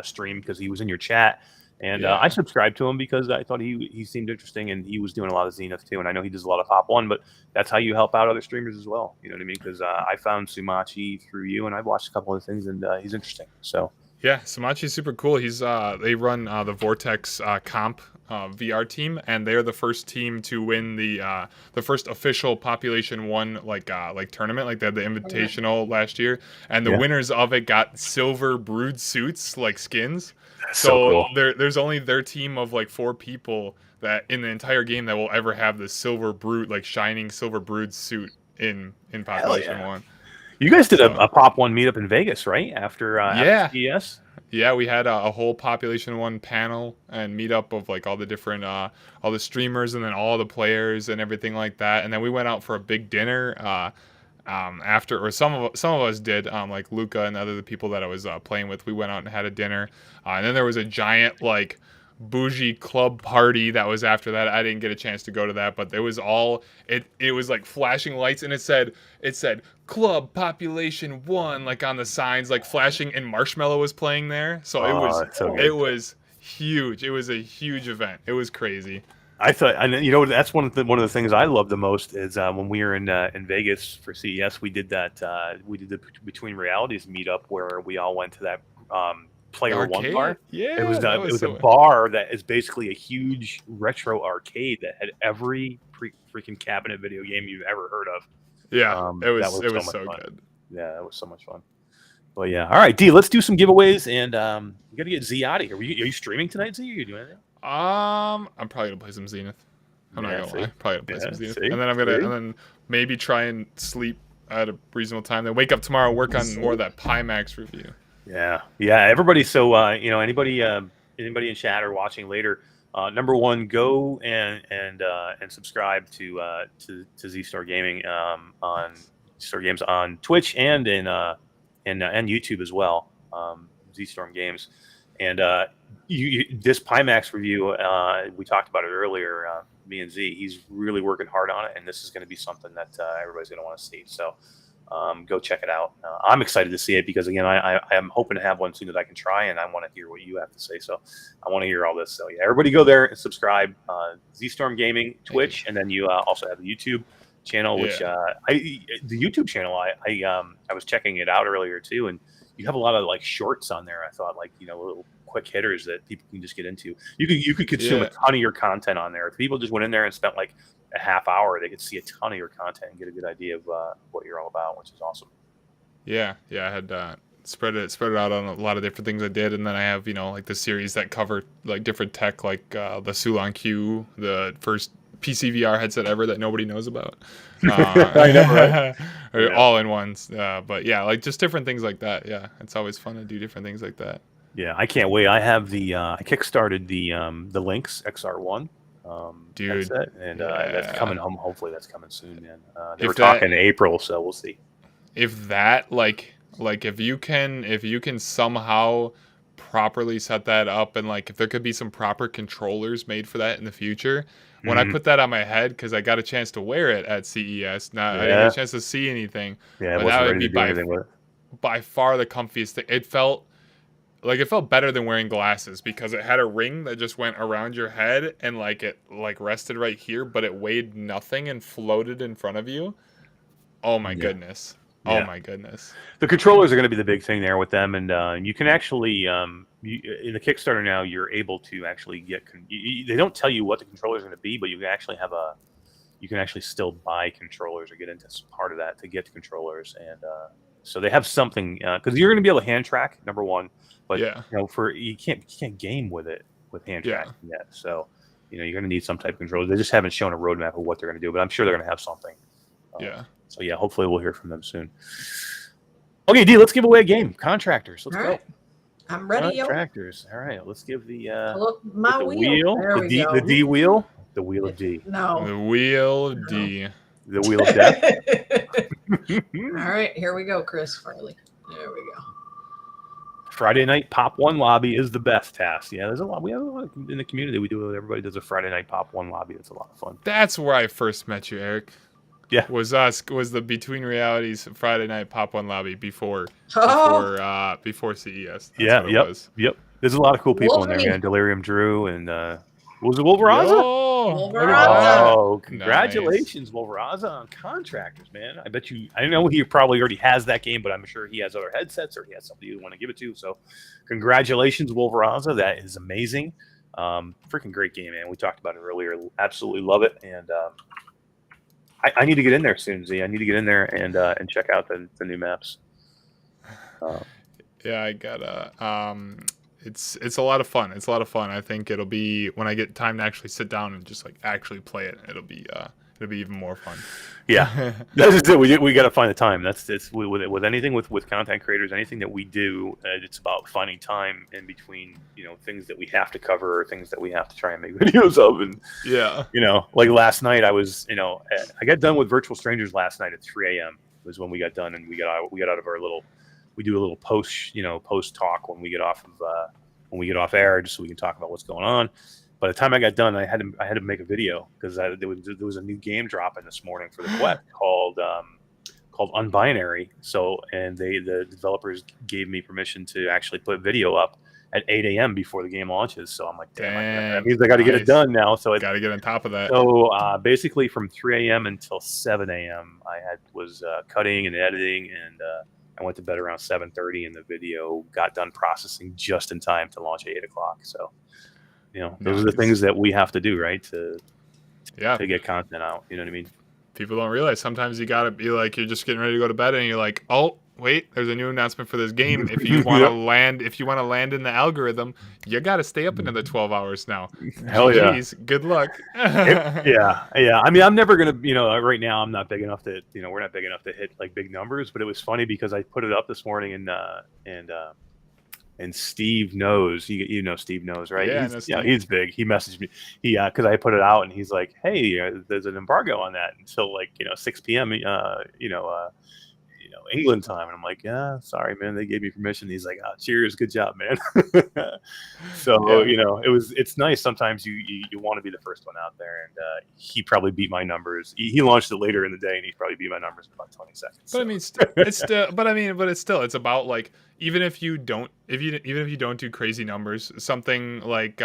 stream because he was in your chat, and I subscribed to him because I thought he seemed interesting, and he was doing a lot of Zenith too. And I know he does a lot of Top 1, but that's how you help out other streamers as well. You know what I mean? Because I found Sumachi through you, and I watched a couple of things, and he's interesting. So. Yeah, Sumachi's super cool. He's they run the Vortex comp VR team, and they're the first team to win the first official Population 1 like tournament. Like they had the Invitational last year, and the winners of it got silver brood suits, like skins. So cool. There's only their team of like 4 people that in the entire game that will ever have the silver brood, like shining silver brood suit in Population 1. You guys did a Pop 1 meetup in Vegas, right? After CES? Yeah, we had a whole Population 1 panel and meetup of like all the different all the streamers and then all the players and everything like that. And then we went out for a big dinner after, or some of us did, like Luca and other people that I was playing with. We went out and had a dinner, and then there was a giant like bougie club party that was after that. I didn't get a chance to go to that, but it was like flashing lights, and it said Club Population 1 like on the signs, like flashing, and Marshmello was playing there. So it was huge. It was a huge event. It was crazy. I thought, and that's one of the things I love the most is when we were in Vegas for CES, we did the Between Realities meetup where we all went to that Player One bar. Yeah, It was that a bar that is basically a huge retro arcade that had every freaking cabinet video game you've ever heard of. Yeah, it was so much so fun. good. Yeah, that was so much fun. But yeah, all right, D, let's do some giveaways, and you got to get Z out of here. Are you streaming tonight, Z? Are you doing anything? I'm probably gonna play some Zenith. I'm not gonna lie. Probably gonna play some Zenith, and then and then maybe try and sleep at a reasonable time. Then wake up tomorrow, work on more of that Pimax review. Yeah. Everybody. So anybody in chat or watching later, number one, go and subscribe to Zstormgaming on Zstormgames on Twitch and in YouTube as well. Zstormgames, and this Pimax review, we talked about it earlier. Me and Z, he's really working hard on it, and this is going to be something that everybody's going to want to see. So. Go check it out. I'm excited to see it because, again, I am hoping to have one soon that I can try, and I want to hear what you have to say. So I want to hear all this. So, yeah, everybody go there and subscribe. Zstormgaming, Twitch, and then you also have the YouTube channel, which the YouTube channel, I was checking it out earlier, too, and you have a lot of, like, shorts on there. I thought, like, little quick hitters that people can just get into. You could consume a ton of your content on there. If people just went in there and spent, like, a half hour, they could see a ton of your content and get a good idea of what you're all about, which is awesome. Yeah, I had spread it out on a lot of different things I did, and then I have like the series that cover like different tech, like the Sulon Q, the first PC VR headset ever that nobody knows about. I know, right? All in ones, but yeah, like just different things like that. Yeah, it's always fun to do different things like that. Yeah, I can't wait. I have the I kickstarted the Lynx XR1. Dude, headset, and that's coming home. Hopefully that's coming soon, man. They were talking April, so we'll see. If that like if you can somehow properly set that up, and like if there could be some proper controllers made for that in the future, when I put that on my head, because I got a chance to wear it at CES, I didn't get a chance to see anything. Yeah, but that would be by far the comfiest thing. It felt better than wearing glasses because it had a ring that just went around your head and it rested right here, but it weighed nothing and floated in front of you. Oh my goodness. Oh my goodness. The controllers are going to be the big thing there with them, and you can actually in the Kickstarter now you're able to actually get. They don't tell you what the controllers are going to be, but you can actually you can actually still buy controllers or get into part of that to get the controllers, and so they have something because you're going to be able to hand track, number one. But you can't game with it with hand tracking yet. So you're going to need some type of controller. They just haven't shown a roadmap of what they're going to do, but I'm sure they're going to have something. So yeah, hopefully we'll hear from them soon. Okay, D, let's give away a game. Contractors. Let's go. I'm ready. Contractors. All right, let's give the wheel. The D wheel. The wheel of D. No. The wheel of D. The wheel of death. All right, here we go, Chris Farley. There we go. Friday night Pop 1 lobby is the best task. Yeah, there's a lot. We have a lot in the community. We do. Everybody does a Friday night Pop 1 lobby. It's a lot of fun. That's where I first met you, Eric. Yeah, was the Between Realities Friday night Pop 1 lobby before CES. That's yep. There's a lot of cool people in there, man. Delirium Drew and was it Wolveraza? Oh, congratulations, nice. Wolveraza on Contractors, man. I bet you. I know he probably already has that game, but I'm sure he has other headsets or he has somebody you want to give it to. So, congratulations, Wolveraza. That is amazing. Freaking great game, man. We talked about it earlier. Absolutely love it, and I need to get in there soon, Z. I need to get in there and check out the new maps. Yeah, I gotta. It's a lot of fun. It's a lot of fun. I think it'll be when I get time to actually sit down and just actually play it. It'll be even more fun. Yeah, that's just it. We got to find the time. That's with anything with content creators. Anything that we do, it's about finding time in between. Things that we have to cover or things that we have to try and make videos of. And like last night, I was I got done with Virtual Strangers last night at 3 a.m. was when we got done, and we got out of our little. We do a little post talk when we get off air, just so we can talk about what's going on. By the time I got done, I had to make a video because there was a new game dropping this morning for the Quest called Unbinary. So, and the developers gave me permission to actually put video up at 8 a.m. before the game launches. So I'm like, damn, that means I got to get it done now. So got to get on top of that. So basically, from 3 a.m. until 7 a.m., I was cutting and editing and I went to bed around 7:30, and the video got done processing just in time to launch at 8 o'clock. So, those are the things that we have to do, right? To get content out. You know what I mean? People don't realize sometimes you gotta be like, you're just getting ready to go to bed, and you're like, oh wait, there's a new announcement for this game. If you want to land in the algorithm, you got to stay up another 12 hours now. Hell yeah! Good luck. Yeah. I mean, I'm never gonna, right now I'm not big enough to, we're not big enough to hit like big numbers. But it was funny because I put it up this morning, and Steve knows. Steve knows, right? Yeah, he's big. He messaged me. Because I put it out, and he's like, "Hey, there's an embargo on that until 6 p.m. England time." And I'm like, "Yeah, sorry, man. They gave me permission." He's like, "Oh, cheers, good job, man." So it's nice. Sometimes you want to be the first one out there, and he probably beat my numbers. He launched it later in the day, and he probably beat my numbers in about 20 seconds. But I mean, it's about like, even if you don't do crazy numbers, something like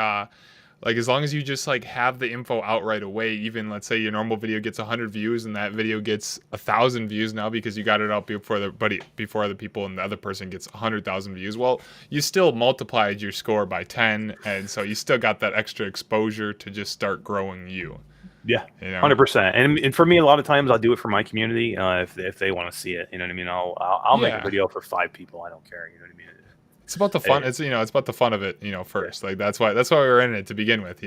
as long as you just have the info out right away, even let's say your normal video gets 100 views and that video gets 1,000 views now because you got it out before other people, and the other person gets 100,000 views. Well, you still multiplied your score by 10, and so you still got that extra exposure to just start growing you. Yeah, 100%. And for me, a lot of times I'll do it for my community if they want to see it. You know what I mean? I'll make a video for 5 people. I don't care. You know what I mean? It's about the fun. It's it's about the fun of it. First, that's why we're in it to begin with.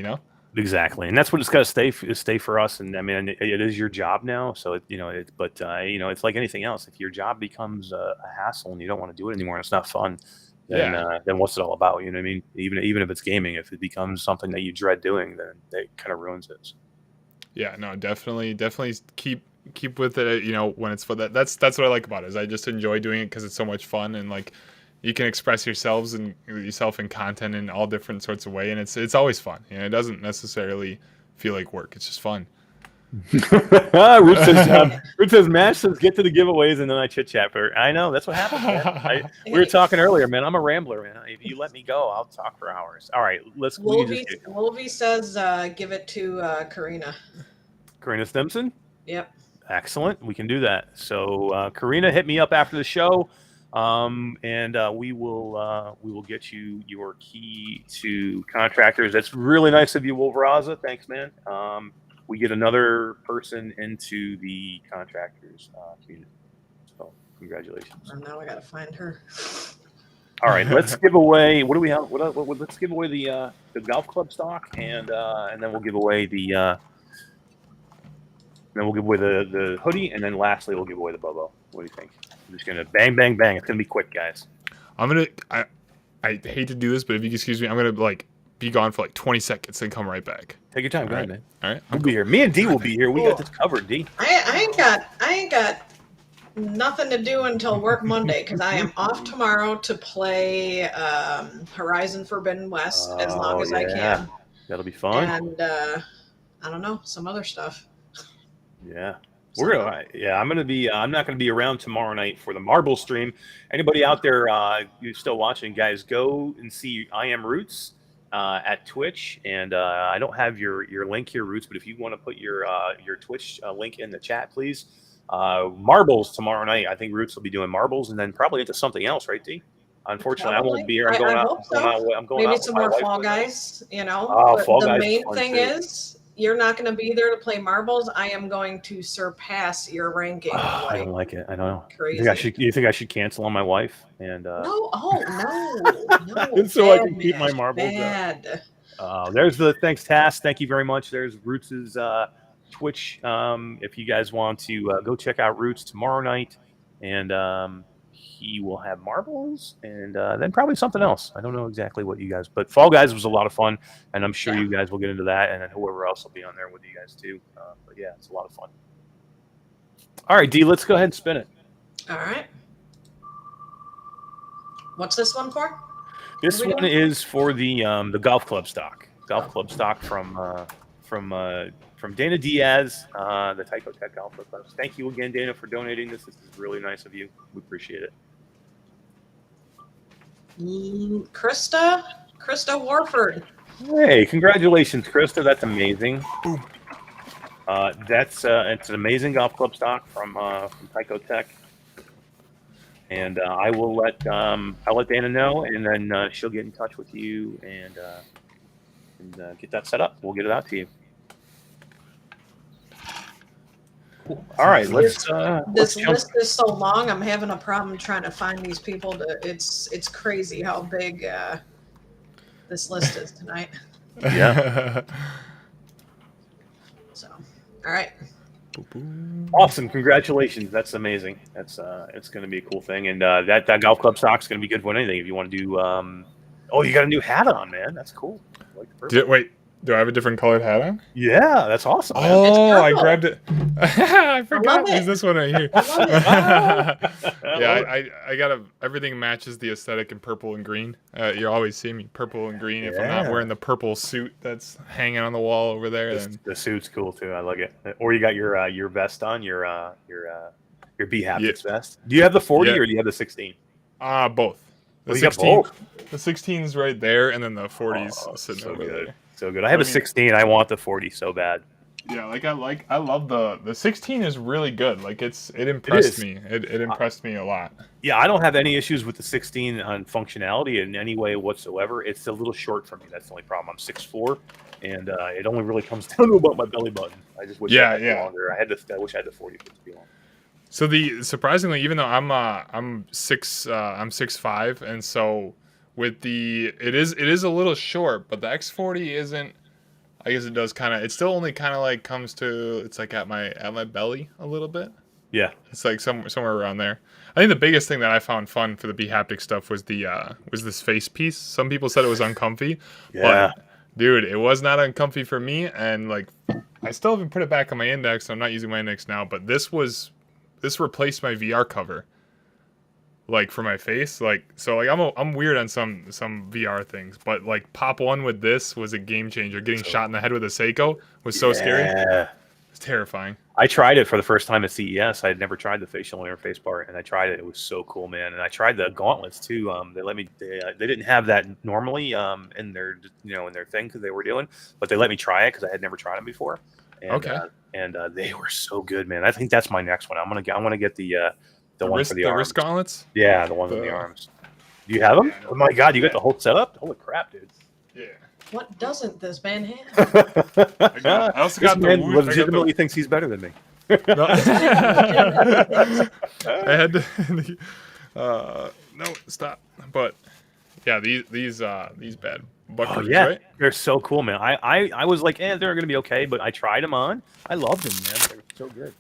Exactly, and that's what it's got to stay for us. And I mean, it is your job now. So it's like anything else. If your job becomes a hassle and you don't want to do it anymore, and it's not fun, then what's it all about? You know what I mean? Even if it's gaming, if it becomes something that you dread doing, then it kind of ruins it. Yeah, no, definitely keep with it. When it's for that. That's what I like about it. Is I just enjoy doing it because it's so much fun, and you can express yourself in content in all different sorts of ways, and it's always fun. It doesn't necessarily feel like work. It's just fun. Ruth says, Mash says, get to the giveaways, and then I chit chat. I know that's what happens, man. We were talking earlier, man. I'm a rambler, man. If you let me go, I'll talk for hours. All right, let's. Wolvie says, give it to Karina. Karina Stimson. Yep. Excellent. We can do that. So, Karina, hit me up after the show. And we will get you your key to Contractors. That's really nice of you, Wolveraza. Thanks, man. We get another person into the Contractors community. So congratulations. And now I gotta find her. All right, let's give away. What do we have? Let's give away the golf club stock, and then we'll give away the hoodie, and then lastly we'll give away the BOBO. What do you think? I'm just gonna bang, bang, bang. It's gonna be quick, guys. I hate to do this, but if you excuse me, I'm gonna be gone for 20 seconds and come right back. Take your time, go ahead, man. All right, I'll be here. Me and D will be here. We got this covered, D. I ain't got nothing to do until work Monday because I am off tomorrow to play Horizon Forbidden West as long as I can. That'll be fun. And I don't know, some other stuff. Yeah. I'm not gonna be around tomorrow night for the Marble stream. Anybody out there who's still watching, guys, go and see I Am Roots at Twitch. And I don't have your link here, Roots, but if you want to put your Twitch link in the chat, please. Marbles tomorrow night. I think Roots will be doing marbles, and then probably into something else, right, D? Unfortunately, I won't be here. I'm going out. Maybe some more Fall Guys. The main thing is, you're not going to be there to play marbles. I am going to surpass your ranking. I don't like it. I don't know. Crazy. You think I should cancel on my wife? And no. So I can keep my marbles up. There's the thanks, Tass. Thank you very much. There's Roots' Twitch. If you guys want to go check out Roots tomorrow night, and he will have marbles, and then probably something else. I don't know exactly what you guys, but Fall Guys was a lot of fun, and I'm sure you guys will get into that, and then whoever else will be on there with you guys too. But yeah, it's a lot of fun. All right, D, let's go ahead and spin it. All right. What's this one for? This one is for the golf club stock. Golf club stock from Dana Diaz, the Tycho Tech Golf Club. Thank you again, Dana, for donating this. This is really nice of you. We appreciate it. Krista Warford. Hey, congratulations, Krista. That's amazing. It's an amazing golf club stock from Tycho Tech. and I'll let Dana know, and then she'll get in touch with you and get that set up. We'll get it out to you. Cool. All right, This let's jump. list is so long. I'm having a problem trying to find these people. It's crazy how big this list is tonight. Yeah. So, all right. Awesome! Congratulations. That's amazing. That's it's going to be a cool thing, and that golf club sock's going to be good for anything. If you want to do, oh, you got a new hat on, man. That's cool. I like the purple. Wait, do I have a different colored hat on? Yeah, that's awesome. Man. Oh, I grabbed it. I forgot. There's this one right here. Yeah, I got everything matches the aesthetic in purple and green. You always see me purple and green. If I'm not wearing the purple suit that's hanging on the wall over there, then the suit's cool too. I like it. Or you got your vest on, your Be Happy vest. Do you have the 40 or do you have the 16? Both. The 16. The 16's right there, and then the 40's sitting over there. So good. I have a 16. I want the 40 so bad. Yeah, I love the 16 is really good. Like it impressed me. It impressed me a lot. Yeah, I don't have any issues with the 16 on functionality in any way whatsoever. It's a little short for me. That's the only problem. I'm 6'4", and it only really comes down to about my belly button. I just wish I had longer. I wish I had the 40 for it to be long. So surprisingly, even though I'm 6'5", and so with it is a little short, but the X40 isn't. I guess it does kind of. It still only kind of like comes to. It's like at my belly a little bit. Yeah, it's like somewhere around there. I think the biggest thing that I found fun for the Be Haptic stuff was was this face piece. Some people said it was uncomfy. Yeah, but, dude, it was not uncomfy for me, and like I still haven't put it back on my index. So I'm not using my index now, but this replaced my VR cover. Like for my face, I'm weird on some VR things, but like Pop 1 with this was a game changer. Getting shot in the head with a Seiko was so scary. It's terrifying. I tried it for the first time at CES. I had never tried the facial interface part, and I tried it. It was so cool, man. And I tried the gauntlets too. They let me. They didn't have that normally in their thing because they were doing, but they let me try it because I had never tried them before. And, and they were so good, man. I think that's my next one. I'm gonna get the one for the arms. Wrist gauntlets? Yeah, the ones on the arms. Do you have them? Oh my god, you got the whole setup? Holy crap, dude. Yeah. What doesn't this man have? I also got this man legitimately thinks he's better than me. No. I had to, no, stop. But yeah, these bad buckers, right? They're so cool, man. I was like, they're gonna be okay, but I tried them on. I loved them, man. They're so good.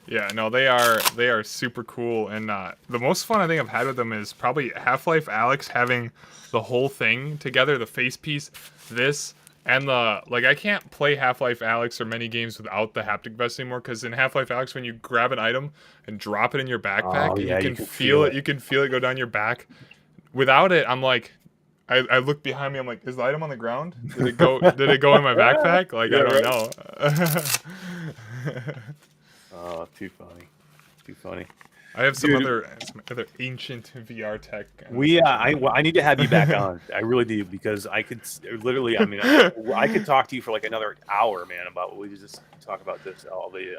Yeah, no, they are super cool, and the most fun I think I've had with them is probably Half-Life Alyx having the whole thing together, the face piece, this, and I can't play Half-Life Alyx or many games without the haptic vest anymore, because in Half-Life Alyx, when you grab an item and drop it in your backpack, you can feel it. You can feel it go down your back. Without it, I'm like, I look behind me, I'm like, is the item on the ground? Did it go in my backpack? Like, I don't know. Oh, too funny. I have some other ancient VR tech. I need to have you back on. I really do, because I could literally. I mean, I could talk to you for like another hour, man, about what we just talk about this, all the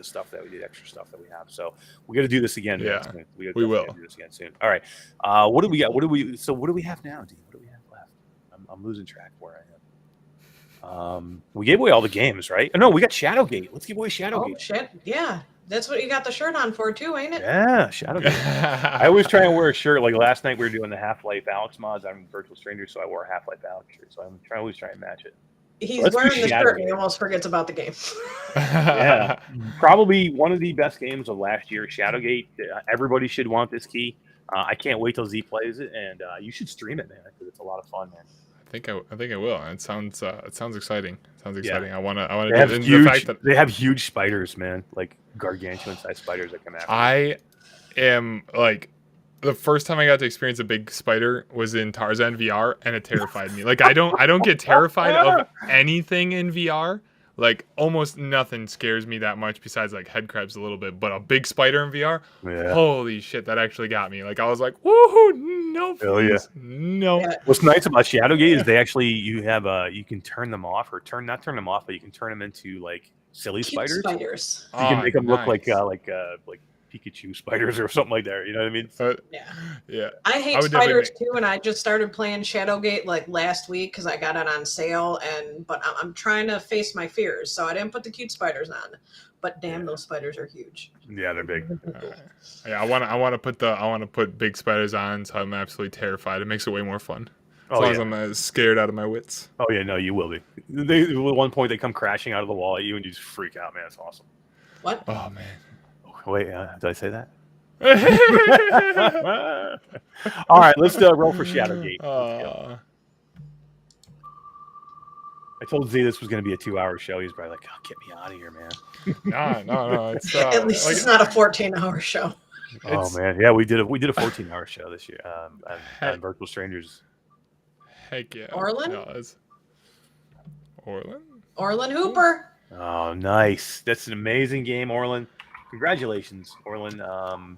stuff that we did, extra stuff that we have. So we got to do this again. Yeah, we will do this again soon. All right. What do we got? What do we have now, Dean? What do we have left? I'm losing track where I am. We gave away all the games, right? Oh, no, we got Shadowgate. Let's give away Shadowgate. Oh shit! Yeah, that's what you got the shirt on for too, ain't it? Yeah, Shadowgate. I always try and wear a shirt. Like last night, we were doing the Half-Life Alyx mods. I'm Virtual Stranger, so I wore a Half-Life Alyx shirt. So I'm always trying to match it. He's wearing the shirt and he almost forgets about the game. Yeah, probably one of the best games of last year. Shadowgate. Everybody should want this key. I can't wait till Z plays it, and you should stream it, man, because it's a lot of fun, man. I think I will. It sounds exciting. Yeah. I want to they have huge spiders, man, like gargantuan sized spiders that come out. I am like, the first time I got to experience a big spider was in Tarzan VR, and it terrified me. Like I don't get terrified of anything in VR. Like almost nothing scares me that much besides like head crabs a little bit, but a big spider in VR, holy shit, that actually got me. Like I was like, woohoo, no, please, no. What's nice about Shadowgate is they actually you can turn them off, or not turn them off, but you can turn them into like silly Cute spiders. spiders. You can make them look like Pikachu spiders or something like that. You know what I mean? Yeah. I hate spiders too, and I just started playing Shadowgate like last week because I got it on sale. But I'm trying to face my fears, so I didn't put the cute spiders on. But damn, those spiders are huge. Yeah, they're big. Yeah, I want to put big spiders on, so I'm absolutely terrified. It makes it way more fun. As long as I'm scared out of my wits. Oh yeah, no, you will be. At one point they come crashing out of the wall at you, and you just freak out, man. It's awesome. What? Oh man. Wait, did I say that? All right, let's roll for Shadowgate. I told Z this was going to be a 2-hour show. He's probably like, "Oh, get me out of here, man." No. It's at least it's not a 14-hour show. Oh man, yeah, we did a 14-hour show this year on Virtual Strangers. Heck yeah. Orlin? No, Orlin? Orlin Hooper. Oh, nice. That's an amazing game, Orlin. Congratulations, Orlin. Awesome.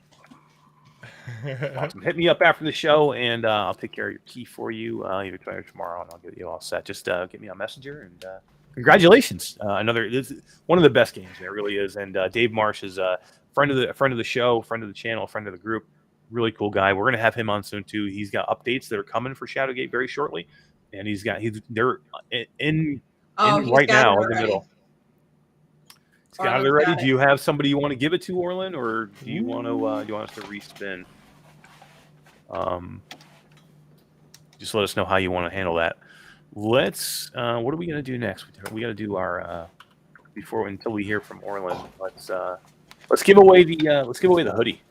Hit me up after the show, and I'll take care of your key for you either tonight or tomorrow, and I'll get you all set. Just get me on Messenger, and congratulations. This is one of the best games. It really is. And Dave Marsh is a friend of the show, friend of the channel, friend of the group. Really cool guy. We're gonna have him on soon too. He's got updates that are coming for Shadowgate very shortly, and they're in right now in the middle. He's got it ready. Do you have somebody you want to give it to, Orlin, or do you want to? Do you want us to respin? Just let us know how you want to handle that. Let's. What are we gonna do next? We got to do our until we hear from Orlin. Let's give away the hoodie.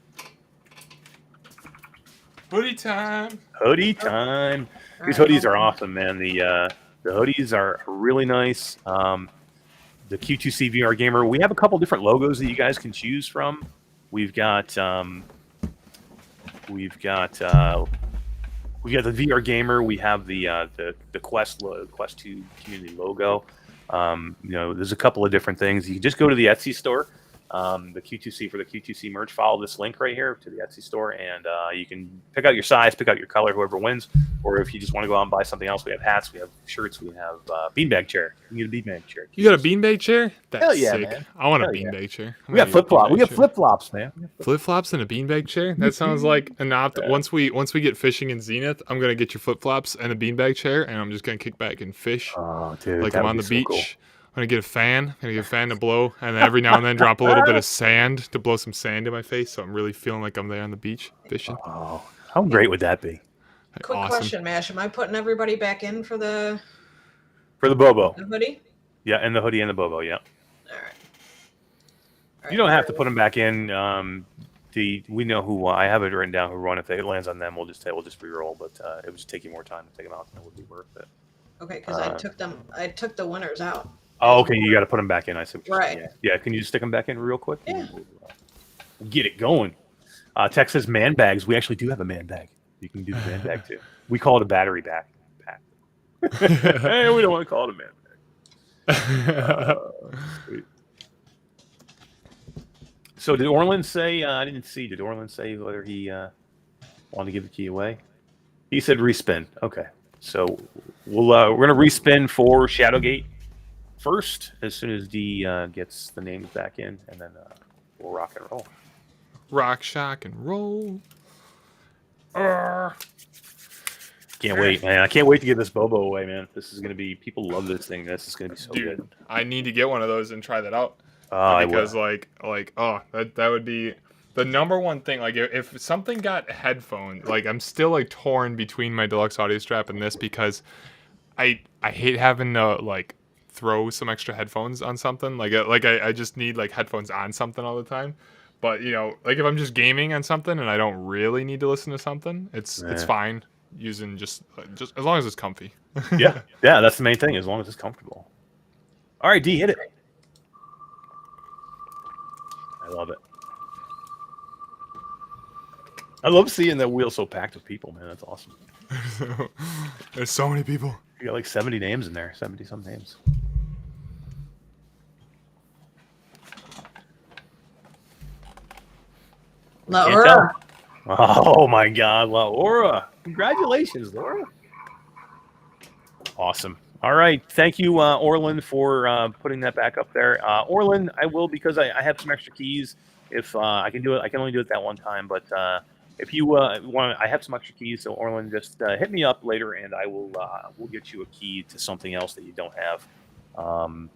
Hoodie time. Hoodie time. These hoodies are awesome, man. The hoodies are really nice. The Q2C VR Gamer. We have a couple different logos that you guys can choose from. We've got the VR Gamer. We have the Quest 2 community logo. There's a couple of different things. You can just go to the Etsy store. The Q2C for the Q2C merch. Follow this link right here to the Etsy store, and you can pick out your size, pick out your color, whoever wins. Or if you just want to go out and buy something else, we have hats, we have shirts, we have beanbag chair. You can get a beanbag chair. You got a beanbag chair? That's Hell yeah, sick. man. I want a beanbag chair. We got flip flops. We got flip flops, man. Flip flops and a beanbag chair? That sounds like an once we get fishing in Zenith, I'm gonna get your flip flops and a beanbag chair, and I'm just gonna kick back and fish. Oh, dude, like I'm on the beach. Cool. I'm gonna get a fan. To blow, and then every now and then drop a little bit of sand to blow some sand in my face, so I'm really feeling like I'm there on the beach fishing. Oh, how great would that be? Quick question, Mash. Am I putting everybody back in for the BOBO? The hoodie? Yeah, and the hoodie and the BOBO, yeah. All right. You don't have to put them back in. We know who I have it written down who run. If it lands on them, we'll just re-roll. But it would just take you more time to take them out than it would be worth it. Okay, because I took the winners out. Oh, okay. You got to put them back in. I said. Right. Yeah. Can you just stick them back in real quick? Yeah. We'll get it going. Tech says man bags. We actually do have a man bag. You can do the man bag too. We call it a battery pack. Hey, we don't want to call it a man bag. Sweet. So did Orlin say? I didn't see. Did Orlin say whether he wanted to give the key away? He said respin. Okay. So we're gonna respin for Shadowgate first, as soon as D gets the names back in, and then we'll rock and roll. Rock, shock, and roll. Can't wait, man! I can't wait to get this BOBO away, man. This is gonna be. People love this thing. This is gonna be so good. I need to get one of those and try that out. Because that would be the number one thing. Like if something got headphones, like I'm still like torn between my deluxe audio strap and this, because I hate having to like throw some extra headphones on something. I just need like headphones on something all the time. But like if I'm just gaming on something and I don't really need to listen to something, it's fine using just as long as it's comfy. yeah, that's the main thing. As long as it's comfortable. All right, D, hit it. I love it. I love seeing that wheel so packed with people, man. That's awesome. There's so many people. You got like 70 names in there. 70-some names. Laura. Oh my God, Laura! Congratulations, Laura. Awesome. All right, thank you, Orlin, for putting that back up there. Orlin, I will, because I have some extra keys. if I can do it, I can only do it that one time. But if you want, I have some extra keys. So Orlin, just hit me up later, and I will we'll get you a key to something else that you don't have, and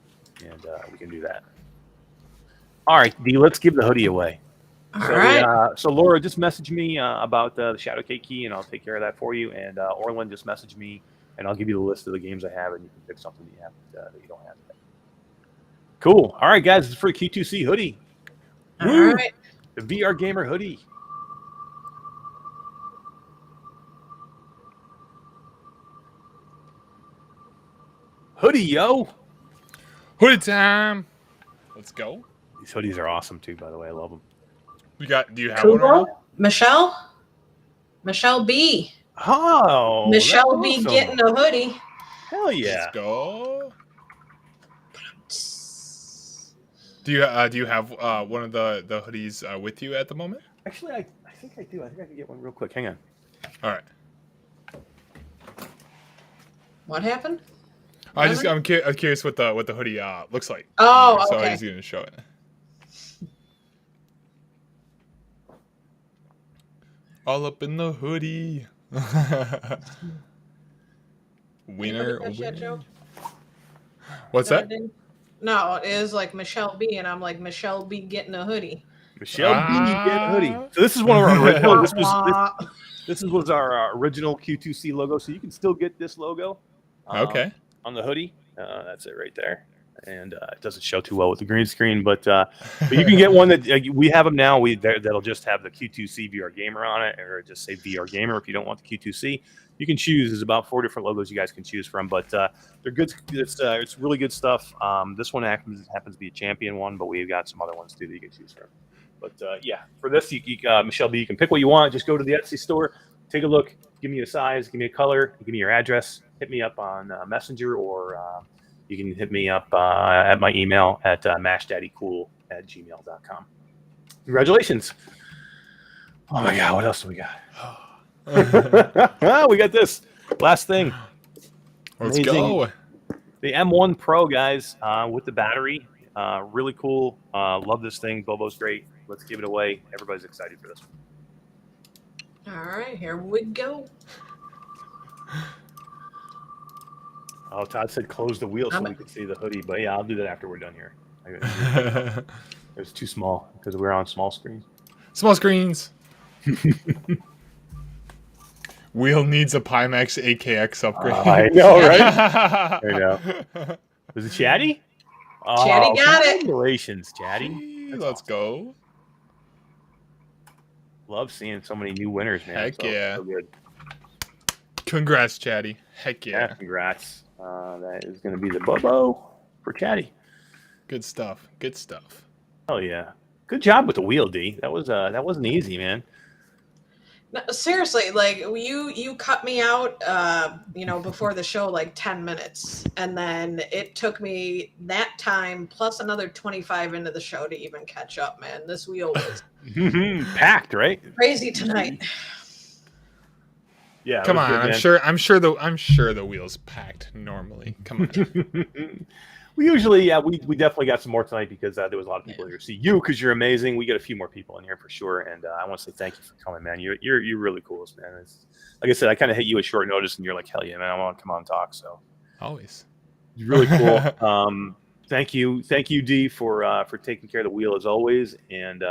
we can do that. All right, D. Let's give the hoodie away. All right. So Laura, just message me about the Shadowgate key, and I'll take care of that for you. And Orlin, just message me, and I'll give you the list of the games I have, and you can pick something that you have that you don't have. Cool. All right, guys, this is for the Q2C hoodie. All Woo! right. The VR Gamer hoodie. Hoodie, yo. Hoodie time. Let's go. These hoodies are awesome too, by the way. I love them. Do you have one right now? Michelle B. Oh, Michelle B awesome. getting a hoodie. Hell yeah. Let's go. Do you have one of the hoodies with you at the moment? Actually, I think I do. I think I can get one real quick. Hang on. All right. What happened? I'm curious what the hoodie looks like. Oh, So okay. he's gonna show it. All up in the hoodie. Winner. Anybody catch that joke? What's No, I that? didn't. No, it is like Michelle B, and I'm like Michelle B getting a hoodie. Michelle B get a hoodie. So this is one of our original. This was our original Q2C logo. So you can still get this logo. Okay. On the hoodie. That's it right there. And it doesn't show too well with the green screen, but you can get one that we have them now. That'll just have the Q2C VR Gamer on it, or just say VR Gamer if you don't want the Q2C. You can choose. There's about 4 different logos you guys can choose from, but they're good. It's really good stuff. This one happens to be a champion one, but we've got some other ones too that you can choose from. But yeah, for this, Michelle B, you can pick what you want. Just go to the Etsy store, take a look, give me a size, give me a color, give me your address, hit me up on Messenger, or you can hit me up at my email at mashdaddycool@gmail.com. Congratulations. Oh my God, what else do we got? We got this last thing. Let's Amazing. go. The M1 Pro, guys, with the battery. Really cool. Love this thing. Bobo's great. Let's give it away. Everybody's excited for this one. All right, here we go. Oh, Todd said close the wheel so we can see the hoodie. But yeah, I'll do that after we're done here. It was too small because we're on small screens. Small screens. Wheel needs a Pimax AKX upgrade. I know, right? I know. Was it Chatty? Chatty got it. Congratulations, Chatty. Let's go. Love seeing so many new winners, man. Heck yeah. So good. Congrats, Chatty. Heck Yeah, yeah. congrats. That is going to be the Bobo for Chatty. Good stuff. Good stuff. Oh yeah. Good job with the wheel, D. That wasn't easy, man. No, seriously, like you cut me out, before the show like 10 minutes, and then it took me that time plus another 25 into the show to even catch up. Man, this wheel was packed, right? crazy tonight. Yeah. Come on, good, I'm sure the wheel's packed normally. Come on. We usually, we definitely got some more tonight because there was a lot of people here to see you because you're amazing. We got a few more people in here for sure, and I want to say thank you for coming, man. You're really cool, man. Like I said, I kind of hit you at short notice, and you're like, hell yeah, man, I want to come on and talk. So Always. it's really cool. Thank you, D, for taking care of the wheel as always, and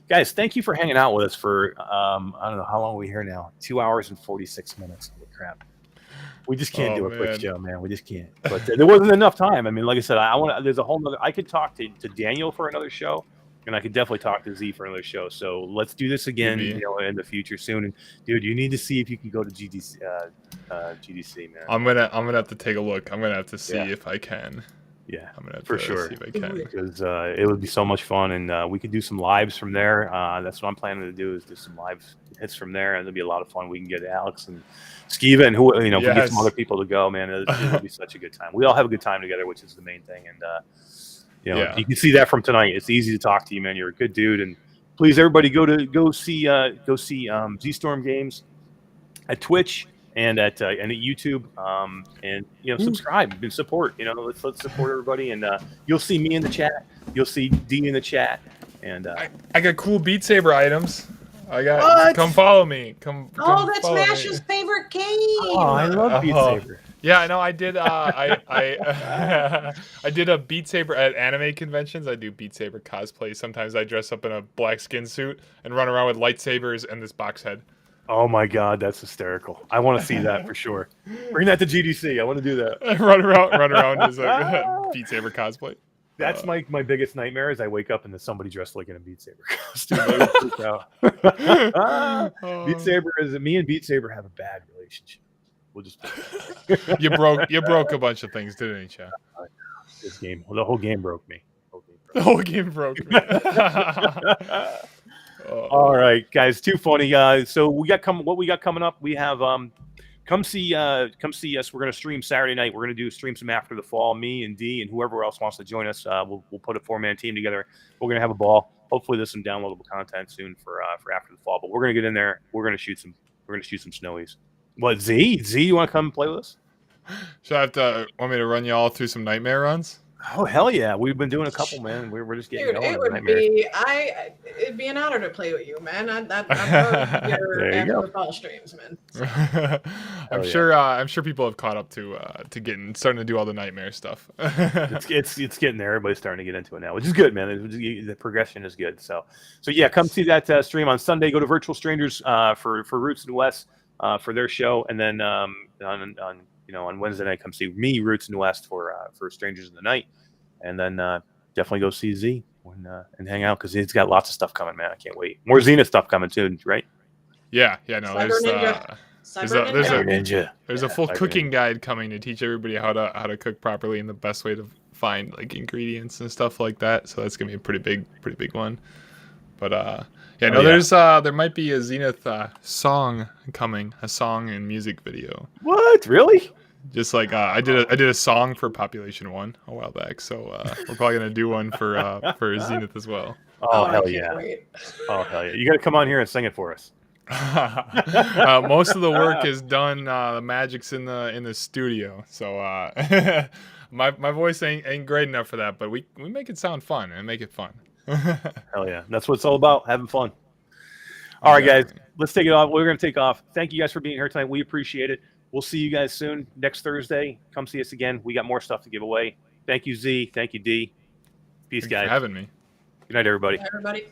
guys, thank you for hanging out with us for I don't know how long are we here now, 2 hours and 46 minutes. Holy crap. We just can't do a quick show, man. We just can't. But there wasn't enough time. I mean, like I said, there's a whole nother. I could talk to Daniel for another show, and I could definitely talk to Z for another show. So let's do this again, in the future soon. And dude, you need to see if you can go to GDC, man. I'm gonna have to take a look. I'm gonna have to see if I can. Yeah, I'm gonna have for to sure. see if I can. Because it would be so much fun, and we could do some lives from there. That's what I'm planning to do, is do some live hits from there, and it'll be a lot of fun. We can get Alex and Skiva, and who we can get some other people to go. Man, it'll be such a good time. We all have a good time together, which is the main thing. And you can see that from tonight. It's easy to talk to you, man. You're a good dude, and please, everybody, go see Zstormgames at Twitch and at YouTube, and subscribe and support. Let's support everybody, and you'll see me in the chat. You'll see D in the chat, And I got cool Beat Saber items. I got. What? Come follow me. Come. Oh, that's follow me. Mash's favorite game. oh, I love Beat Saber. Yeah, I know. I did. I did a Beat Saber at anime conventions. I do Beat Saber cosplay. Sometimes I dress up in a black skin suit and run around with lightsabers and this box head. Oh my God, that's hysterical! I want to see that for sure. Bring that to GDC. I want to do that. run around as a Beat Saber cosplay. That's my biggest nightmare. Is I wake up and there's somebody dressed like in a Beat Saber costume. I would freak out. Beat Saber me and Beat Saber have a bad relationship. We'll just you broke a bunch of things, didn't you? This game, the whole game broke me. The whole game broke me. All right, guys, too funny. So what we got coming up. We have come see us. We're gonna stream Saturday night. We're gonna stream some After the Fall. Me and D and whoever else wants to join us. We'll put a 4-man team together. We're gonna have a ball. Hopefully, there's some downloadable content soon for After the Fall. But we're gonna get in there. We're gonna shoot some snowies. What, Z, you want to come and play with us? Want me to run you all through some nightmare runs? Oh hell yeah! We've been doing a couple, man. We're just getting going. It'd be an honor to play with you, man. I love your After the Fall streams, man. I'm sure people have caught up to starting to do all the nightmare stuff. it's getting there. Everybody's starting to get into it now, which is good, man. The progression is good. So yeah, come see that stream on Sunday. Go to Virtual Strangers for Roots and West for their show, and then on Wednesday night, come see me, Roots and West for Strangers in the Night, and then definitely go see Z and hang out because he's got lots of stuff coming, man. I can't wait. More Zenith stuff coming too, right? Yeah. No, there's a full cooking guide coming to teach everybody how to cook properly and the best way to find like ingredients and stuff like that. So that's gonna be a pretty big one. But there might be a Zenith song coming, a song and music video. What? Really? Just like I did a song for Population 1 a while back, so we're probably gonna do one for Zenith as well. Oh hell yeah! Oh hell yeah! You got to come on here and sing it for us. Most of the work is done. The magic's in the studio, so my voice ain't great enough for that. But we make it sound fun and make it fun. Hell yeah. That's what it's all about, having fun. All right, guys, let's take it off. We're going to take off. Thank you guys for being here tonight. We appreciate it. We'll see you guys soon. Next Thursday, come see us again. We got more stuff to give away. Thank you, Z. Thank you, D. Peace, guys. Thanks for having me. Good night, everybody. Bye, everybody.